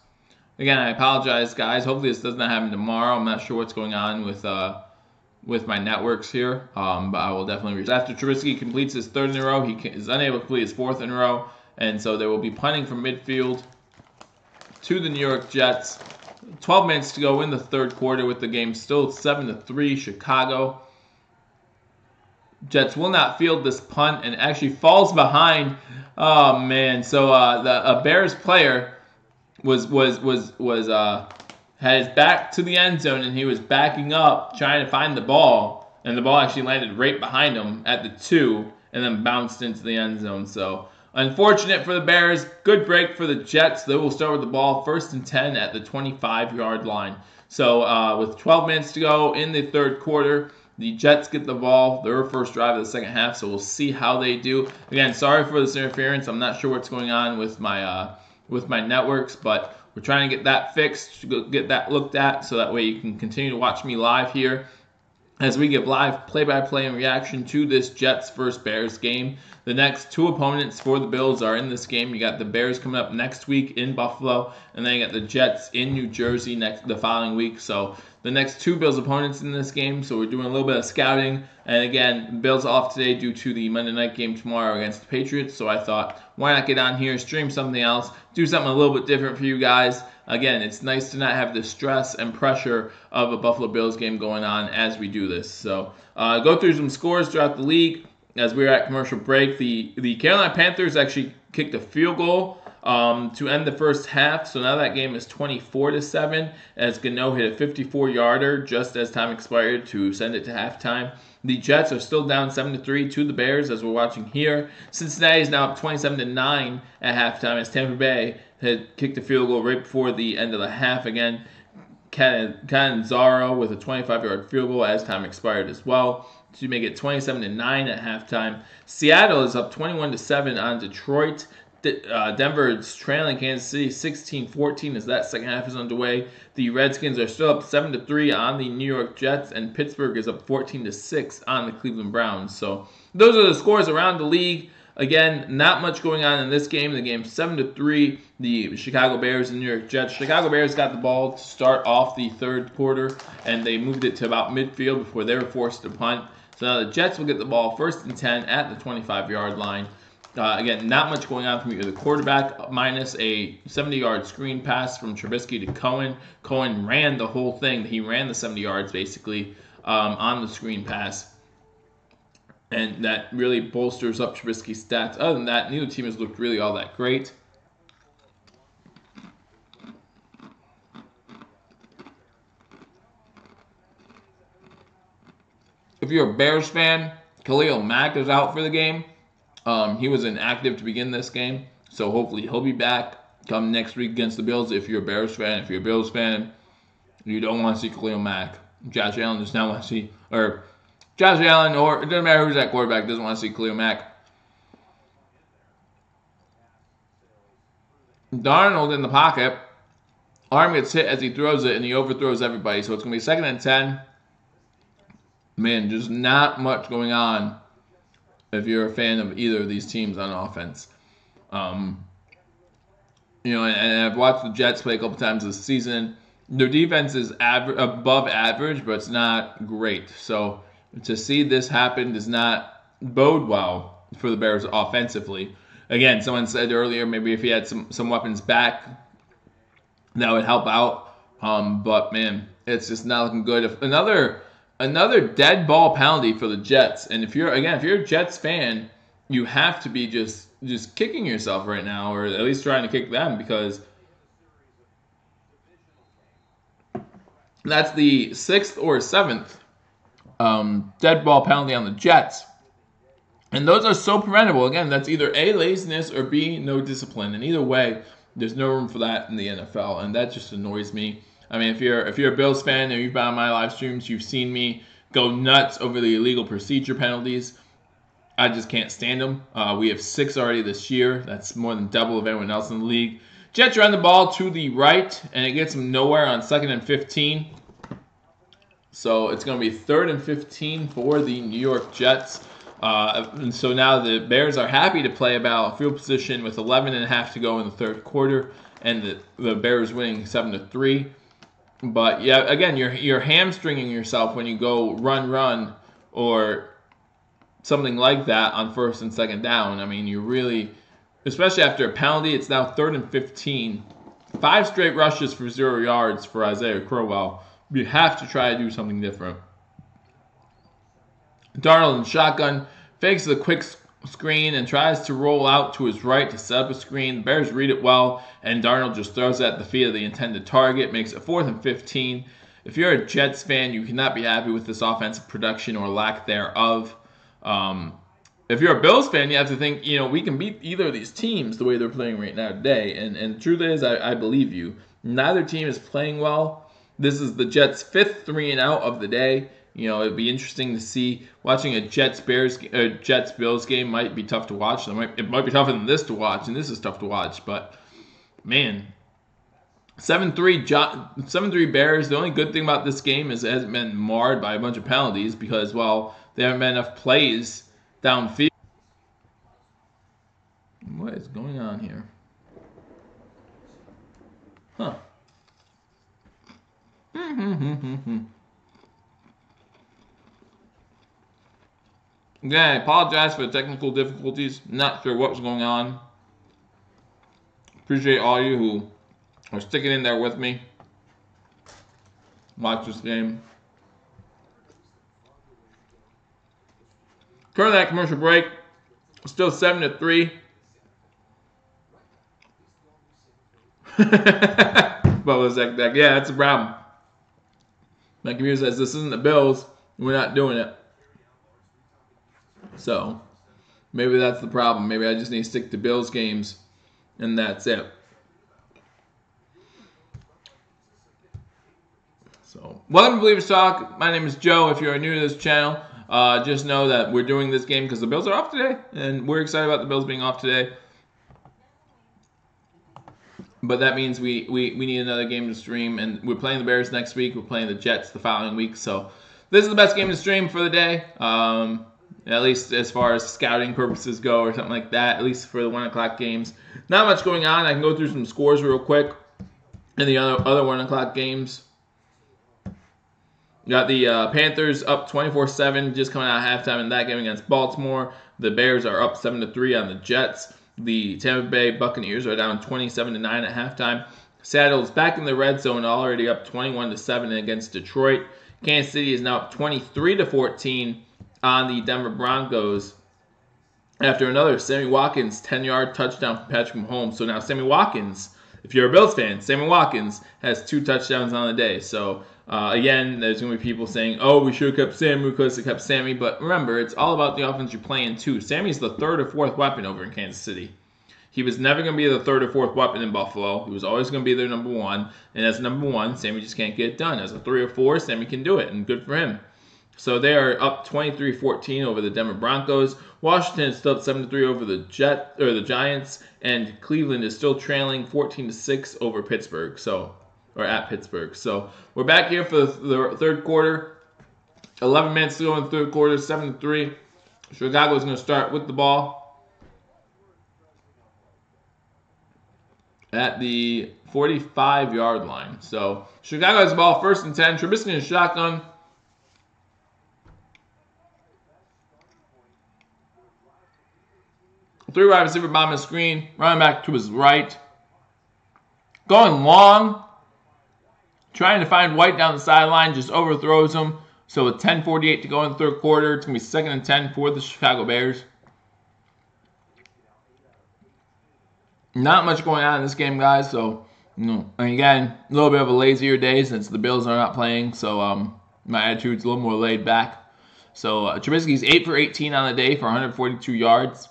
Again, I apologize, guys. Hopefully this does not happen tomorrow. I'm not sure what's going on with my networks here, but I will definitely. After Trubisky completes his 3rd in a row, he is unable to complete his 4th in a row, and so there will be punting from midfield to the New York Jets. 12 minutes to go in the third quarter with the game still 7-3 Chicago. Jets will not field this punt and actually falls behind. Oh man! So a Bears player had his back to the end zone, and he was backing up trying to find the ball, and the ball actually landed right behind him at the 2 and then bounced into the end zone. So unfortunate for the Bears. Good break for the Jets. They will start with the ball 1st and 10 at the 25-yard line. So with 12 minutes to go in the third quarter, the Jets get the ball, their first drive of the second half, so we'll see how they do. Again, sorry for this interference. I'm not sure what's going on with my networks, but we're trying to get that fixed, get that looked at, so that way you can continue to watch me live here as we give live play-by-play and reaction to this Jets vs. Bears game. The next two opponents for the Bills are in this game. You got the Bears coming up next week in Buffalo, and then you got the Jets in New Jersey the following week. So the next two Bills opponents in this game. So we're doing a little bit of scouting. And again, Bills off today due to the Monday night game tomorrow against the Patriots. So I thought, why not get on here, stream something else, do something a little bit different for you guys. Again, it's nice to not have the stress and pressure of a Buffalo Bills game going on as we do this. So go through some scores throughout the league. As we were at commercial break, the Carolina Panthers actually kicked a field goal to end the first half. So now that game is 24-7 as Gano hit a 54-yarder just as time expired to send it to halftime. The Jets are still down 7-3 to the Bears as we're watching here. Cincinnati is now up 27-9 at halftime as Tampa Bay had kicked a field goal right before the end of the half again. Catanzaro with a 25-yard field goal as time expired as well to make it 27-9 at halftime. Seattle is up 21-7 on Detroit. Denver is trailing Kansas City 16-14 as that second half is underway. The Redskins are still up 7-3 on the New York Jets, and Pittsburgh is up 14-6 on the Cleveland Browns. So those are the scores around the league. Again, not much going on in this game. The game's 7-3. The Chicago Bears and New York Jets. Chicago Bears got the ball to start off the third quarter, and they moved it to about midfield before they were forced to punt. So now the Jets will get the ball 1st and 10 at the 25-yard line. Again, not much going on from either quarterback, minus a 70-yard screen pass from Trubisky to Cohen. Cohen ran the whole thing. He ran the 70 yards, basically, on the screen pass. And that really bolsters up Trubisky's stats. Other than that, neither team has looked really all that great. If you're a Bears fan, Khalil Mack is out for the game. He was inactive to begin this game, so hopefully he'll be back come next week against the Bills. If you're a Bears fan, if you're a Bills fan, you don't want to see Khalil Mack. Josh Allen does not want to see, or Josh Allen, or it doesn't matter who's that quarterback, doesn't want to see Khalil Mack. Darnold in the pocket. Arm gets hit as he throws it, and he overthrows everybody. So it's going to be 2nd and 10. Man, just not much going on if you're a fan of either of these teams on offense. And I've watched the Jets play a couple times this season. Their defense is above average, but it's not great. So to see this happen does not bode well for the Bears offensively. Again, someone said earlier maybe if he had some weapons back, that would help out. But man, it's just not looking good. If another dead ball penalty for the Jets, and if you're a Jets fan, you have to be just kicking yourself right now, or at least trying to kick them, because that's the 6th or 7th dead ball penalty on the Jets. And those are so preventable. Again, that's either A, laziness, or B, no discipline. And either way, there's no room for that in the NFL, and that just annoys me. I mean, if you're a Bills fan and you've been on my live streams, you've seen me go nuts over the illegal procedure penalties. I just can't stand them. We have 6 already this year. That's more than double of anyone else in the league. Jets run the ball to the right, and it gets them nowhere on 2nd and 15. So it's going to be 3rd and 15 for the New York Jets. And so now the Bears are happy to play about field position with 11.5 to go in the third quarter, and the Bears winning 7-3. But yeah, again, you're hamstringing yourself when you go run, or something like that on 1st and 2nd down. I mean, you really, especially after a penalty, it's now 3rd and 15. 5 straight rushes for 0 yards for Isaiah Crowell. You have to try to do something different. Darnold in shotgun fakes the quick screen and tries to roll out to his right to set up a screen. The Bears read it well, and Darnold just throws it at the feet of the intended target, makes it 4th and 15. If you're a Jets fan, you cannot be happy with this offensive production or lack thereof. If you're a Bills fan, you have to think, we can beat either of these teams the way they're playing right now today. And the truth is, I believe you. Neither team is playing well. This is the Jets' 5th 3-and-out of the day. It'd be interesting to see. Watching a Jets-Bills game might be tough to watch. It might be tougher than this to watch, and this is tough to watch. But, man, 7-3 Bears. The only good thing about this game is it hasn't been marred by a bunch of penalties because, there haven't been enough plays downfield. Again, I apologize for the technical difficulties. Not sure what was going on. Appreciate all you who are sticking in there with me. Watch this game. Currently at commercial break. Still 7-3. Bubba Zach Deck. Yeah, that's a problem. My computer says this isn't the Bills. We're not doing it. So, maybe that's the problem. Maybe I just need to stick to Bills games, and that's it. So, welcome to Believers Talk. My name is Joe. If you're new to this channel, just know that we're doing this game because the Bills are off today, and we're excited about the Bills being off today. But that means we need another game to stream, and we're playing the Bears next week. We're playing the Jets the following week. So this is the best game to stream for the day, at least as far as scouting purposes go or something like that, at least for the 1 o'clock games. Not much going on. I can go through some scores real quick in the other 1 o'clock games. You got the Panthers up 24-7 just coming out of halftime in that game against Baltimore. The Bears are up 7-3 on the Jets. The Tampa Bay Buccaneers are down 27-9 at halftime. Seattle's back in the red zone, already up 21-7 against Detroit. Kansas City is now up 23-14 on the Denver Broncos after another Sammy Watkins 10-yard touchdown from Patrick Mahomes. So now Sammy Watkins, if you're a Bills fan, Sammy Watkins has 2 touchdowns on the day. So again, there's going to be people saying, oh, we should have kept Sammy, we could have kept Sammy. But remember, it's all about the offense you're playing too. Sammy's the 3rd or 4th weapon over in Kansas City. He was never going to be the 3rd or 4th weapon in Buffalo. He was always going to be their number 1. And as number 1, Sammy just can't get it done. As a 3 or 4, Sammy can do it, and good for him. So they are up 23-14 over the Denver Broncos. Washington is still up 7-3 over the Giants, and Cleveland is still trailing 14-6 over Pittsburgh. At Pittsburgh. So we're back here for the third quarter. 11 minutes to go in the third quarter, 7-3. Chicago is going to start with the ball at the 45-yard line. So Chicago has the ball, 1st and 10. Trubisky in shotgun. Three wide receiver behind the screen. Running back to his right. Going long. Trying to find White down the sideline. Just overthrows him. So with 10:48 to go in the third quarter, it's going to be 2nd and 10 for the Chicago Bears. Not much going on in this game, guys. So, and again, a little bit of a lazier day since the Bills are not playing. So my attitude's a little more laid back. So Trubisky's 8 for 18 on the day for 142 yards.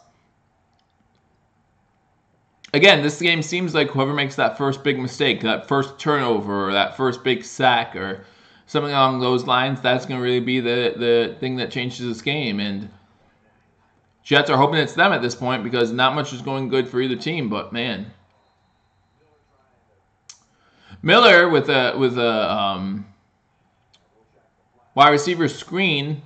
Again, this game seems like whoever makes that first big mistake, that first turnover, or that first big sack, or something along those lines, that's going to really be the thing that changes this game. And Jets are hoping it's them at this point because not much is going good for either team. But man, Miller with a wide receiver screen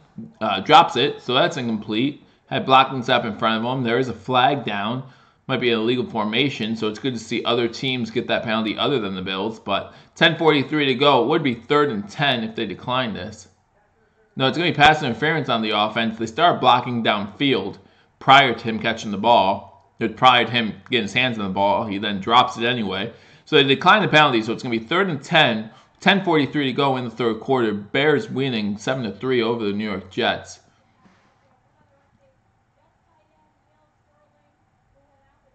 drops it, so that's incomplete. Had blocking step in front of him. There is a flag down. Might be an illegal formation, so it's good to see other teams get that penalty other than the Bills. But 10:43 to go. It would be 3rd and 10 if they decline this. No, it's going to be pass interference on the offense. They start blocking downfield prior to him catching the ball. Prior to him getting his hands on the ball. He then drops it anyway. So they decline the penalty, so it's going to be 3rd and 10. 10:43 to go in the third quarter. Bears winning 7-3 over the New York Jets.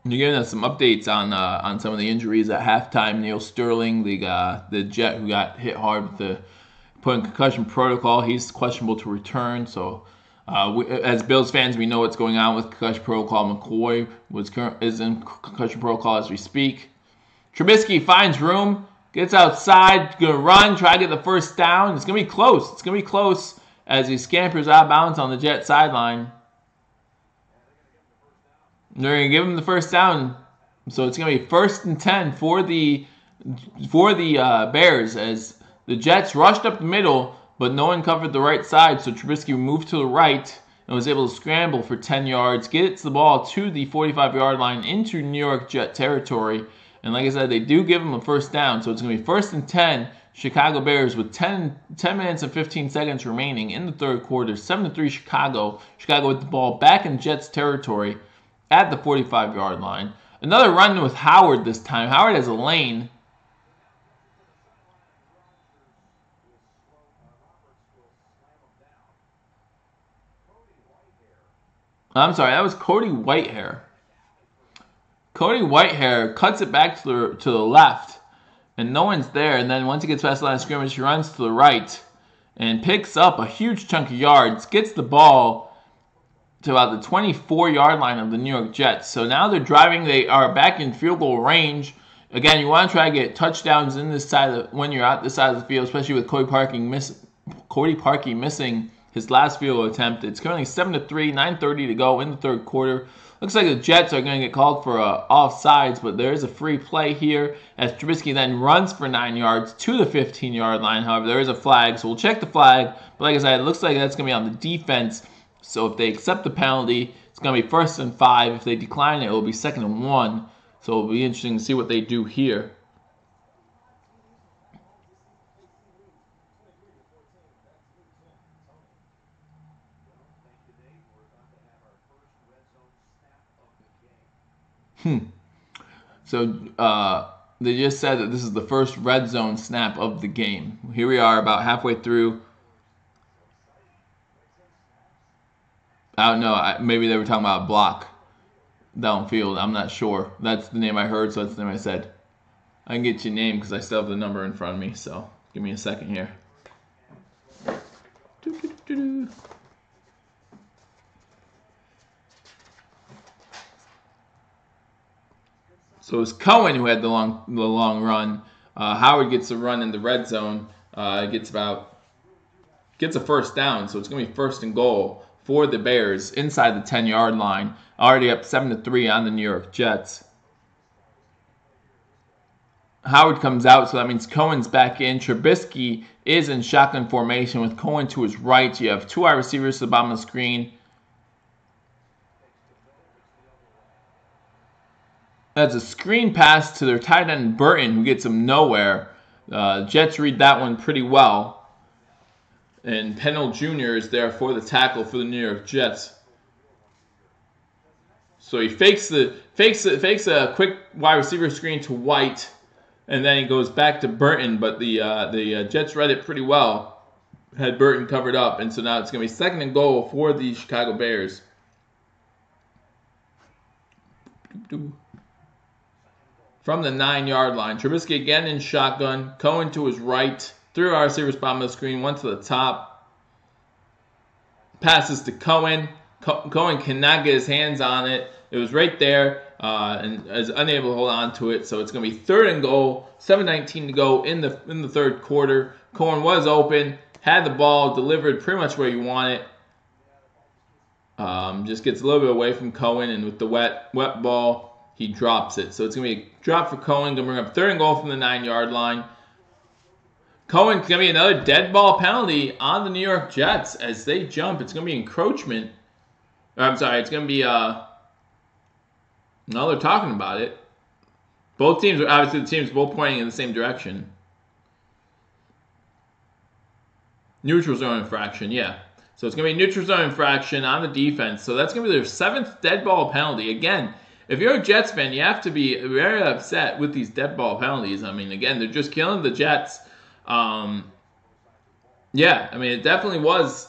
You're giving us some updates on some of the injuries at halftime. Neil Sterling, the Jet who got hit hard with the put in concussion protocol, he's questionable to return. So, as Bills fans, we know what's going on with concussion protocol. McCoy is in concussion protocol as we speak. Trubisky finds room, gets outside, gonna run, try to get the first down. It's gonna be close. It's gonna be close as he scampers out of bounds on the Jet sideline. They're going to give him the first down. So it's going to be 1st and 10 for the Bears as the Jets rushed up the middle, but no one covered the right side. So Trubisky moved to the right and was able to scramble for 10 yards, get the ball to the 45-yard line into New York Jet territory. And like I said, they do give him a first down. So it's going to be 1st and 10 Chicago Bears with 10 minutes and 15 seconds remaining in the third quarter. 7-3 Chicago. Chicago with the ball back in Jets territory at the 45-yard line. Another run with Howard this time. Howard has a lane. I'm sorry, that was Cody Whitehair. Cody Whitehair cuts it back to the left, and no one's there. And then once he gets past the line of scrimmage, he runs to the right and picks up a huge chunk of yards, gets the ball to about the 24-yard line of the New York Jets. So now they're driving. They are back in field goal range. Again, you want to try to get touchdowns in this side when you're out this side of the field, especially with Cody Parkey missing his last field goal attempt. It's currently 7-3, 9:30 to go in the third quarter. Looks like the Jets are going to get called for offsides, but there is a free play here as Trubisky then runs for 9 yards to the 15-yard line. However, there is a flag, so we'll check the flag. But like I said, it looks like that's going to be on the defense. So if they accept the penalty, it's going to be 1st and 5. If they decline it, it will be 2nd and 1. So it'll be interesting to see what they do here. So they just said that this is the first red zone snap of the game. Here we are about halfway through. I don't know. Maybe they were talking about block downfield. I'm not sure. That's the name I heard, so that's the name I said. I can get your name because I still have the number in front of me. So give me a second here. So it's Cohen who had the long run. Howard gets a run in the red zone. Gets a first down. So it's going to be 1st and goal for the Bears inside the 10-yard line. Already up 7-3 on the New York Jets. Howard comes out, so that means Cohen's back in. Trubisky is in shotgun formation with Cohen to his right. You have 2 wide receivers to the bottom of the screen. That's a screen pass to their tight end Burton, who gets him nowhere. Jets read that one pretty well. And Pennell Jr. is there for the tackle for the New York Jets. So he fakes a quick wide receiver screen to White, and then he goes back to Burton. But the Jets read it pretty well, had Burton covered up, and so now it's going to be 2nd and goal for the Chicago Bears. From the 9-yard line. Trubisky again in shotgun. Cohen to his right. 3 wide receivers bottom of the screen. 1 to the top. Passes to Cohen. Cohen cannot get his hands on it. It was right there and is unable to hold on to it. So it's going to be 3rd and goal. 7:19 to go in the third quarter. Cohen was open. Had the ball delivered pretty much where you want it. Just gets a little bit away from Cohen, and with the wet ball, he drops it. So it's going to be a drop for Cohen. Going to bring up 3rd and goal from the 9-yard line. Cohen's going to be another dead ball penalty on the New York Jets as they jump. It's going to be encroachment. I'm sorry, it's going to be, no, they're talking about it. Both teams, obviously the teams both pointing in the same direction. Neutral zone infraction, yeah. So it's going to be neutral zone infraction on the defense. So that's going to be their 7th dead ball penalty. Again, if you're a Jets fan, you have to be very upset with these dead ball penalties. I mean, again, they're just killing the Jets. Yeah, I mean, it definitely was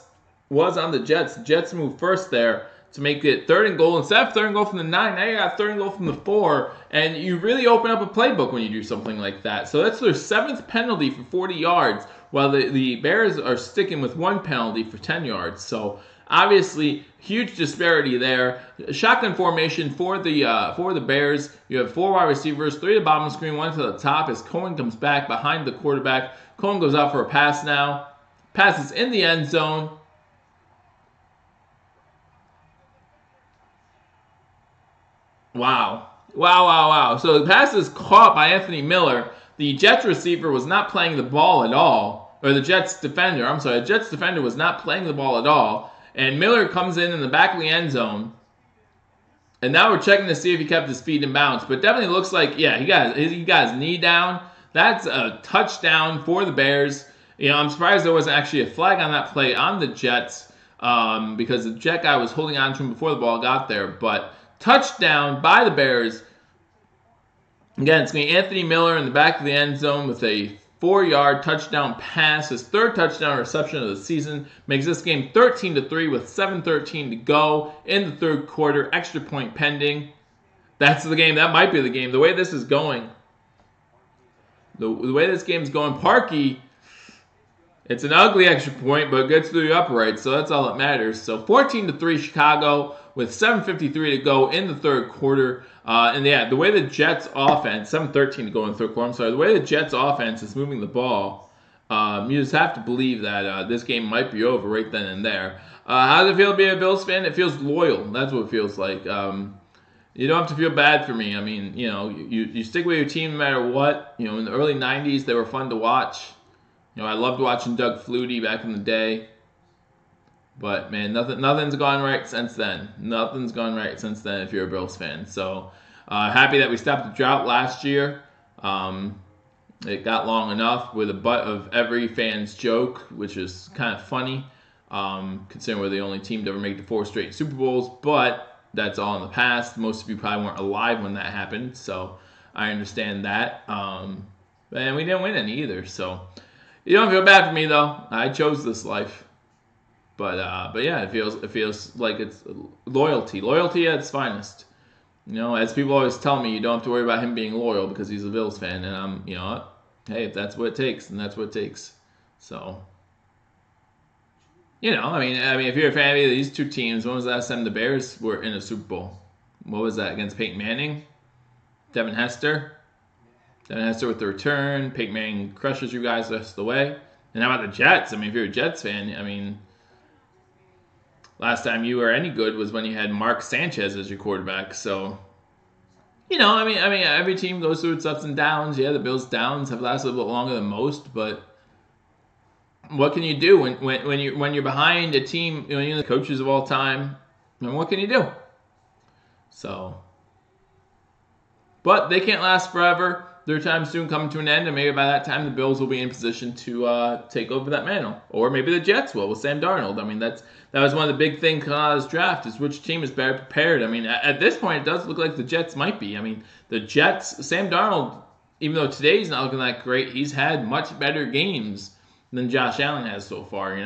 on the Jets. The Jets moved first there to make it 3rd and goal. Instead of 3rd and goal from the 9, now you got 3rd and goal from the 4. And you really open up a playbook when you do something like that. So that's their 7th penalty for 40 yards, while the Bears are sticking with 1 penalty for 10 yards. So obviously, huge disparity there. Shotgun formation for the Bears. You have 4 wide receivers, 3 to the bottom of the screen, 1 to the top as Cohen comes back behind the quarterback. Cohen goes out for a pass now. Passes in the end zone. Wow. So the pass is caught by Anthony Miller. The Jets receiver was not playing the ball at all. Or the Jets defender, the Jets defender was not playing the ball at all. And Miller comes in the back of the end zone. And now we're checking to see if he kept his feet in bounds. But definitely looks like, yeah, he got his knee down. That's a touchdown for the Bears. I'm surprised there wasn't actually a flag on that play on the Jets because the Jet guy was holding on to him before the ball got there. But touchdown by the Bears. Again, it's going to be Anthony Miller in the back of the end zone with a 4-yard touchdown pass. His third touchdown reception of the season makes this game 13-3 with 7:13 to go in the third quarter. Extra point pending. That's the game. That might be the game. The way this is going, the way this game's going, Parkey, it's an ugly extra point, but it gets through the upright, so that's all that matters. So 14-3 Chicago with 7:53 to go in the third quarter. And yeah, the way the Jets offense, 7:13 to go in the third quarter, I'm sorry, the way the Jets offense is moving the ball, you just have to believe that this game might be over right then and there. How does it feel to be a Bills fan? It feels loyal. That's what it feels like. You don't have to feel bad for me. I mean, you stick with your team no matter what. In the early 90s, they were fun to watch. I loved watching Doug Flutie back in the day. But, man, nothing's gone right since then. Nothing's gone right since then if you're a Bills fan. So, happy that we stopped the drought last year. It got long enough. We're the butt of every fan's joke, which is kind of funny, considering we're the only team to ever make the 4 straight Super Bowls. But that's all in the past. Most of you probably weren't alive when that happened, so I understand that. And we didn't win any either, so you don't feel bad for me though. I chose this life, but yeah, it feels like it's loyalty at its finest. As people always tell me, you don't have to worry about him being loyal because he's a Bills fan, and I'm, hey, if that's what it takes, then that's what it takes. So. I mean, if you're a fan of these two teams, when was the last time the Bears were in a Super Bowl? What was that, against Peyton Manning? Devin Hester? Devin Hester with the return. Peyton Manning crushes you guys the rest of the way. And how about the Jets? I mean, if you're a Jets fan, last time you were any good was when you had Mark Sanchez as your quarterback. So, every team goes through its ups and downs. Yeah, the Bills' downs have lasted a little bit longer than most, but what can you do when you're behind a team, the coaches of all time? What can you do? So, but they can't last forever. Their time's soon coming to an end, and maybe by that time the Bills will be in position to take over that mantle, or maybe the Jets will with Sam Darnold. I mean, that was one of the big things coming out of this draft is which team is better prepared. I mean, at this point, it does look like the Jets might be. I mean, the Jets, Sam Darnold, even though today's not looking that great, he's had much better games than Josh Allen has so far.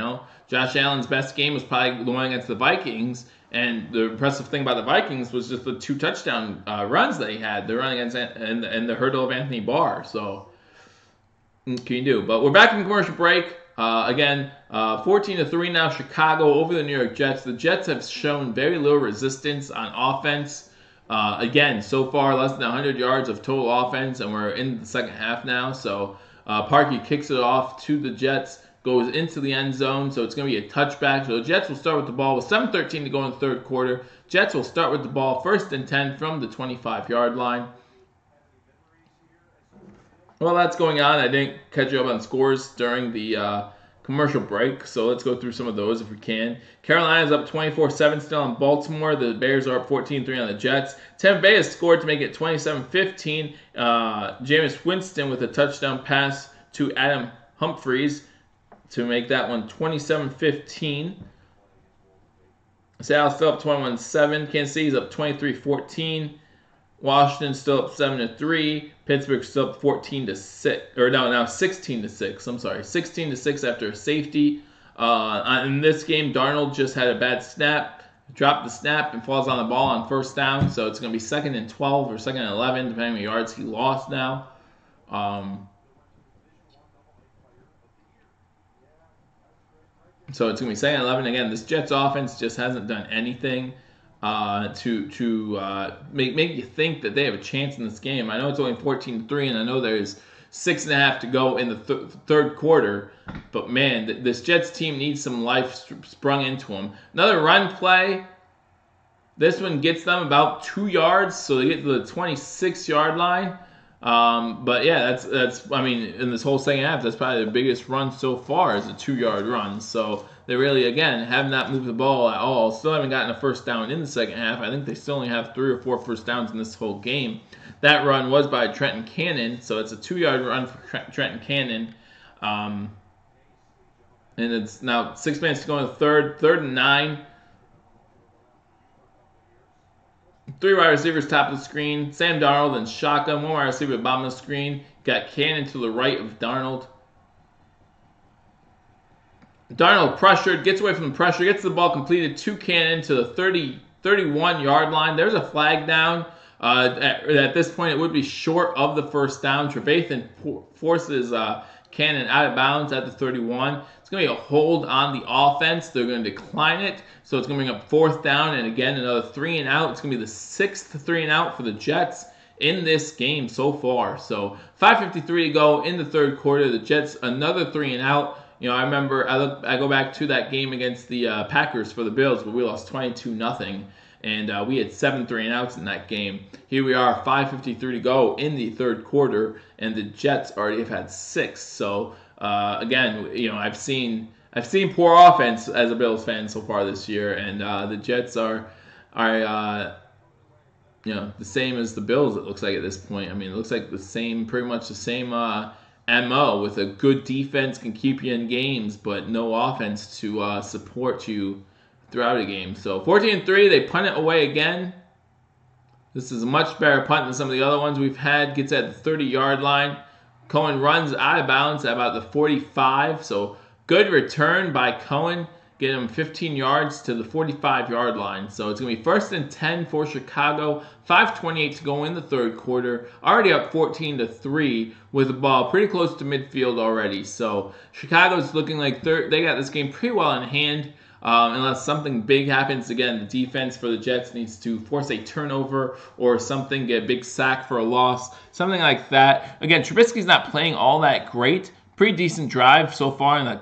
Josh Allen's best game was probably the one against the Vikings, and the impressive thing about the Vikings was just the 2 touchdown runs that he had. The run against and the hurdle of Anthony Barr. So, what can you do? But we're back from commercial break. Again, 14-3 now, Chicago over the New York Jets. The Jets have shown very little resistance on offense. Again, so far, less than 100 yards of total offense, and we're in the second half now. So, Parkey kicks it off to the Jets, goes into the end zone, so it's going to be a touchback. So the Jets will start with the ball with 7:13 to go in the third quarter. Jets will start with the ball 1st and 10 from the 25-yard line. While that's going on, I didn't catch you up on scores during the commercial break, so let's go through some of those if we can. Carolina's up 24-7 still on Baltimore. The Bears are up 14-3 on the Jets. Tampa Bay has scored to make it 27-15. Jameis Winston with a touchdown pass to Adam Humphries to make that one 27-15. Seattle's still up 21-7. Kansas City's up 23-14. Washington still up 7-3. Pittsburgh still up 14-6, or no, now 16-6. I'm sorry, 16-6 after a safety. In this game, Darnold just had a bad snap, dropped the snap, and falls on the ball on 1st down. So it's going to be 2nd and 12 or 2nd and 11, depending on the yards he lost now. So it's going to be 2nd and 11 again. This Jets offense just hasn't done anything to make you think that they have a chance in this game. I know it's only 14-3, and I know there's 6.5 to go in the third quarter. But man, this Jets team needs some life sprung into them. Another run play. This one gets them about 2 yards, so they get to the 26-yard line. But yeah, that's I mean, in this whole second half, that's probably the biggest run so far is a 2-yard run. So they really, again, have not moved the ball at all. Still haven't gotten a first down in the second half. I think they still only have 3 or 4 first downs in this whole game. That run was by Trenton Cannon, so it's a 2-yard run for Trenton Cannon. And it's now 6 minutes to go in the third and 9. 3 wide receivers top of the screen. Sam Darnold and shotgun. 1 wide receiver bottom of the screen. Got Cannon to the right of Darnold. Darnold pressured, gets away from the pressure, gets the ball completed to Cannon to the 31-yard line. There's a flag down. At this point, it would be short of the first down. Trevathan forces Cannon out of bounds at the 31. It's going to be a hold on the offense. They're going to decline it. So it's going to bring up 4th down, and again, another 3 and out. It's going to be the 6th 3 and out for the Jets in this game so far. So 5:53 to go in the third quarter. The Jets, another 3 and out. I remember I go back to that game against the Packers for the Bills, but we lost 22-0. And we had 7 3 and outs in that game. Here we are, 5:53 to go in the third quarter, and the Jets already have had 6. So again, I've seen poor offense as a Bills fan so far this year, and the Jets are the same as the Bills. It looks like at this point. I mean, it looks like pretty much the same MO, with a good defense can keep you in games, but no offense to support you throughout a game. So 14-3, they punt it away again. This is a much better punt than some of the other ones we've had. Gets at the 30-yard line. Cohen runs out of bounds at about the 45. So good return by Cohen. Get him 15 yards to the 45-yard line. So it's going to be 1st and 10 for Chicago. 5:28 to go in the third quarter. Already up 14-3 with the ball pretty close to midfield already. So Chicago's looking like they got this game pretty well in hand. Unless something big happens. Again, the defense for the Jets needs to force a turnover or something, get a big sack for a loss, something like that. Again, Trubisky's not playing all that great. Pretty decent drive so far on that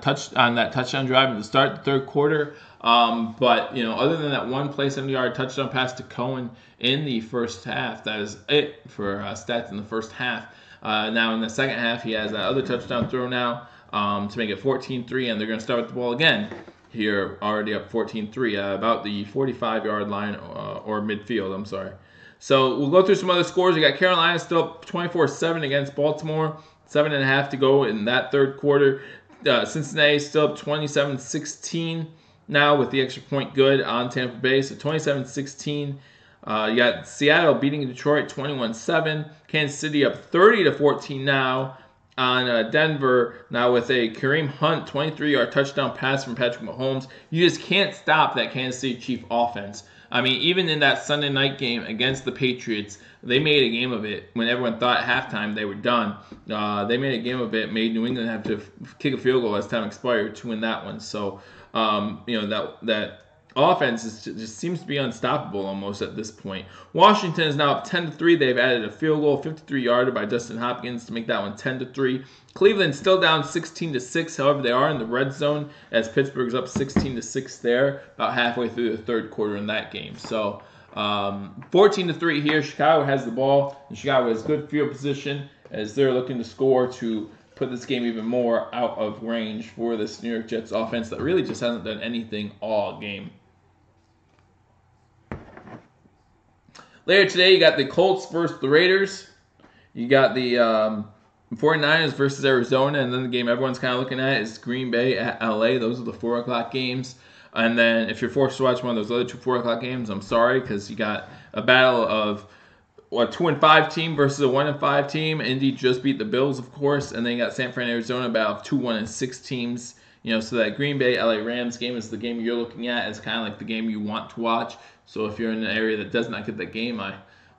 touchdown drive at the start of the third quarter. But other than that one play, 70-yard touchdown pass to Cohen in the first half, that is it for stats in the first half. Now in the second half, he has that other touchdown throw now to make it 14-3, and they're going to start with the ball again. Here, already up 14-3, about the 45-yard line or midfield, I'm sorry. So we'll go through some other scores. You got Carolina still up 24-7 against Baltimore. 7.5 to go in that third quarter. Cincinnati still up 27-16 now with the extra point good on Tampa Bay. So 27-16. You got Seattle beating Detroit 21-7. Kansas City up 30-14 now on Denver, now with a Kareem Hunt 23-yard touchdown pass from Patrick Mahomes. You just can't stop that Kansas City Chief offense. I mean, even in that Sunday night game against the Patriots, they made a game of it. When everyone thought at halftime they were done, they made a game of it, made New England have to kick a field goal as time expired to win that one. So, that offense just seems to be unstoppable almost at this point. Washington is now up 10-3. They've added a field goal, 53-yarder by Dustin Hopkins to make that one 10-3. Cleveland still down 16-6. However, they are in the red zone as Pittsburgh's up 16-6 there, about halfway through the third quarter in that game. So 14-3 here. Chicago has the ball, and Chicago has good field position as they're looking to score to put this game even more out of range for this New York Jets offense that really just hasn't done anything all game. Later today, you got the Colts versus the Raiders. You got the 49ers versus Arizona, and then the game everyone's kind of looking at is Green Bay at LA. Those are the 4 o'clock games. And then if you're forced to watch one of those other 2 4 o'clock games, I'm sorry, because you got a battle of a 2-5 team versus a 1-5 team. Indy just beat the Bills, of course, and then you got San Fran, Arizona, battle of 2 1-6 teams. So that Green Bay LA Rams game is the game you're looking at. It's kind of like the game you want to watch. So if you're in an area that does not get that game, I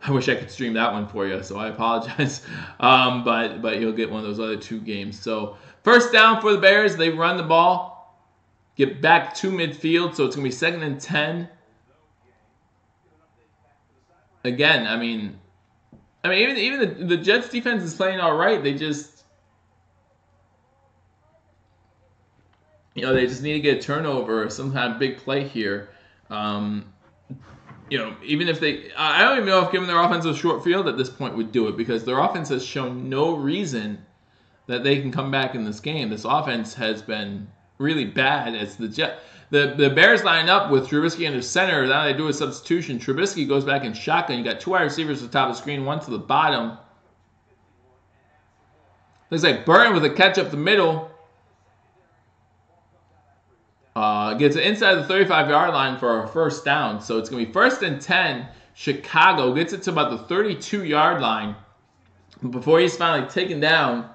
wish I could stream that one for you. So I apologize. But you'll get one of those other 2 games. So first down for the Bears. They run the ball, get back to midfield. So it's going to be 2nd and 10. Again, I mean, even the Jets defense is playing all right. They just, they just need to get a turnover or some kind of big play here. Even if I don't even know if giving their offense a short field at this point would do it, because their offense has shown no reason that they can come back in this game. This offense has been really bad as the Bears line up with Trubisky under center. Now they do a substitution. Trubisky goes back in shotgun. You got 2 wide receivers at the top of the screen, 1 to the bottom. Looks like Burton with a catch up the middle. Gets it inside the 35-yard line for a first down. So it's going to be 1st and 10. Chicago gets it to about the 32-yard line before he's finally taken down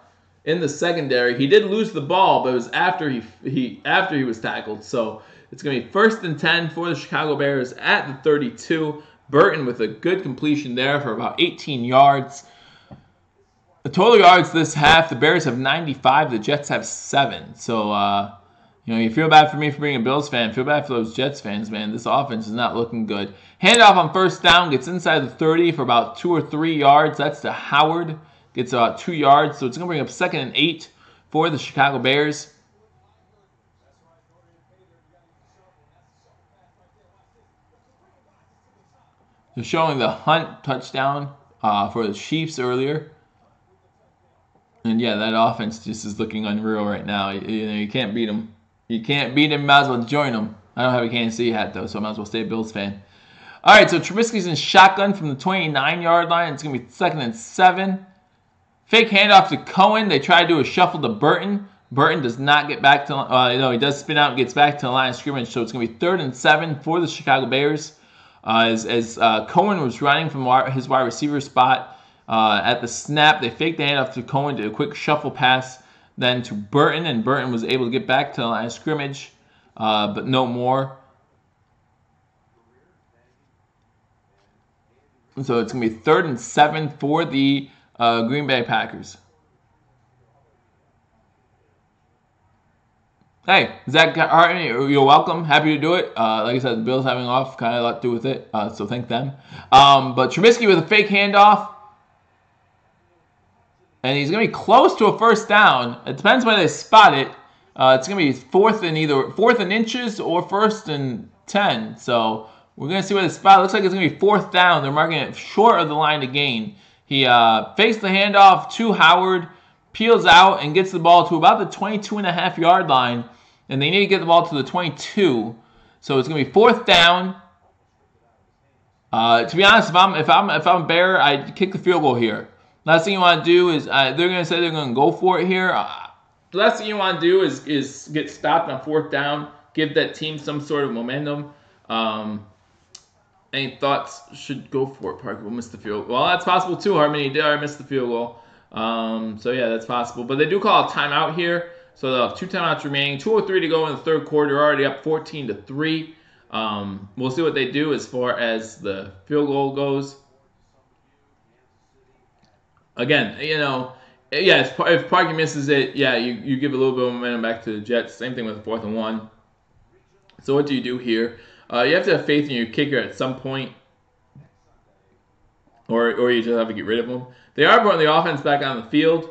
in the secondary. He did lose the ball, but it was after he was tackled. So it's going to be 1st and 10 for the Chicago Bears at the 32. Burton with a good completion there for about 18 yards. The total yards this half, the Bears have 95, the Jets have 7. So, you feel bad for me for being a Bills fan. Feel bad for those Jets fans, man. This offense is not looking good. Handoff on 1st down, gets inside the 30 for about 2 or 3 yards. That's to Howard. Gets about 2 yards. So it's going to bring up 2nd and 8 for the Chicago Bears. They're showing the Hunt touchdown for the Chiefs earlier. And yeah, that offense just is looking unreal right now. You can't beat them. You can't beat them, might as well join them. I don't have a Kansas City hat, though, so I might as well stay a Bills fan. All right, so Trubisky's in shotgun from the 29-yard line. It's going to be 2nd and 7. Fake handoff to Cohen. They try to do a shuffle to Burton. Burton does not get back to, he does spin out and gets back to the line of scrimmage. So it's going to be 3rd and 7 for the Chicago Bears. As Cohen was running from his wide receiver spot at the snap, they faked the handoff to Cohen, did a quick shuffle pass then to Burton, and Burton was able to get back to the line of scrimmage, but no more. So it's going to be 3rd and 7 for the Green Bay Packers. Hey, Zach Hartman, you're welcome. Happy to do it. Like I said, the Bills having off kind of a lot to do with it, so thank them. But Trubisky with a fake handoff. And he's going to be close to a first down. It depends where they spot it. It's going to be 4th and inches or 1st and 10. So we're going to see where they spot it. Looks like it's going to be 4th down. They're marking it short of the line to gain. He fakes the handoff to Howard, peels out, and gets the ball to about the 22.5-yard line. And they need to get the ball to the 22. So it's going to be 4th down. To be honest, if I'm a Bear, I'd kick the field goal here. Last thing you want to do is they're going to say they're going to go for it here. The last thing you want to do is get stopped on 4th down, give that team some sort of momentum. Any thoughts? Should go for it. Parker will miss the field goal. Well, that's possible too, Harmon. He did already miss the field goal. So yeah, that's possible. But they do call a timeout here. So they'll have 2 timeouts remaining. 2:03 to go in the 3rd quarter. Already up 14-3. We'll see what they do as far as the field goal goes. Again, if Parker misses it, yeah, you give a little bit of momentum back to the Jets. Same thing with the 4th and 1. So what do you do here? You have to have faith in your kicker at some point, or you just have to get rid of him. They are bringing the offense back on the field.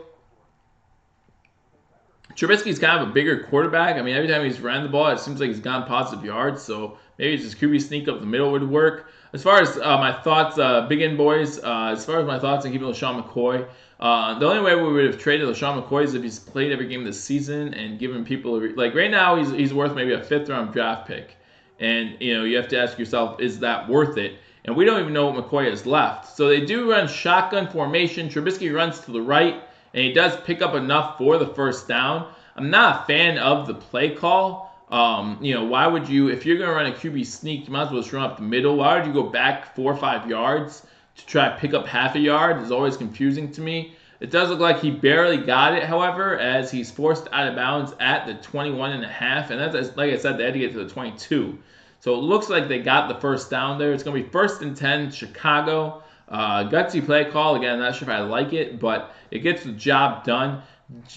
Trubisky's kind of a bigger quarterback. I mean, every time he's ran the ball, it seems like he's gone positive yards. So maybe just QB sneak up the middle would work. As far as my thoughts, Big End boys, as far as my thoughts on keeping LeSean McCoy, the only way we would have traded LeSean McCoy is if he's played every game this season and given people like right now he's worth maybe a 5th round draft pick, and you have to ask yourself, is that worth it? And we don't even know what McCoy has left. So they do run shotgun formation. Trubisky runs to the right, and he does pick up enough for the first down. I'm not a fan of the play call. Why would you, if you're going to run a QB sneak, you might as well just run up the middle. Why would you go back 4 or 5 yards to try to pick up half a yard? It's always confusing to me. It does look like he barely got it, however, as he's forced out of bounds at the 21.5. And that's, like I said, they had to get to the 22. So it looks like they got the first down there. It's going to be 1st and 10, Chicago. Gutsy play call. Again, I'm not sure if I like it, but it gets the job done.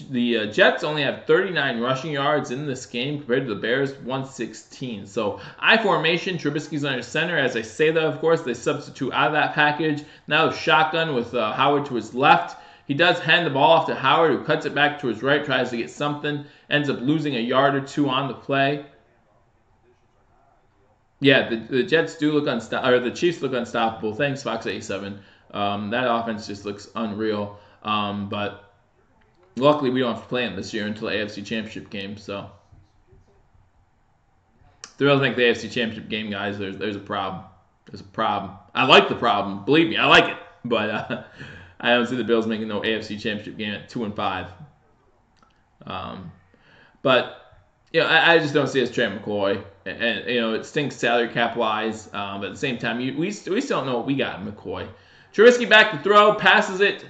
The Jets only have 39 rushing yards in this game compared to the Bears, 116. So I formation, Trubisky's under center. As I say that, of course, they substitute out of that package. Now shotgun with Howard to his left. He does hand the ball off to Howard, who cuts it back to his right, tries to get something, ends up losing a yard or 2 on the play. Yeah, the Jets do look unstoppable, or the Chiefs look unstoppable. Thanks, Fox87. That offense just looks unreal. But luckily, we don't have to play them this year until the AFC Championship game. So the Bills make the AFC Championship game, guys, there's a problem. There's a problem. I like the problem. Believe me, I like it. But I don't see the Bills making no AFC Championship game at 2-5. But I just don't see us Trent McCoy, and it stinks salary cap wise. But at the same time, we still don't know what we got in McCoy. Trubisky back to throw, passes it.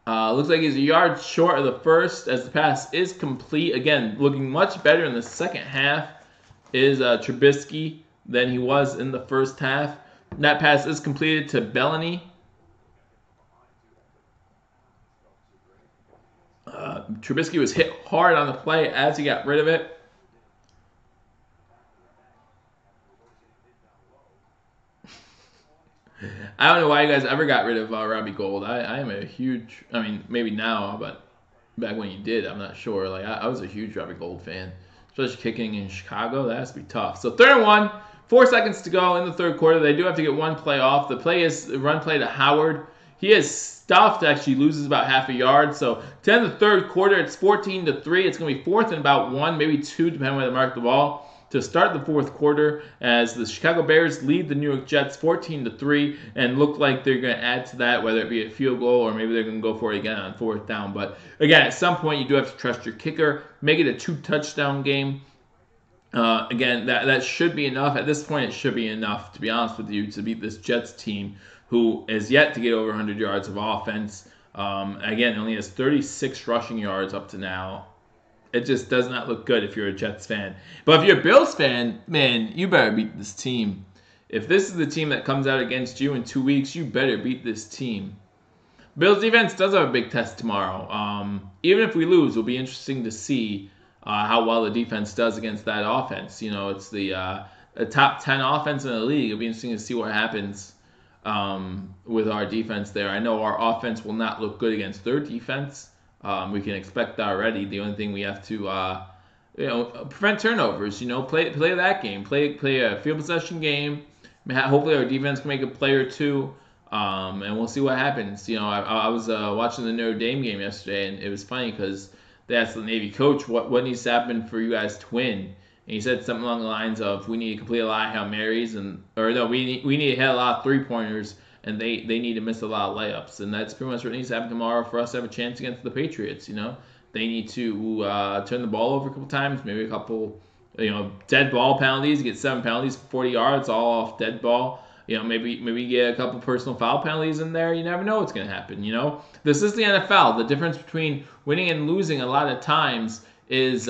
Looks like he's a yard short of the first as the pass is complete. Again, looking much better in the second half is Trubisky than he was in the first half. That pass is completed to Bellany. Trubisky was hit hard on the play as he got rid of it. I don't know why you guys ever got rid of Robbie Gould. I am a huge, maybe now, but back when you did, I'm not sure. Like I was a huge Robbie Gould fan, especially kicking in Chicago. That has to be tough. So 3rd and 1, 4 seconds to go in the third quarter. They do have to get one play off. The play is a run play to Howard. He is stuffed, actually loses about half a yard. So to end the third quarter, it's 14-3. It's going to be 4th and about 1, maybe 2, depending on where they mark the ball, to start the fourth quarter as the Chicago Bears lead the New York Jets 14-3 and look like they're going to add to that, whether it be a field goal or maybe they're going to go for it again on 4th down. But again, at some point, you do have to trust your kicker. Make it a 2-touchdown game. Again, that should be enough. At this point, it should be enough, to be honest with you, to beat this Jets team who is yet to get over 100 yards of offense. Again, only has 36 rushing yards up to now. It just does not look good if you're a Jets fan. But if you're a Bills fan, man, you better beat this team. If this is the team that comes out against you in 2 weeks, you better beat this team. Bills defense does have a big test tomorrow. Even if we lose, it'll be interesting to see how well the defense does against that offense. It's the top 10 offense in the league. It'll be interesting to see what happens with our defense there. I know our offense will not look good against their defense. We can expect that already. The only thing we have to, prevent turnovers. Play that game. Play a field possession game. Hopefully our defense can make a play or two, and we'll see what happens. I was watching the Notre Dame game yesterday, and it was funny because they asked the Navy coach what needs to happen for you guys to win. And he said something along the lines of, we need to complete a lot of Hail Marys, we need to hit a lot of three-pointers, and they need to miss a lot of layups. And that's pretty much what needs to happen tomorrow for us to have a chance against the Patriots. They need to turn the ball over a couple times, maybe a couple dead ball penalties, get 7 penalties for 40 yards, all off dead ball. Maybe get a couple personal foul penalties in there. You never know what's going to happen. This is the NFL. The difference between winning and losing a lot of times is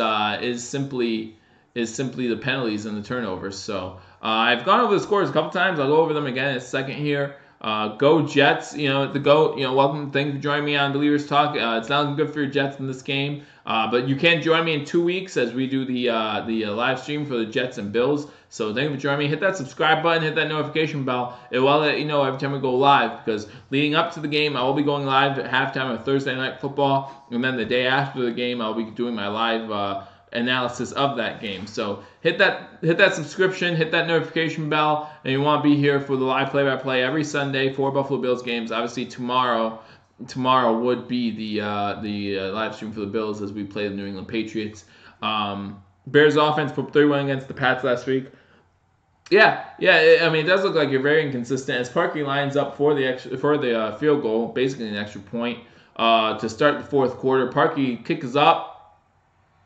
simply the penalties and the turnovers. So I've gone over the scores a couple times. I'll go over them again in a second here. Go Jets, welcome. Thank you for joining me on Believers Talk. It's not looking good for your Jets in this game, but you can join me in 2 weeks as we do the live stream for the Jets and Bills. So thank you for joining me. Hit that subscribe button, hit that notification bell. It will let you know every time we go live, because leading up to the game, I will be going live at halftime of Thursday Night Football, and then the day after the game, I'll be doing my live analysis of that game. So hit that subscription, hit that notification bell, and you want to be here for the live play-by-play every Sunday for Buffalo Bills games. Obviously tomorrow would be the live stream for the Bills as we play the New England Patriots. Bears offense put 3-1 against the Pats last week. Yeah. It does look like you're very inconsistent as Parkey lines up for the field goal, basically an extra point to start the fourth quarter. Parkey kicks up.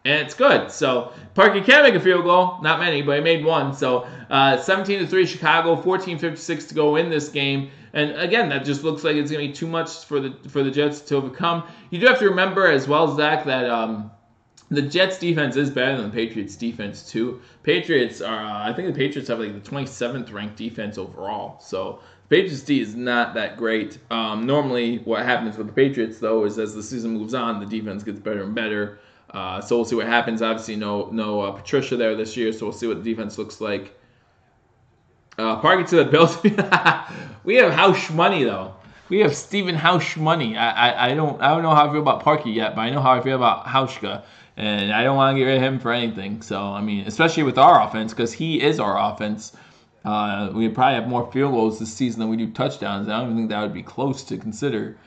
And it's good. So Parkey can make a field goal. Not many, but he made one. So 17-3 Chicago, 14:56 to go in this game. And again, that just looks like it's going to be too much for the Jets to overcome. You do have to remember as well, Zach, that the Jets defense is better than the Patriots defense too. Patriots are, I think the Patriots have like the 27th ranked defense overall. So Patriots D is not that great. Normally what happens with the Patriots though is as the season moves on, the defense gets better and better. So we'll see what happens. Obviously, no Patricia there this year, so we'll see what the defense looks like. Parkey to the Bills. We have House money though. We have Stephen House money. I don't know how I feel about Parkey yet, but I know how I feel about Hauschka, and I don't want to get rid of him for anything. So especially with our offense, because he is our offense. We probably have more field goals this season than we do touchdowns. I don't even think that would be close to consider.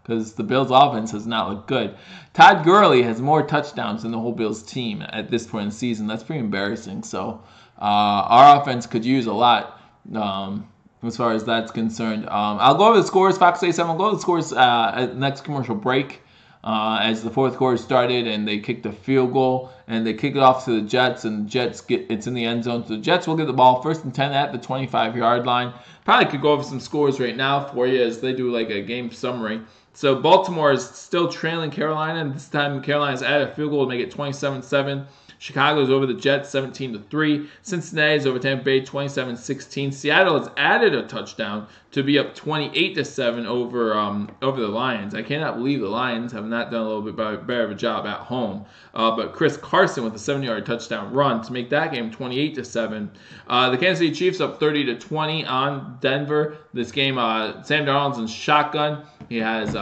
because the Bills' offense has not looked good. Todd Gurley has more touchdowns than the whole Bills team at this point in the season. That's pretty embarrassing. So our offense could use a lot as far as that's concerned. I'll go over the scores. Fox 87. I'll go over the scores at the next commercial break. As the fourth quarter started and they kicked a field goal and they kick it off to the Jets, and the Jets it's in the end zone. So the Jets will get the ball first and 10 at the 25-yard line. Probably could go over some scores right now for you as they do like a game summary. So Baltimore is still trailing Carolina, and this time Carolina's added a field goal to make it 27-7. Chicago's over the Jets 17-3. Cincinnati is over Tampa Bay 27-16. Seattle has added a touchdown to be up 28-7 over the Lions. I cannot believe the Lions have not done a little bit better of a job at home. But Chris Carson with a 70-yard touchdown run to make that game 28-7. The Kansas City Chiefs up 30-20 on Denver. This game, Sam Darnold's in shotgun. He has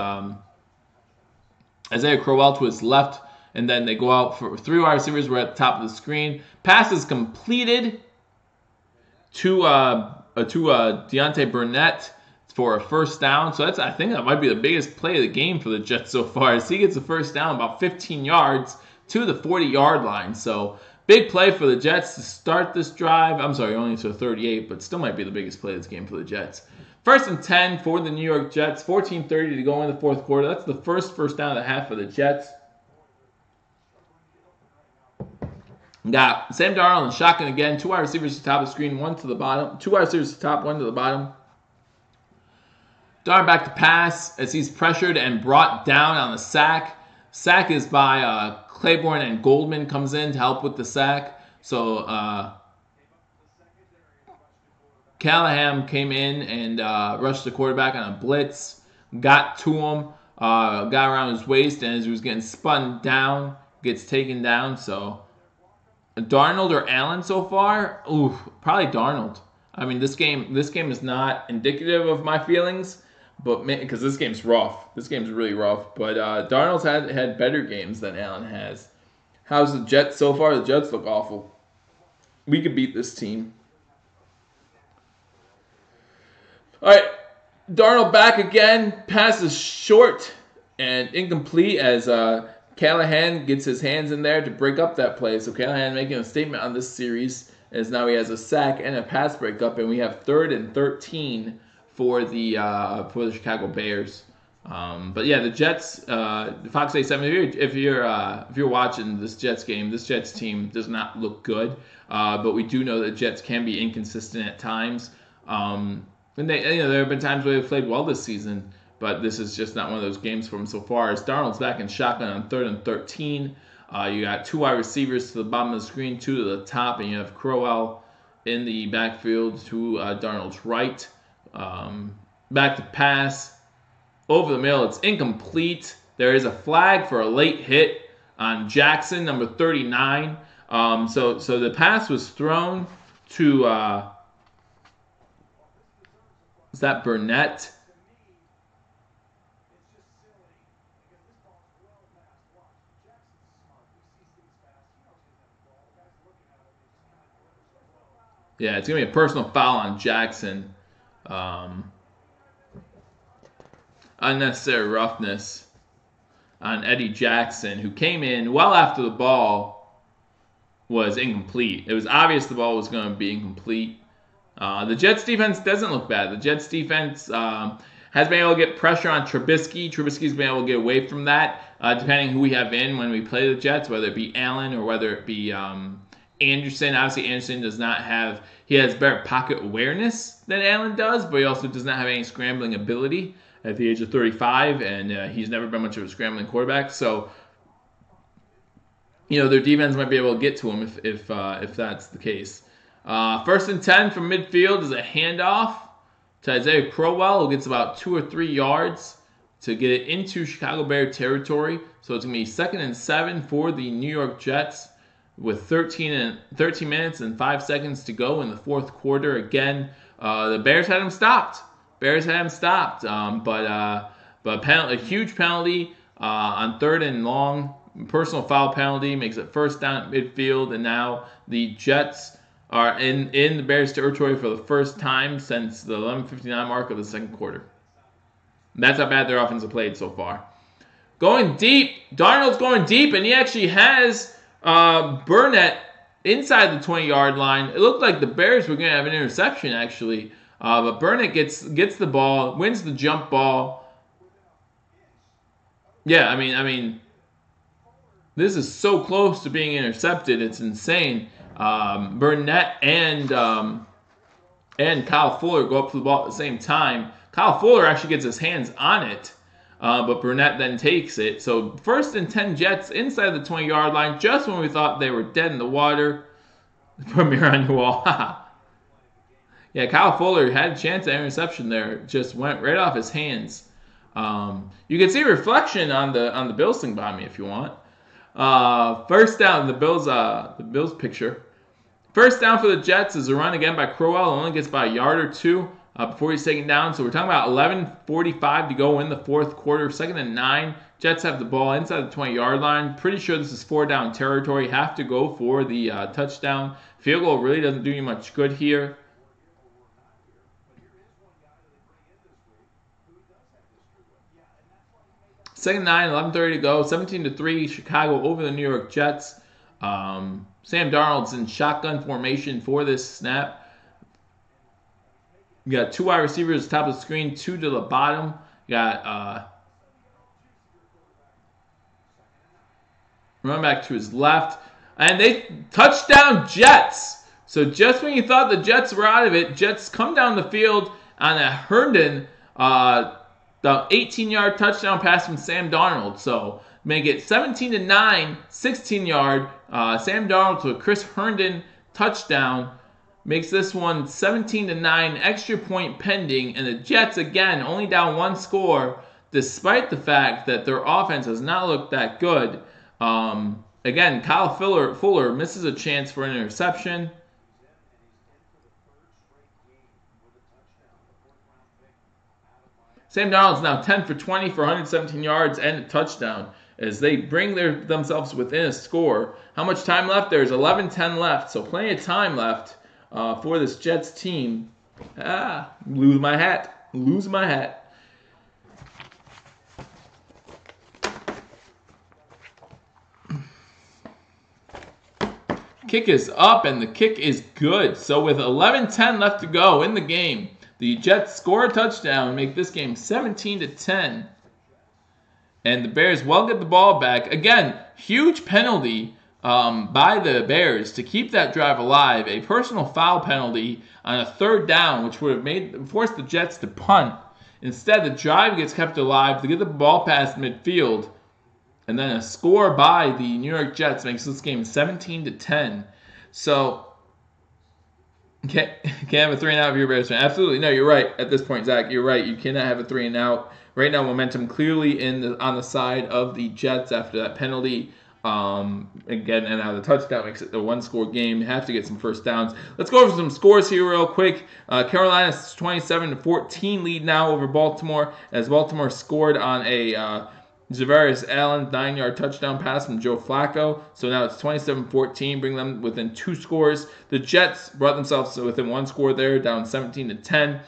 Isaiah Crowell to his left. And then they go out for 3 wide receivers. We're at the top of the screen. Pass is completed to Deontay Burnett for a first down. So I think that might be the biggest play of the game for the Jets so far, as he gets a first down about 15 yards to the 40-yard line. So big play for the Jets to start this drive. I'm sorry, only to the 38, but still might be the biggest play of this game for the Jets. First and 10 for the New York Jets. 14:30 to go in the fourth quarter. That's the first down of the half for the Jets. Got Sam Darnold and shotgun again. 2 wide receivers to the top of the screen, 1 to the bottom. 2 wide receivers to the top, 1 to the bottom. Darnold back to pass as he's pressured and brought down on the sack. Sack is by Claiborne, and Goldman comes in to help with the sack. So Callahan came in and rushed the quarterback on a blitz. Got to him. Got around his waist, and as he was getting spun down, gets taken down. So Darnold or Allen so far? Ooh, probably Darnold. I mean, this game is not indicative of my feelings, but because this game's rough. This game's really rough. But Darnold's had better games than Allen has. How's the Jets so far? The Jets look awful. We could beat this team. All right, Darnold back again. Passes short and incomplete as Callahan gets his hands in there to break up that play. So Callahan making a statement on this series as now he has a sack and a pass breakup, and we have 3rd and 13 for the Chicago Bears. But yeah, the Jets, Fox 87. If you're watching this Jets game, this Jets team does not look good. But we do know that Jets can be inconsistent at times. And there have been times where they've played well this season. But this is just not one of those games for him so far. As Darnold's back in shotgun on 3rd and 13. You got 2 wide receivers to the bottom of the screen, 2 to the top, and you have Crowell in the backfield to Darnold's right. Back to pass. Over the middle, it's incomplete. There is a flag for a late hit on Jackson, number 39. So the pass was thrown to, is that Burnett? Yeah, it's going to be a personal foul on Jackson. Unnecessary roughness on Eddie Jackson, who came in well after the ball was incomplete. It was obvious the ball was going to be incomplete. The Jets defense doesn't look bad. The Jets defense has been able to get pressure on Trubisky. Trubisky's been able to get away from that, depending who we have in when we play the Jets, whether it be Allen or whether it be Anderson. Obviously, Anderson he has better pocket awareness than Allen does, but he also does not have any scrambling ability at the age of 35, and he's never been much of a scrambling quarterback. So, their defense might be able to get to him if that's the case. 1st and 10 from midfield is a handoff to Isaiah Crowell, who gets about 2 or 3 yards to get it into Chicago Bear territory. So it's going to be 2nd and 7 for the New York Jets with 13 minutes and 5 seconds to go in the fourth quarter. Again, the Bears had him stopped. But a huge penalty on 3rd and long. Personal foul penalty makes it 1st down at midfield, and now the Jets are in the Bears territory for the first time since the 11:59 mark of the second quarter. That's how bad their offense have played so far. Going deep, Darnold's going deep, and he actually has Burnett inside the 20-yard line. It looked like the Bears were going to have an interception, actually. But Burnett gets the ball, wins the jump ball. Yeah, I mean, this is so close to being intercepted. It's insane. Burnett and Kyle Fuller go up to the ball at the same time. Kyle Fuller actually gets his hands on it, but Burnett then takes it. So 1st and 10 Jets inside the 20-yard line, just when we thought they were dead in the water. Premier on your wall. Yeah, Kyle Fuller had a chance at interception there. Just went right off his hands. You can see a reflection on the Bills thing behind me if you want. First down, the Bills picture. First down for the Jets is a run again by Crowell. Only gets by a yard or two before he's taken down. So we're talking about 11:45 to go in the fourth quarter. 2nd and 9. Jets have the ball inside the 20-yard line. Pretty sure this is 4-down territory. Have to go for the touchdown. Field goal really doesn't do you much good here. 2nd and 9, 11:30 to go. 17-3, Chicago over the New York Jets. Sam Darnold's in shotgun formation for this snap. You got 2 wide receivers at the top of the screen, 2 to the bottom. You got running back to his left. And they touchdown Jets. So just when you thought the Jets were out of it, Jets come down the field on a Herndon, the 18-yard touchdown pass from Sam Darnold. So make it 17-9, 16-yard. Sam Darnold to a Chris Herndon touchdown. Makes this one 17-9, extra point pending. And the Jets, again, only down 1 score, despite the fact that their offense has not looked that good. Again, Kyle Fuller misses a chance for an interception. Sam Darnold's now 10 for 20 for 117 yards and a touchdown as they bring themselves within a score. How much time left? There's 11:10 left, so plenty of time left for this Jets team. Lose my hat. Kick is up, and the kick is good. So with 11:10 left to go in the game, the Jets score a touchdown and make this game 17-10. And the Bears will get the ball back. Again, huge penalty by the Bears to keep that drive alive. A personal foul penalty on a 3rd down, which would have forced the Jets to punt. Instead, the drive gets kept alive to get the ball past midfield. And then a score by the New York Jets makes this game 17-10. So, can't have a 3-and-out if you're a Bears fan. Absolutely. No, you're right. At this point, Zach, you're right. You cannot have a 3-and-out. Right now, momentum clearly on the side of the Jets after that penalty. Again, and now the touchdown makes it a 1-score game. You have to get some first downs. Let's go over some scores here real quick. Carolina's 27-14 lead now over Baltimore as Baltimore scored on a Javarius Allen 9-yard touchdown pass from Joe Flacco. So now it's 27-14, bring them within 2 scores. The Jets brought themselves within 1 score there, down 17-10.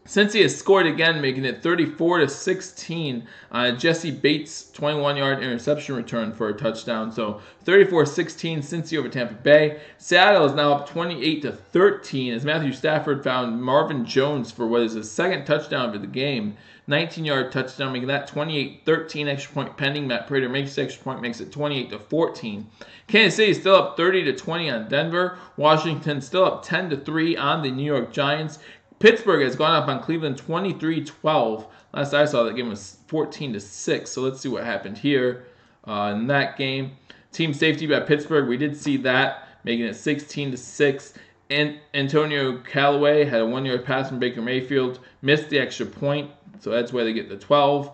Cincy has scored again, making it 34-16 on a Jesse Bates 21-yard interception return for a touchdown. So 34-16, Cincy over Tampa Bay. Seattle is now up 28-13 as Matthew Stafford found Marvin Jones for what is his 2nd touchdown of the game. 19-yard touchdown, making that 28-13, extra point pending. Matt Prater makes the extra point, makes it 28-14. Kansas City is still up 30-20 on Denver. Washington still up 10-3 on the New York Giants. Pittsburgh has gone up on Cleveland 23-12. Last I saw, that game was 14-6. So let's see what happened here in that game. Team safety by Pittsburgh, we did see that, making it 16-6. And Antonio Callaway had a 1-yard pass from Baker Mayfield, missed the extra point, so that's why they get the 12.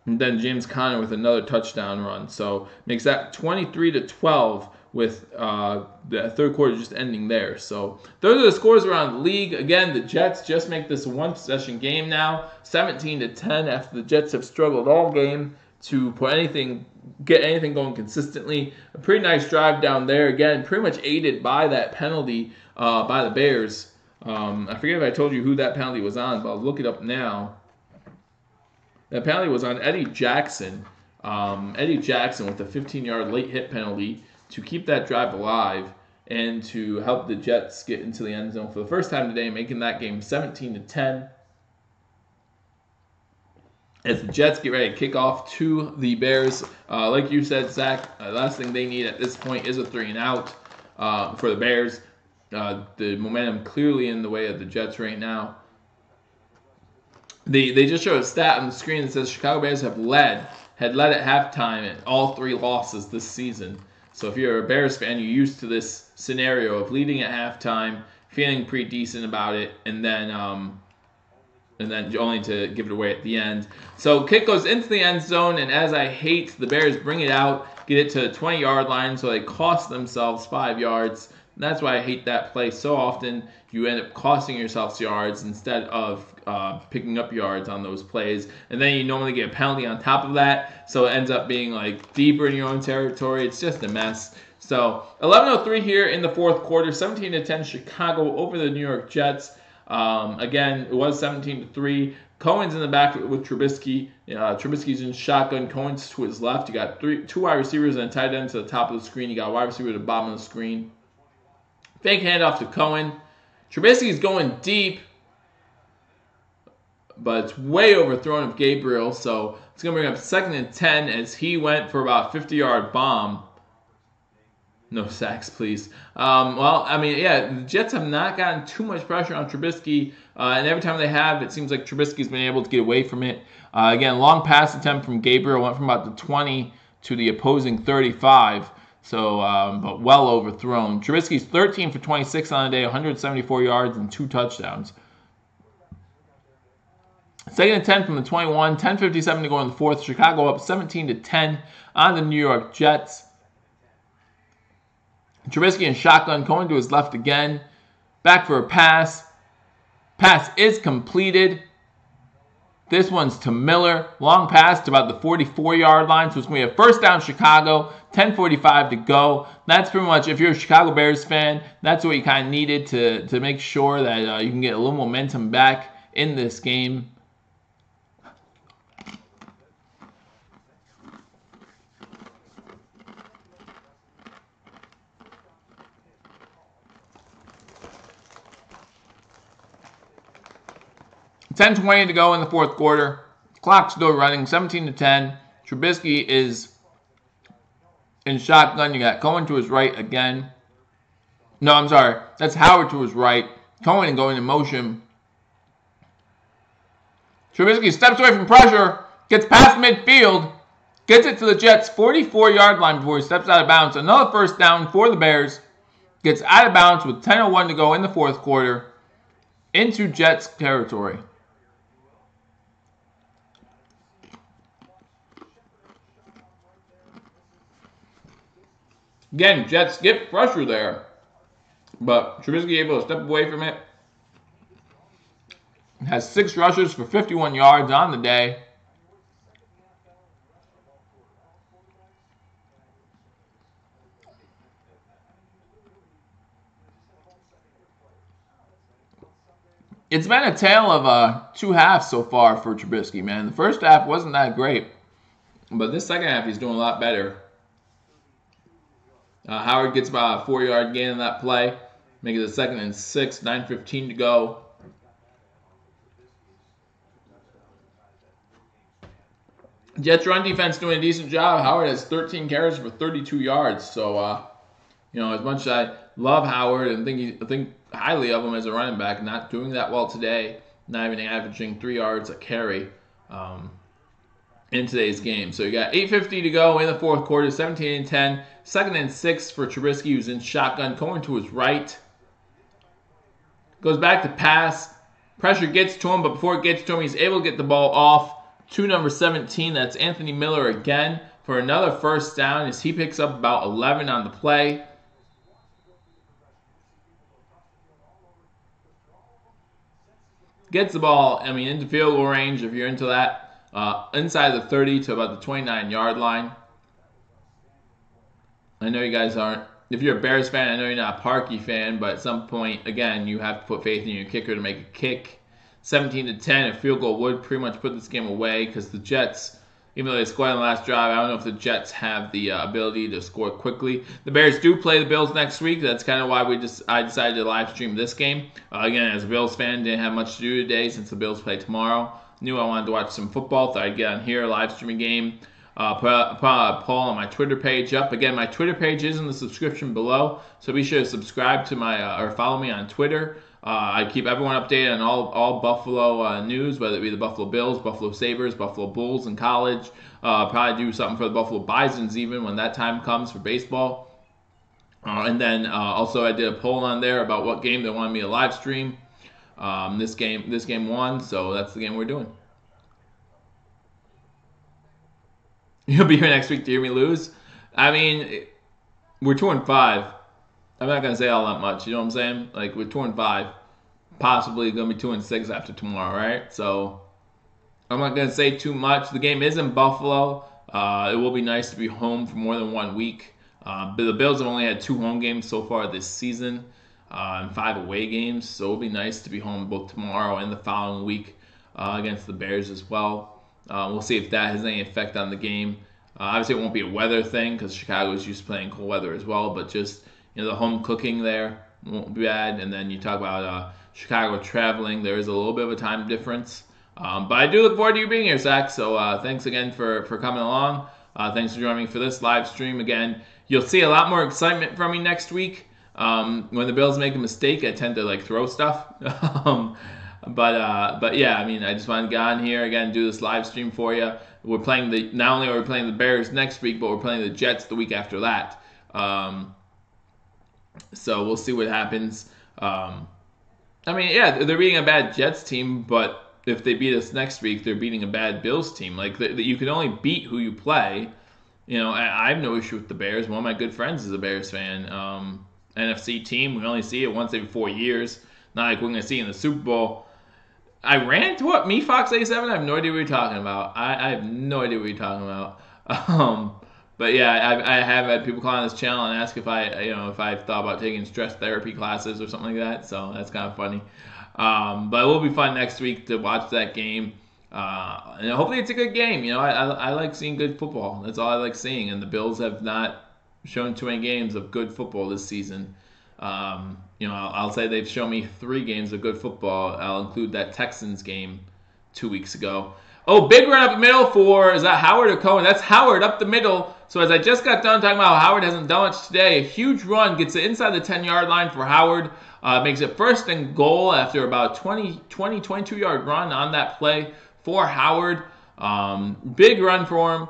And then James Conner with another touchdown run. So makes that 23-12 with the 3rd quarter just ending there. So those are the scores around the league. Again, the Jets just make this a 1-possession game now, 17-10 after the Jets have struggled all game to get anything going consistently. A pretty nice drive down there. Again, pretty much aided by that penalty by the Bears. I forget if I told you who that penalty was on, but I'll look it up now. The penalty was on Eddie Jackson. Eddie Jackson with a 15-yard late hit penalty to keep that drive alive and to help the Jets get into the end zone for the first time today, making that game 17-10. As the Jets get ready to kick off to the Bears. Like you said, Zach, the last thing they need at this point is a 3-and-out for the Bears. The momentum clearly in the way of the Jets right now. They just showed a stat on the screen that says Chicago Bears had led at halftime in all 3 losses this season. So if you're a Bears fan, you're used to this scenario of leading at halftime, feeling pretty decent about it, and then only to give it away at the end. So kick goes into the end zone, and as I hate, the Bears bring it out, get it to the 20-yard line, so they cost themselves 5 yards. And that's why I hate that play so often. You end up costing yourself yards instead of picking up yards on those plays. And then you normally get a penalty on top of that, so it ends up being like deeper in your own territory. It's just a mess. So 11:03 here in the fourth quarter, 17-10 Chicago over the New York Jets. Again, it was 17-3. Cohen's in the back with Trubisky. Trubisky's in shotgun. Cohen's to his left. You got 2 wide receivers and a tight end to the top of the screen. You got a wide receiver at the bottom of the screen. Fake handoff to Cohen. Trubisky's going deep, but it's way overthrown of Gabriel, so it's going to bring up 2nd and 10 as he went for about a 50-yard bomb. No sacks, please. The Jets have not gotten too much pressure on Trubisky, and every time they have, it seems like Trubisky's been able to get away from it. Again, long pass attempt from Gabriel went from about the 20 to the opposing 35. So, but well overthrown. Trubisky's 13 for 26 on the day, 174 yards and 2 touchdowns. 2nd and 10 from the 21, 10:57 to go in the fourth. Chicago up 17-10 on the New York Jets. Trubisky in shotgun, Cohen to his left again. Back for a pass. Pass is completed. This one's to Miller. Long pass to about the 44-yard line. So it's going to be a first down Chicago. 10:45 to go. That's pretty much, if you're a Chicago Bears fan, that's what you kind of needed to make sure that you can get a little momentum back in this game. $10:20 to go in the fourth quarter. Clock still running, 17-10. Trubisky is in shotgun. You got Cohen to his right again. No, I'm sorry. That's Howard to his right. Cohen going in motion. Trubisky steps away from pressure. Gets past midfield. Gets it to the Jets' 44-yard line before he steps out of bounds. Another first down for the Bears. Gets out of bounds with 10:01 to go in the fourth quarter. Into Jets territory. Again, Jets get pressure there, but Trubisky able to step away from it. Has 6 rushes for 51 yards on the day. It's been a tale of 2 halves so far for Trubisky, man. The first half wasn't that great, but this second half he's doing a lot better. Howard gets about a 4-yard gain on that play. Make it a 2nd and 6, 9:15 to go. Jets run defense doing a decent job. Howard has 13 carries for 32 yards. So, as much as I love Howard and think highly of him as a running back, not doing that well today, not even averaging 3 yards a carry in today's game. So you got 8:50 to go in the fourth quarter, 17-10. 2nd and 6 for Trubisky, who's in shotgun, going to his right. Goes back to pass. Pressure gets to him, but before it gets to him, he's able to get the ball off to number 17. That's Anthony Miller again for another first down as he picks up about 11 on the play. Gets the ball, into field goal range if you're into that. Inside the 30 to about the 29-yard line. I know you guys aren't. If you're a Bears fan, I know you're not a Parkey fan, but at some point, again, you have to put faith in your kicker to make a kick. 17-10. A field goal would pretty much put this game away because the Jets, even though they scored on the last drive, I don't know if the Jets have the ability to score quickly. The Bears do play the Bills next week. That's kind of why I decided to live stream this game. Again, as a Bills fan, didn't have much to do today since the Bills play tomorrow. Knew I wanted to watch some football, thought I'd get on here, live stream a game. Put a poll on my Twitter page up. Again, my Twitter page is in the description below, so be sure to subscribe to my or follow me on Twitter. I keep everyone updated on all Buffalo news, whether it be the Buffalo Bills, Buffalo Sabres, Buffalo Bulls in college. Probably do something for the Buffalo Bisons even when that time comes for baseball. And then also I did a poll on there about what game they wanted me to live stream. This game won, so that's the game we're doing. You'll be here next week to hear me lose. I mean, we're 2-5. I'm not gonna say all that much. You know what I'm saying? Like we're 2-5, possibly gonna be 2-6 after tomorrow, right? So I'm not gonna say too much. The game is in Buffalo. It will be nice to be home for more than 1 week. But the Bills have only had 2 home games so far this season, and 5 away games. So it'll be nice to be home both tomorrow and the following week against the Bears as well. We'll see if that has any effect on the game. Obviously, it won't be a weather thing because Chicago is used to playing cold weather as well. But just the home cooking there won't be bad. And then you talk about Chicago traveling. There is a little bit of a time difference. But I do look forward to you being here, Zach. So thanks again for coming along. Thanks for joining me for this live stream. Again, you'll see a lot more excitement from me next week. When the Bills make a mistake, I tend to throw stuff. But yeah, I mean, I just wanted to get on here again, do this live stream for you. We're playing not only are we playing the Bears next week, but we're playing the Jets the week after that. So we'll see what happens. I mean, yeah, they're beating a bad Jets team, but if they beat us next week, they're beating a bad Bills team. You can only beat who you play. I have no issue with the Bears. One of my good friends is a Bears fan. NFC team, we only see it once every 4 years. Not like we're going to see it in the Super Bowl. I ran to what? Me, Fox 87? I have no idea what you're talking about. I have no idea what you're talking about. But yeah, I have had people call on this channel and ask if I've thought about taking stress therapy classes or something like that. So that's kind of funny. But it will be fun next week to watch that game. And hopefully it's a good game. I like seeing good football. That's all I like seeing. And the Bills have not shown too many games of good football this season. I'll say they've shown me 3 games of good football. I'll include that Texans game 2 weeks ago. Oh, big run up the middle for, is that Howard or Cohen? That's Howard up the middle. So as I just got done talking about how Howard hasn't done much today, a huge run gets it inside the 10-yard line for Howard. Makes it 1st and goal after about 22-yard run on that play for Howard. Big run for him.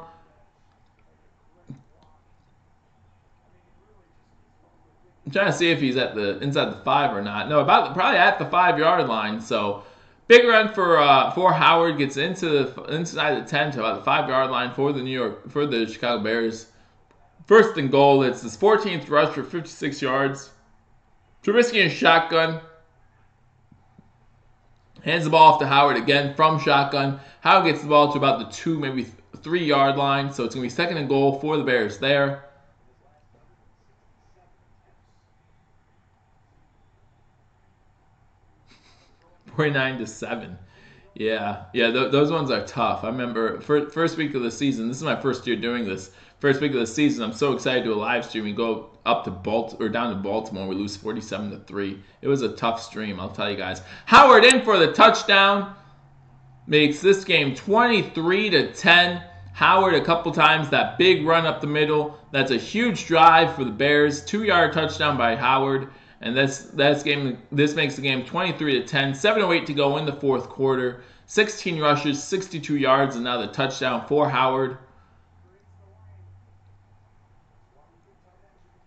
I'm trying to see if he's at inside the 5 or not. No, probably at the 5-yard line. So big run for Howard, gets inside the 10 to about the 5-yard line for the Chicago Bears. 1st and goal. It's his 14th rush for 56 yards. Trubisky in shotgun. Hands the ball off to Howard again from shotgun. Howard gets the ball to about the 2, maybe 3-yard line. So it's going to be 2nd and goal for the Bears there. 49-7. Yeah, those ones are tough. I remember first week of the season. This is my first year doing this. First week of the season, I'm so excited to do a live stream. We go up to down to Baltimore. We lose 47-3. It was a tough stream, I'll tell you guys. Howard in for the touchdown. Makes this game 23-10. Howard a couple times, that big run up the middle. That's a huge drive for the Bears. 2-yard touchdown by Howard. And this makes the game 23-10. 7:08 to go in the 4th quarter. 16 rushes, 62 yards, and now the touchdown for Howard.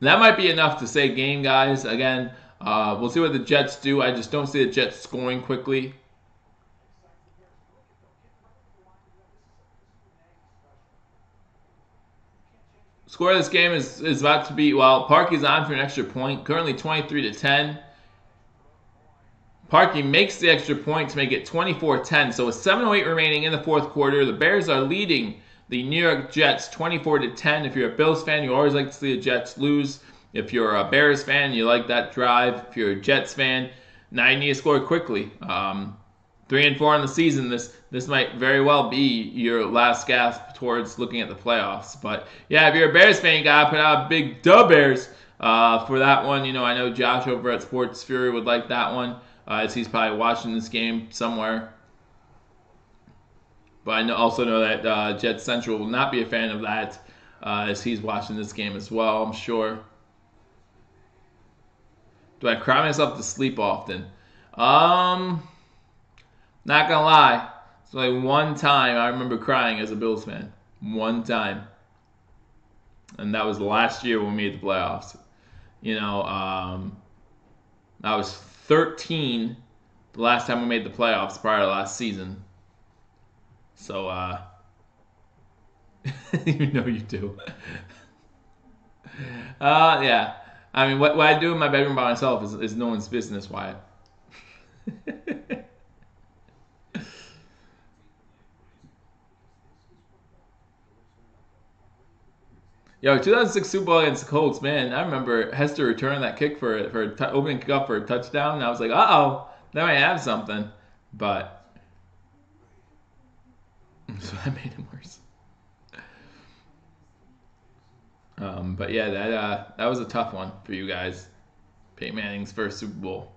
That might be enough to say game, guys. Again, we'll see what the Jets do. I just don't see the Jets scoring quickly. Score of this game is about to be, Parkey's on for an extra point. Currently 23-10. Parkey makes the extra point to make it 24-10. So with 7:08 remaining in the 4th quarter, the Bears are leading the New York Jets 24-10. If you're a Bills fan, you always like to see the Jets lose. If you're a Bears fan, you like that drive. If you're a Jets fan, now you need to score quickly. 3-4 in the season. This might very well be your last gasp towards looking at the playoffs. But yeah, if you're a Bears fan, you gotta put out a big dub Bears for that one. You know, I know Josh over at Sports Fury would like that one, as he's probably watching this game somewhere. But I also know that Jets Central will not be a fan of that, as he's watching this game as well, I'm sure. Do I cry myself to sleep often? Not gonna lie. It's like one time I remember crying as a Bills fan. One time. And that was last year when we made the playoffs. You know, I was 13 the last time we made the playoffs prior to last season. So, you know you do. Yeah. I mean, what I do in my bedroom by myself is no one's business, Wyatt. Yo, 2006 Super Bowl against the Colts, man. I remember Hester returning that kick for opening kickoff for a touchdown, and I was like, uh-oh, that might have something. But so that made it worse. But yeah, that was a tough one for you guys. Peyton Manning's first Super Bowl.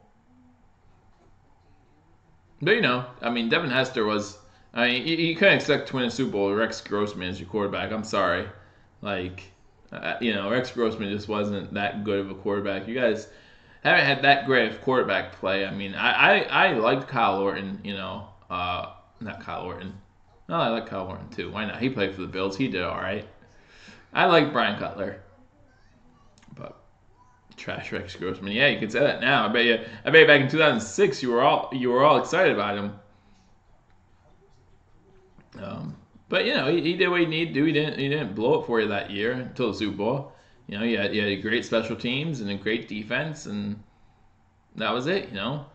But you know, I mean, Devin Hester was. I mean, you couldn't expect to win a Super Bowl with Rex Grossman as your quarterback. I'm sorry, like. You know, Rex Grossman just wasn't that good of a quarterback. You guys haven't had that great of quarterback play. I mean, I liked Kyle Orton, you know. Not Kyle Orton. No, I like Kyle Orton too. Why not? He played for the Bills. He did all right. I like Brian Cutler. But trash Rex Grossman. Yeah, you can say that now. I bet you back in 2006 you were all excited about him. But you know, he did what he needed to do. He didn't blow it for you that year until the Super Bowl. You know, you had great special teams and a great defense, and that was it. You know.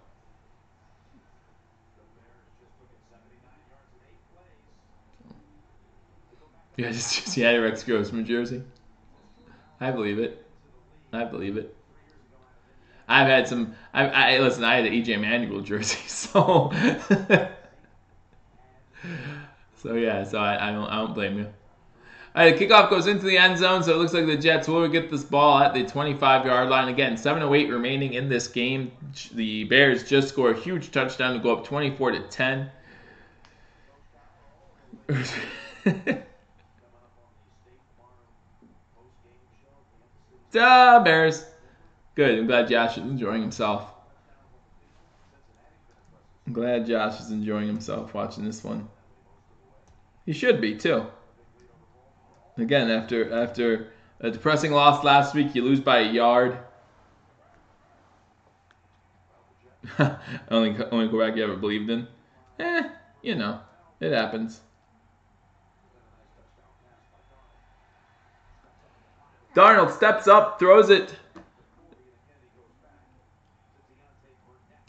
Yeah, just had a Rex Grossman jersey. I believe it. I've had some. Listen. I had an EJ Manuel jersey, so. So yeah, I don't blame you. All right, the kickoff goes into the end zone, so it looks like the Jets will get this ball at the 25-yard line. Again, 7:08 remaining in this game. The Bears just score a huge touchdown to go up 24-10. Duh, Bears. Good. I'm glad Josh is enjoying himself. I'm glad Josh is enjoying himself watching this one. He should be too. Again, after a depressing loss last week, you lose by a yard. only quarterback you ever believed in. You know, it happens. Darnold steps up, throws it.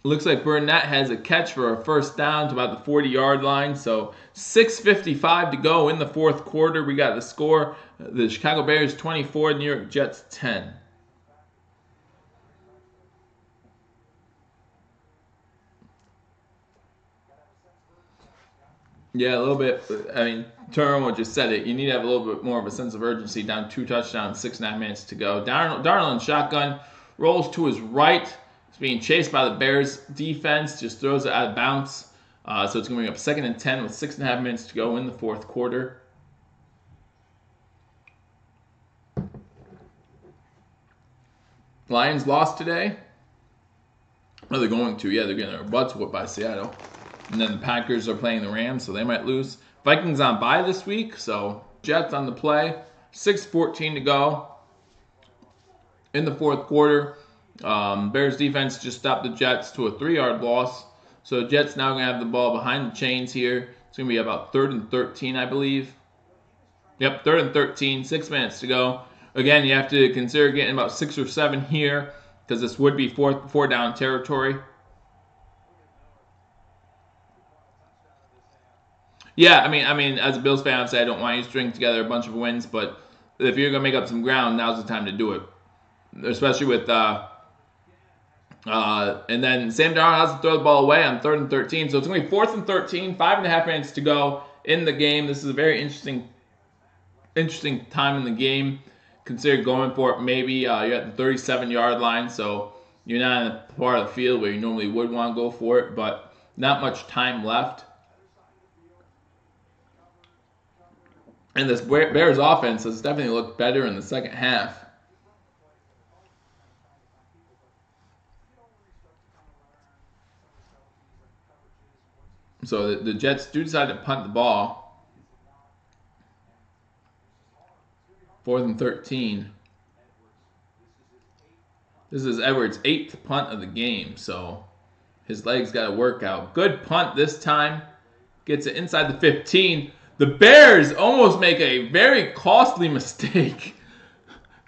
Looks like Burnett has a catch for a first down to about the 40-yard line. So 6:55 to go in the fourth quarter. We got the score. The Chicago Bears 24, New York Jets 10. Yeah, a little bit. I mean, Turner just said it. You need to have a little bit more of a sense of urgency. Down 2 touchdowns, 6.5 minutes to go. Darnold in shotgun, rolls to his right. Being chased by the Bears defense, just throws it out of bounds. So it's going to bring up 2nd and 10 with 6.5 minutes to go in the fourth quarter. Lions lost today. Or they're going to. Yeah, they're getting their butts whooped by Seattle. And then the Packers are playing the Rams, so they might lose. Vikings on bye this week, so Jets on the play. 6:14 to go in the fourth quarter. Bears defense just stopped the Jets to a 3-yard loss. So the Jets now going to have the ball behind the chains here. It's going to be about 3rd and 13, I believe. Yep, 3rd and 13, 6 minutes to go. Again, you have to consider getting about 6 or 7 here because this would be four down territory. Yeah, I mean, as a Bills fan, I'd say I don't want you to string together a bunch of wins, but if you're going to make up some ground, now's the time to do it. Especially with And then Sam Darnold has to throw the ball away on 3rd and 13. So it's going to be 4th and 13, 5.5 minutes to go in the game. This is a very interesting time in the game. Consider going for it. Maybe you're at the 37-yard line, so you're not in a part of the field where you normally would want to go for it, but not much time left. And this Bears offense has definitely looked better in the second half. So the Jets do decide to punt the ball. 4th and 13. This is Edwards' 8th punt of the game, so his legs got to work out. Good punt this time. Gets it inside the 15. The Bears almost make a very costly mistake.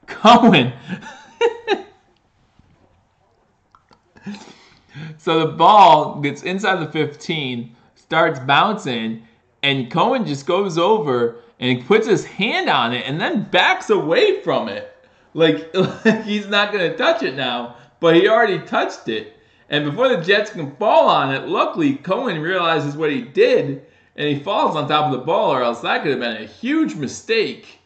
Cohen. So the ball gets inside the 15, starts bouncing, and Cohen just goes over and puts his hand on it and then backs away from it. Like he's not going to touch it now, but he already touched it. And before the Jets can fall on it, luckily Cohen realizes what he did, and he falls on top of the ball, or else that could have been a huge mistake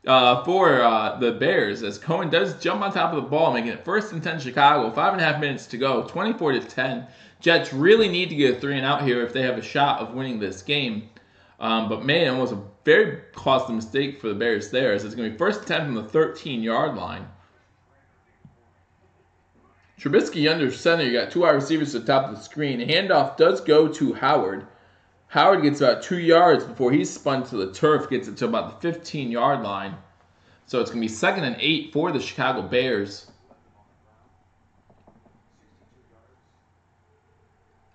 for the Bears, as Cohen does jump on top of the ball, making it 1st and 10 Chicago. 5.5 minutes to go, 24-10. Jets really need to get a 3-and-out here if they have a shot of winning this game. But man, almost a very costly mistake for the Bears there, as it's going to be 1st and 10 from the 13-yard line. Trubisky under center. You got 2 wide receivers at the top of the screen. The handoff does go to Howard. Howard gets about 2 yards before he's spun to the turf, gets it to about the 15-yard line. So it's going to be 2nd and 8 for the Chicago Bears.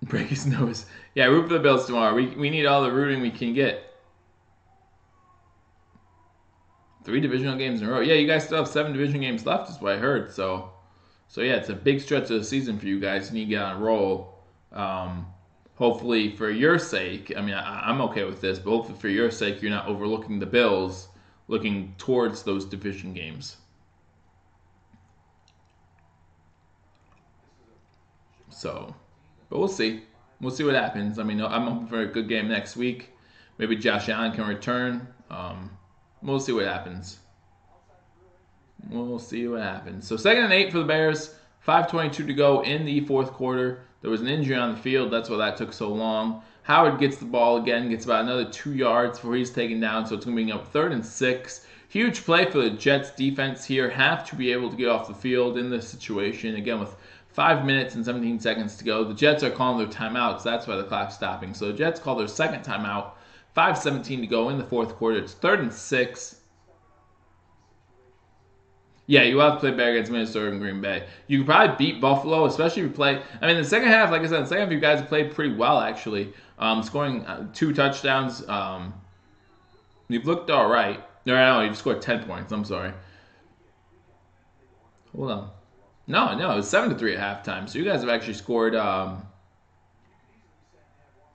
Break his nose. Yeah, root for the Bills tomorrow. We need all the rooting we can get. 3 divisional games in a row. Yeah, you guys still have 7 division games left, is what I heard. So yeah, it's a big stretch of the season for you guys. You need to get on a roll. Hopefully, for your sake, I mean, I'm okay with this, but hopefully for your sake, you're not overlooking the Bills, looking towards those division games. So, but we'll see. We'll see what happens. I mean, I'm hoping for a good game next week. Maybe Josh Allen can return. We'll see what happens. We'll see what happens. So 2nd and 8 for the Bears. 5:22 to go in the 4th quarter. There was an injury on the field. That's why that took so long. Howard gets the ball again, gets about another 2 yards before he's taken down. So it's going to be up 3rd and 6. Huge play for the Jets defense here. Have to be able to get off the field in this situation. Again, with 5 minutes and 17 seconds to go. The Jets are calling their timeouts. That's why the clock's stopping. So the Jets call their 2nd timeout. 5:17 to go in the 4th quarter. It's 3rd and 6. Yeah, you have to play better against Minnesota and Green Bay. You can probably beat Buffalo, especially if you play. I mean, the second half, like I said, the second half you guys have played pretty well, actually. Scoring 2 touchdowns. You've looked all right. No, you've scored 10 points. I'm sorry. Hold on. No, it was 7-3 at halftime. So you guys have actually scored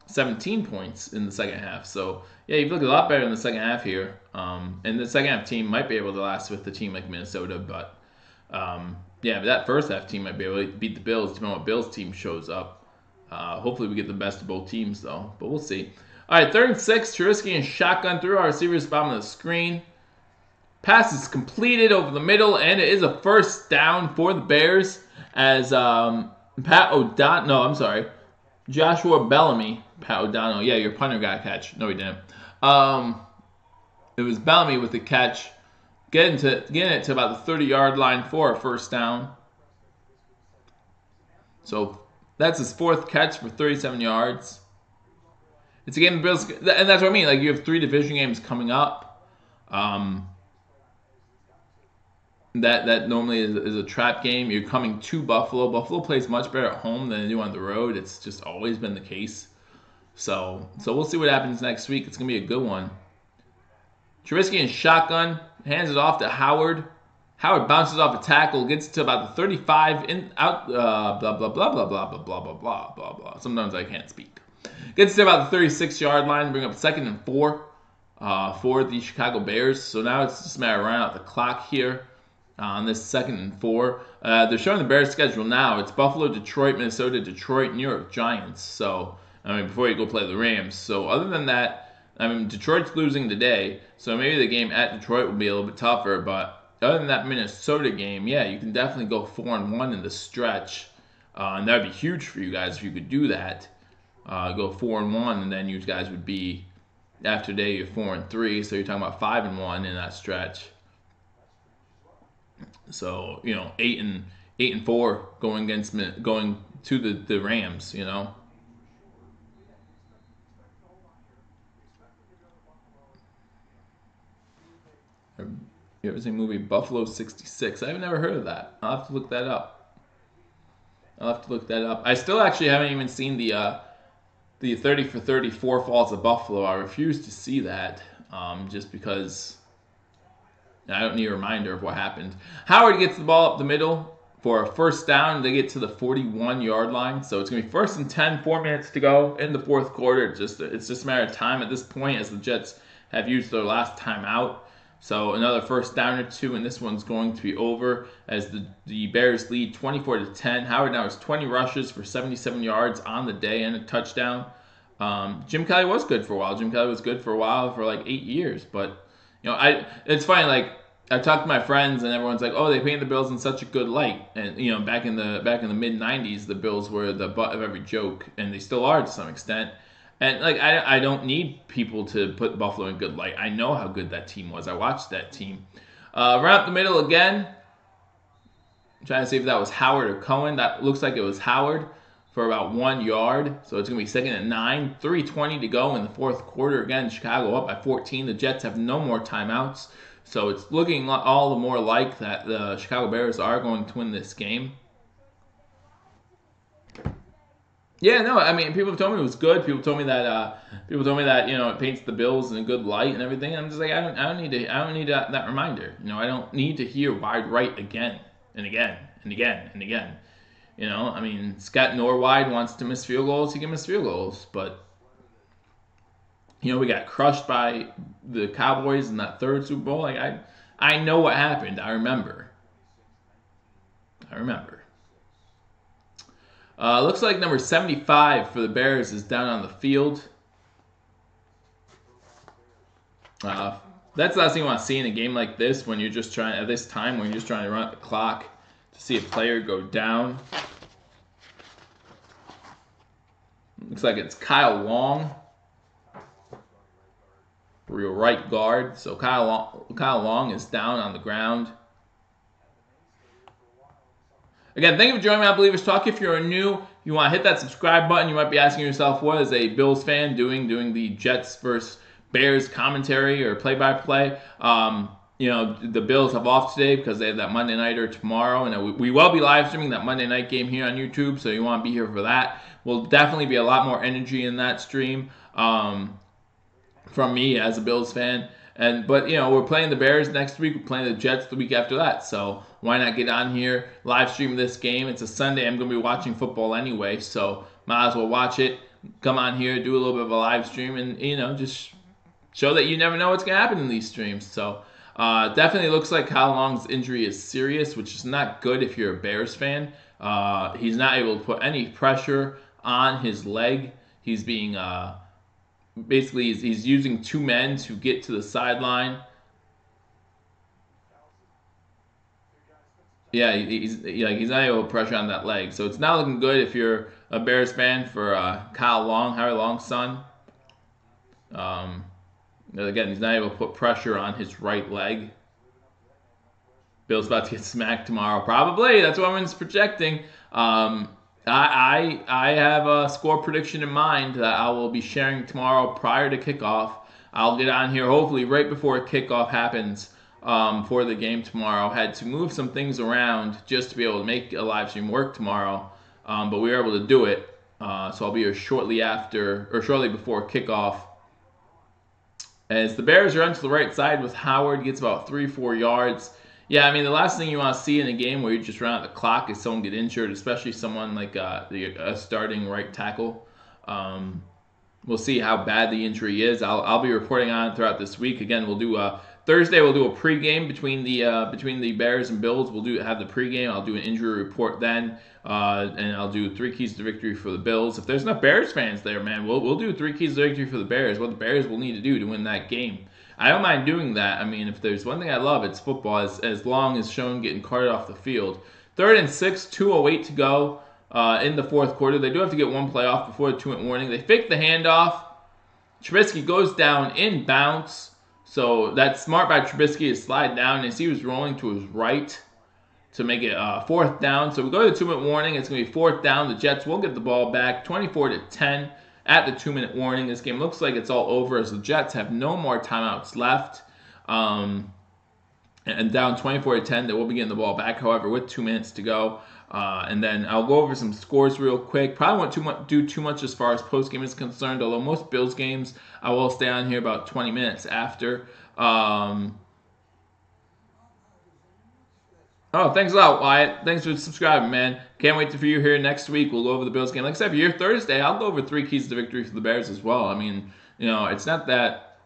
17 points in the second half. So, yeah, you've looked a lot better in the second half here. And the second half team might be able to last with the team like Minnesota. But, yeah, that first half team might be able to beat the Bills, depending on what Bills team shows up. Hopefully we get the best of both teams, though. But we'll see. All right, 3rd and 6. Trubisky and shotgun through our receivers bottom of the screen. Pass is completed over the middle, and it is a 1st down for the Bears as Joshua Bellamy. Pat O'Donnell. Yeah, your punter got a catch. No, he didn't. It was Bellamy with the catch. Getting it to about the 30-yard line for a 1st down. So that's his 4th catch for 37 yards. It's a game the Bills, and that's what I mean. Like, you have 3 division games coming up. That normally is a trap game. You're coming to Buffalo. Buffalo plays much better at home than they do on the road. It's just always been the case. So we'll see what happens next week. It's going to be a good one. Trubisky in shotgun. Hands it off to Howard. Howard bounces off a tackle. Gets to about the 35. Blah, blah, blah, blah, blah, blah, blah, blah, blah, blah, blah. Sometimes I can't speak. Gets to about the 36-yard line. Bring up 2nd and 4 for the Chicago Bears. So now it's just a matter of running out the clock here. On this 2nd and 4. They're showing the Bears' schedule now. It's Buffalo, Detroit, Minnesota, Detroit, New York Giants. So, I mean, before you go play the Rams. So, other than that, I mean, Detroit's losing today. So, maybe the game at Detroit will be a little bit tougher. But other than that Minnesota game, yeah, you can definitely go 4-1 in the stretch. And that would be huge for you guys if you could do that. Go 4-1, and then you guys would be, after today, you're 4-3. So, you're talking about 5-1 in that stretch. So, 8-4 going to the Rams, You ever seen the movie Buffalo 66? I've never heard of that. I'll have to look that up. I still actually haven't even seen the 30 for 34 Falls of Buffalo. I refuse to see that just because I don't need a reminder of what happened. Howard gets the ball up the middle for a first down. They get to the 41-yard line. So it's going to be 1st and 10, 4 minutes to go in the fourth quarter. It's just a matter of time at this point as the Jets have used their last timeout. So another first down or two, and this one's going to be over as the Bears lead 24-10. Howard now has 20 rushes for 77 yards on the day and a touchdown. Jim Kelly was good for a while. Jim Kelly was good for a while, for like 8 years. But it's funny. Like I talked to my friends, and everyone's like, "Oh, they paint the Bills in such a good light." And back in the mid '90s, the Bills were the butt of every joke, and they still are to some extent. And like I don't need people to put Buffalo in good light. I know how good that team was. I watched that team. Right up the middle again. I'm trying to see if that was Howard or Cohen. That looks like it was Howard for about 1 yard. So it's going to be 2nd and 9. 3:20 to go in the fourth quarter. Again, Chicago up by 14. The Jets have no more timeouts. So it's looking all the more like that the Chicago Bears are going to win this game. Yeah, no, I mean, people have told me it was good. People told me that it paints the Bills in a good light and everything. And I'm just like, I don't need that reminder. I don't need to hear wide right again and again and again and again. I mean, Scott Norwide wants to miss field goals. He can miss field goals, but we got crushed by the Cowboys in that third Super Bowl. Like I know what happened. I remember. Looks like number 75 for the Bears is down on the field. That's the last thing you want to see in a game like this when you're just trying to run out the clock to see a player go down. Looks like it's Kyle Long for your right guard. So Kyle Long is down on the ground. Again, thank you for joining me on Believers Talk. If you're new, you want to hit that subscribe button. You might be asking yourself, what is a Bills fan doing the Jets versus Bears commentary or play-by-play? The Bills have off today because they have that Monday Nighter tomorrow. And we will be live streaming that Monday night game here on YouTube, so you want to be here for that. Will definitely be a lot more energy in that stream from me as a Bills fan. But we're playing the Bears next week. We're playing the Jets the week after that. So why not get on here, live stream this game? It's a Sunday. I'm going to be watching football anyway, so might as well watch it. Come on here, do a little bit of a live stream, and just show that you never know what's going to happen in these streams. So definitely looks like Kyle Long's injury is serious, which is not good if you're a Bears fan. He's not able to put any pressure on his leg. He's being basically, he's using two men to get to the sideline. Yeah, he's not able to pressure on that leg. So it's not looking good if you're a Bears fan for Kyle Long, Harry Long's son. Again, he's not able to put pressure on his right leg. Bill's about to get smacked tomorrow, probably. That's what I'm projecting. I have a score prediction in mind that I will be sharing tomorrow prior to kickoff. I'll get on here hopefully right before kickoff happens for the game tomorrow. Had to move some things around just to be able to make a live stream work tomorrow, but we were able to do it. So I'll be here shortly before kickoff. As the Bears run to the right side with Howard, gets about 3-4 yards. Yeah, I mean, the last thing you want to see in a game where you just run out the clock is someone get injured, especially someone like a starting right tackle. We'll see how bad the injury is. I'll be reporting on it throughout this week. Again, we'll do Thursday we'll do a pregame between the Bears and Bills. We'll have the pregame. I'll do an injury report then, and I'll do 3 keys to victory for the Bills. If there's enough Bears fans there, man, we'll do 3 keys to victory for the Bears. What the Bears will need to do to win that game. I don't mind doing that. I mean, if there's one thing I love, it's football. As long as Schoen getting carted off the field. 3rd and 6, 2:08 to go in the 4th quarter. They do have to get 1 play off before the 2-minute warning. They fake the handoff. Trubisky goes down in bounce. So that's smart by Trubisky to slide down, and he was rolling to his right to make it 4th down. So we go to the 2-minute warning. It's going to be 4th down. The Jets will get the ball back, 24-10 at the 2-minute warning. This game looks like it's all over as the Jets have no more timeouts left. And down 24-10, they will be getting the ball back, however, with 2 minutes to go. And then I'll go over some scores real quick. Probably won't do too much as far as post-game is concerned, although most Bills games I will stay on here about 20 minutes after. Oh, thanks a lot, Wyatt. Thanks for subscribing, man. Can't wait for you here next week. We'll go over the Bills game. Like I said, for your Thursday, I'll go over 3 keys to victory for the Bears as well. I mean, it's not that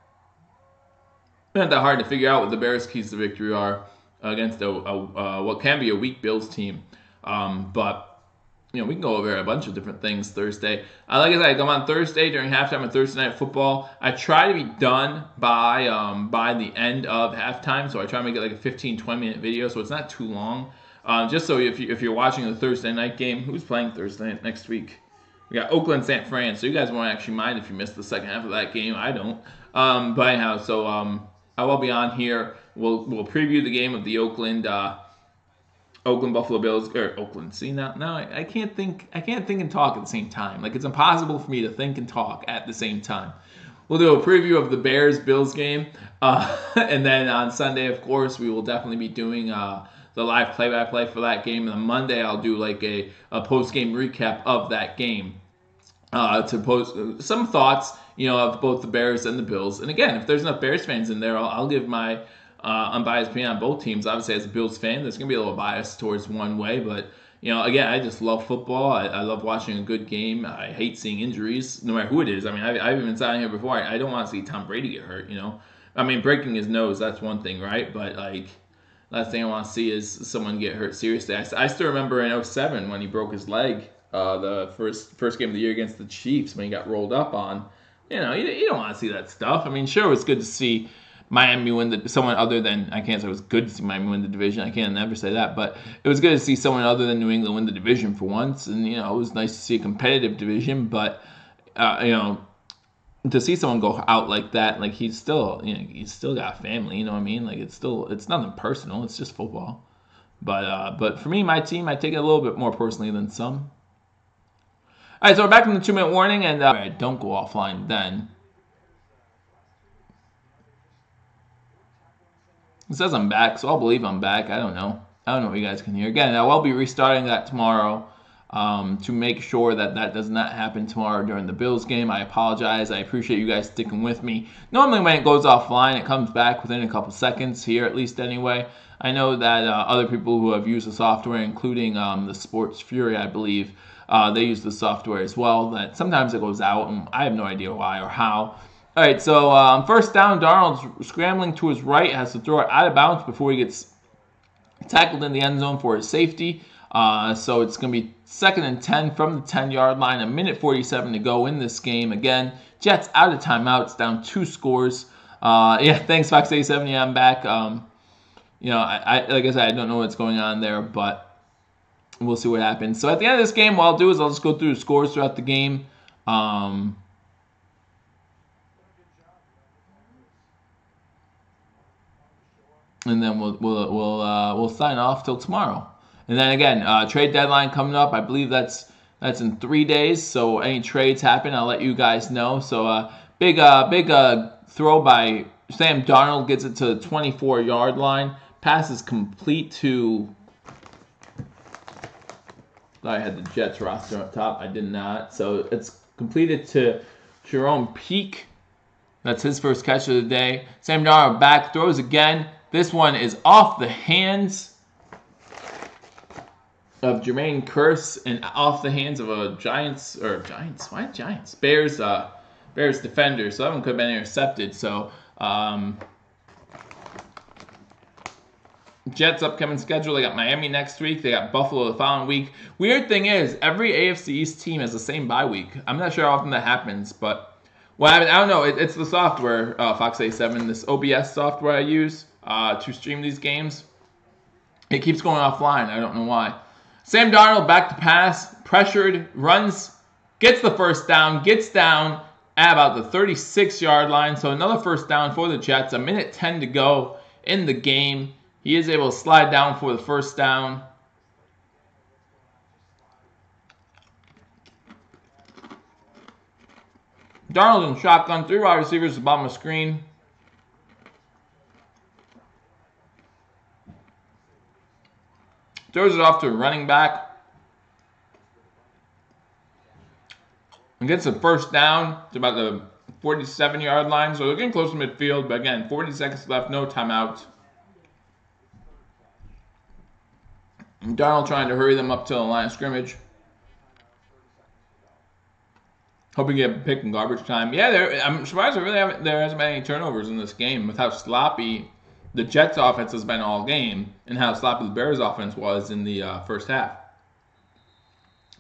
hard to figure out what the Bears' keys to victory are against what can be a weak Bills team. But we can go over a bunch of different things Thursday. Like I said, I come on Thursday during halftime of Thursday Night Football. I try to be done by the end of halftime, so I try to make it like a 15-20 minute video, so it's not too long. Just so if you're watching the Thursday night game, who's playing Thursday night next week? We got Oakland, San Fran, so you guys won't actually mind if you miss the second half of that game. I don't. But anyhow, so I will be on here. We'll preview the game of the Oakland Buffalo Bills, or Oakland. See, now I can't think and talk at the same time. Like, it's impossible for me to think and talk at the same time. We'll do a preview of the Bears-Bills game, and then on Sunday, of course, we will definitely be doing the live play-by-play for that game. And on Monday, I'll do like a post-game recap of that game to post some thoughts, of both the Bears and the Bills. And again, if there's enough Bears fans in there, I'll give my unbiased opinion on both teams. Obviously, as a Bills fan, there's going to be a little bias towards one way, but again, I just love football. I love watching a good game. I hate seeing injuries, no matter who it is. I mean, I've even said here before, I don't want to see Tom Brady get hurt, I mean, breaking his nose, that's one thing, right? But, last thing I want to see is someone get hurt seriously. I still remember in 2007 when he broke his leg, the first game of the year against the Chiefs when he got rolled up on. You don't want to see that stuff. I mean, sure, it was good to see Miami win someone other than, I can't say it was good to see Miami win the division. I can't never say that, but it was good to see someone other than New England win the division for once. And, it was nice to see a competitive division, but, to see someone go out like that, like he's still got a family, you know what I mean? Like it's nothing personal. It's just football. But for me, my team, I take it a little bit more personally than some. All right, so we're back from the 2-minute warning, and all right, don't go offline then. It says I'm back, so I'll believe I'm back. I don't know what you guys can hear. Again, I will be restarting that tomorrow to make sure that does not happen tomorrow during the Bills game. I apologize. I appreciate you guys sticking with me. Normally when it goes offline, it comes back within a couple seconds here, at least anyway. I know that other people who have used the software, including the Sports Fury, I believe, they use the software as well, that sometimes it goes out, and I have no idea why or how. All right, so first down, Darnold's scrambling to his right, has to throw it out of bounds before he gets tackled in the end zone for his safety. So it's going to be 2nd and 10 from the 10-yard line, 1:47 to go in this game. Again, Jets out of timeouts, down 2 scores. Thanks, Fox87. Yeah, I'm back. I like I said, I don't know what's going on there, but we'll see what happens. So at the end of this game, what I'll do is I'll just go through the scores throughout the game. And then we'll sign off till tomorrow. And then again, trade deadline coming up. I believe that's in 3 days. So any trades happen, I'll let you guys know. So big throw by Sam Darnold, gets it to the 24-yard line. Pass is complete to. I had the Jets roster up top. I did not. So it's completed to Jerome Peak. That's his first catch of the day. Sam Darnold back, throws again. This one is off the hands of Jermaine Kearse and off the hands of a Bears defender. So that one could have been intercepted. So Jets upcoming schedule. They got Miami next week. They got Buffalo the following week. Weird thing is, every AFC East team has the same bye week. I'm not sure how often that happens, but well, I don't know. It's the software, Fox A7, this OBS software I use to stream these games. It keeps going offline. I don't know why. Sam Darnold back to pass, pressured, runs, gets the first down, gets down at about the 36-yard line. So another first down for the Jets. 1:10 to go in the game. He is able to slide down for the first down. Darnold in shotgun, 3 wide receivers at the bottom of the screen. Throws it off to a running back. And gets a first down to about the 47-yard line. So they're getting close to midfield. But again, 40 seconds left, no timeout. And Darnold trying to hurry them up to the line of scrimmage. Hoping to get a pick in garbage time. Yeah, I'm surprised there hasn't been any turnovers in this game with how sloppy the Jets offense has been all game and how sloppy the Bears offense was in the first half.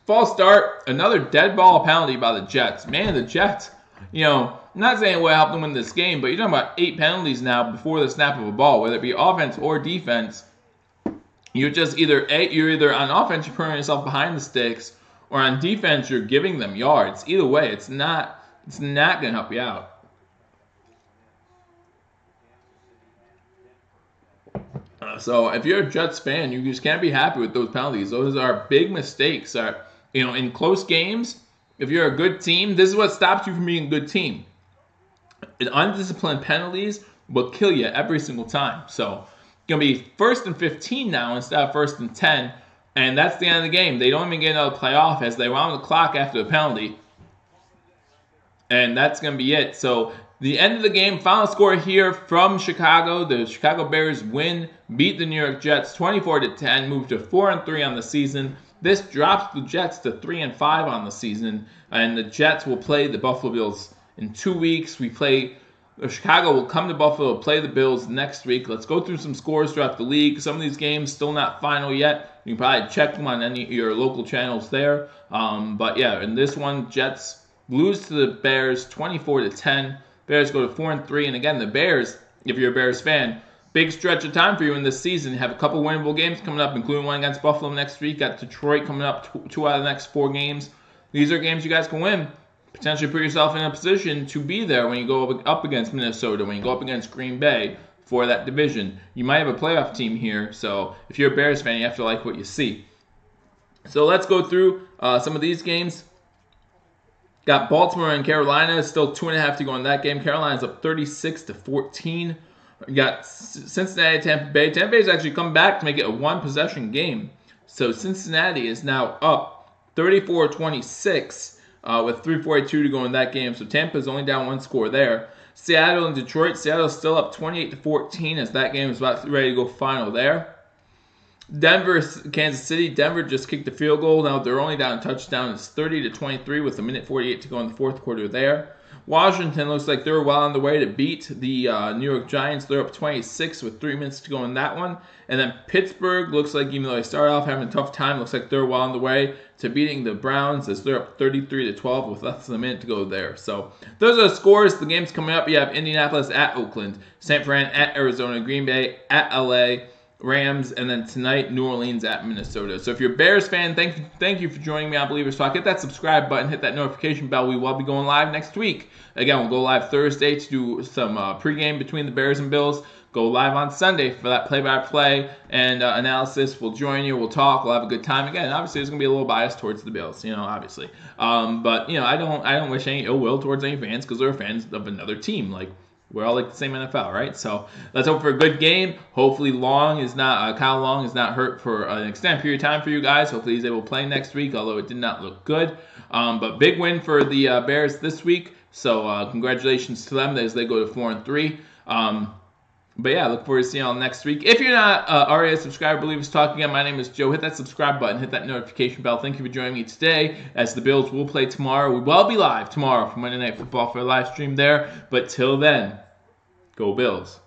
False start, another dead ball penalty by the Jets. Man, the Jets, I'm not saying what helped them win this game, but you're talking about 8 penalties now before the snap of a ball, whether it be offense or defense. You're just either on offense, you're putting yourself behind the sticks, or on defense, you're giving them yards. Either way, it's not going to help you out. So if you're a Jets fan, you just can't be happy with those penalties. Those are big mistakes. In close games, if you're a good team, this is what stops you from being a good team. Undisciplined penalties will kill you every single time. So it's going to be 1st and 15 now instead of 1st and 10. And that's the end of the game. They don't even get another playoff as they round the clock after the penalty. And that's going to be it. So the end of the game, final score here from Chicago. The Chicago Bears beat the New York Jets 24-10, move to 4-3 on the season. This drops the Jets to 3-5 on the season. And the Jets will play the Buffalo Bills in 2 weeks. Chicago will come to Buffalo, play the Bills next week. Let's go through some scores throughout the league. Some of these games still not final yet. You can probably check them on any of your local channels there. But yeah, in this one, Jets lose to the Bears 24-10. Bears go to 4-3. And again, the Bears, if you're a Bears fan, big stretch of time for you in this season. You have a couple winnable games coming up, including one against Buffalo next week. Got Detroit coming up, 2 out of the next 4 games. These are games you guys can win. Potentially put yourself in a position to be there when you go up against Minnesota, when you go up against Green Bay for that division. You might have a playoff team here, so if you're a Bears fan, you have to like what you see. So let's go through some of these games. Got Baltimore and Carolina, still 2.5 to go in that game. Carolina's up 36-14. You got Cincinnati, Tampa Bay. Tampa Bay's actually come back to make it a 1-possession game. So Cincinnati is now up 34-26. With 3:42 to go in that game. So Tampa's only down 1 score there. Seattle and Detroit. Seattle's still up 28-14 as that game is about ready to go final there. Denver, Kansas City. Denver just kicked the field goal. Now they're only down a touchdown. It's 30-23 with 1:48 to go in the 4th quarter there. Washington looks like they're well on the way to beat the New York Giants. They're up 26 with 3 minutes to go in that one. And then Pittsburgh looks like, even though they started off having a tough time, looks like they're well on the way to beating the Browns as they're up 33-12 with less than a minute to go there. So those are the scores. The games coming up. You have Indianapolis at Oakland, San Fran at Arizona, Green Bay at LA, Rams, and then tonight, New Orleans at Minnesota. So if you're a Bears fan, thank you for joining me on Believers Talk. Hit that subscribe button, hit that notification bell. We will be going live next week. Again, we'll go live Thursday to do some pregame between the Bears and Bills. Go live on Sunday for that play-by-play and analysis. We'll join you. We'll talk. We'll have a good time. Again, obviously, there's going to be a little bias towards the Bills, obviously. But, I don't wish any ill will towards any fans because they're fans of another team. Like, we're all like the same NFL, right? So let's hope for a good game. Hopefully Kyle Long is not hurt for an extended period of time for you guys. Hopefully he's able to play next week, although it did not look good. But big win for the Bears this week. So congratulations to them as they go to 4-3. But yeah, look forward to seeing y'all next week. If you're not already a subscriber, Believers Talk again, my name is Joe. Hit that subscribe button, hit that notification bell. Thank you for joining me today as the Bills will play tomorrow. We will be live tomorrow for Monday Night Football for a live stream there. But till then, go Bills.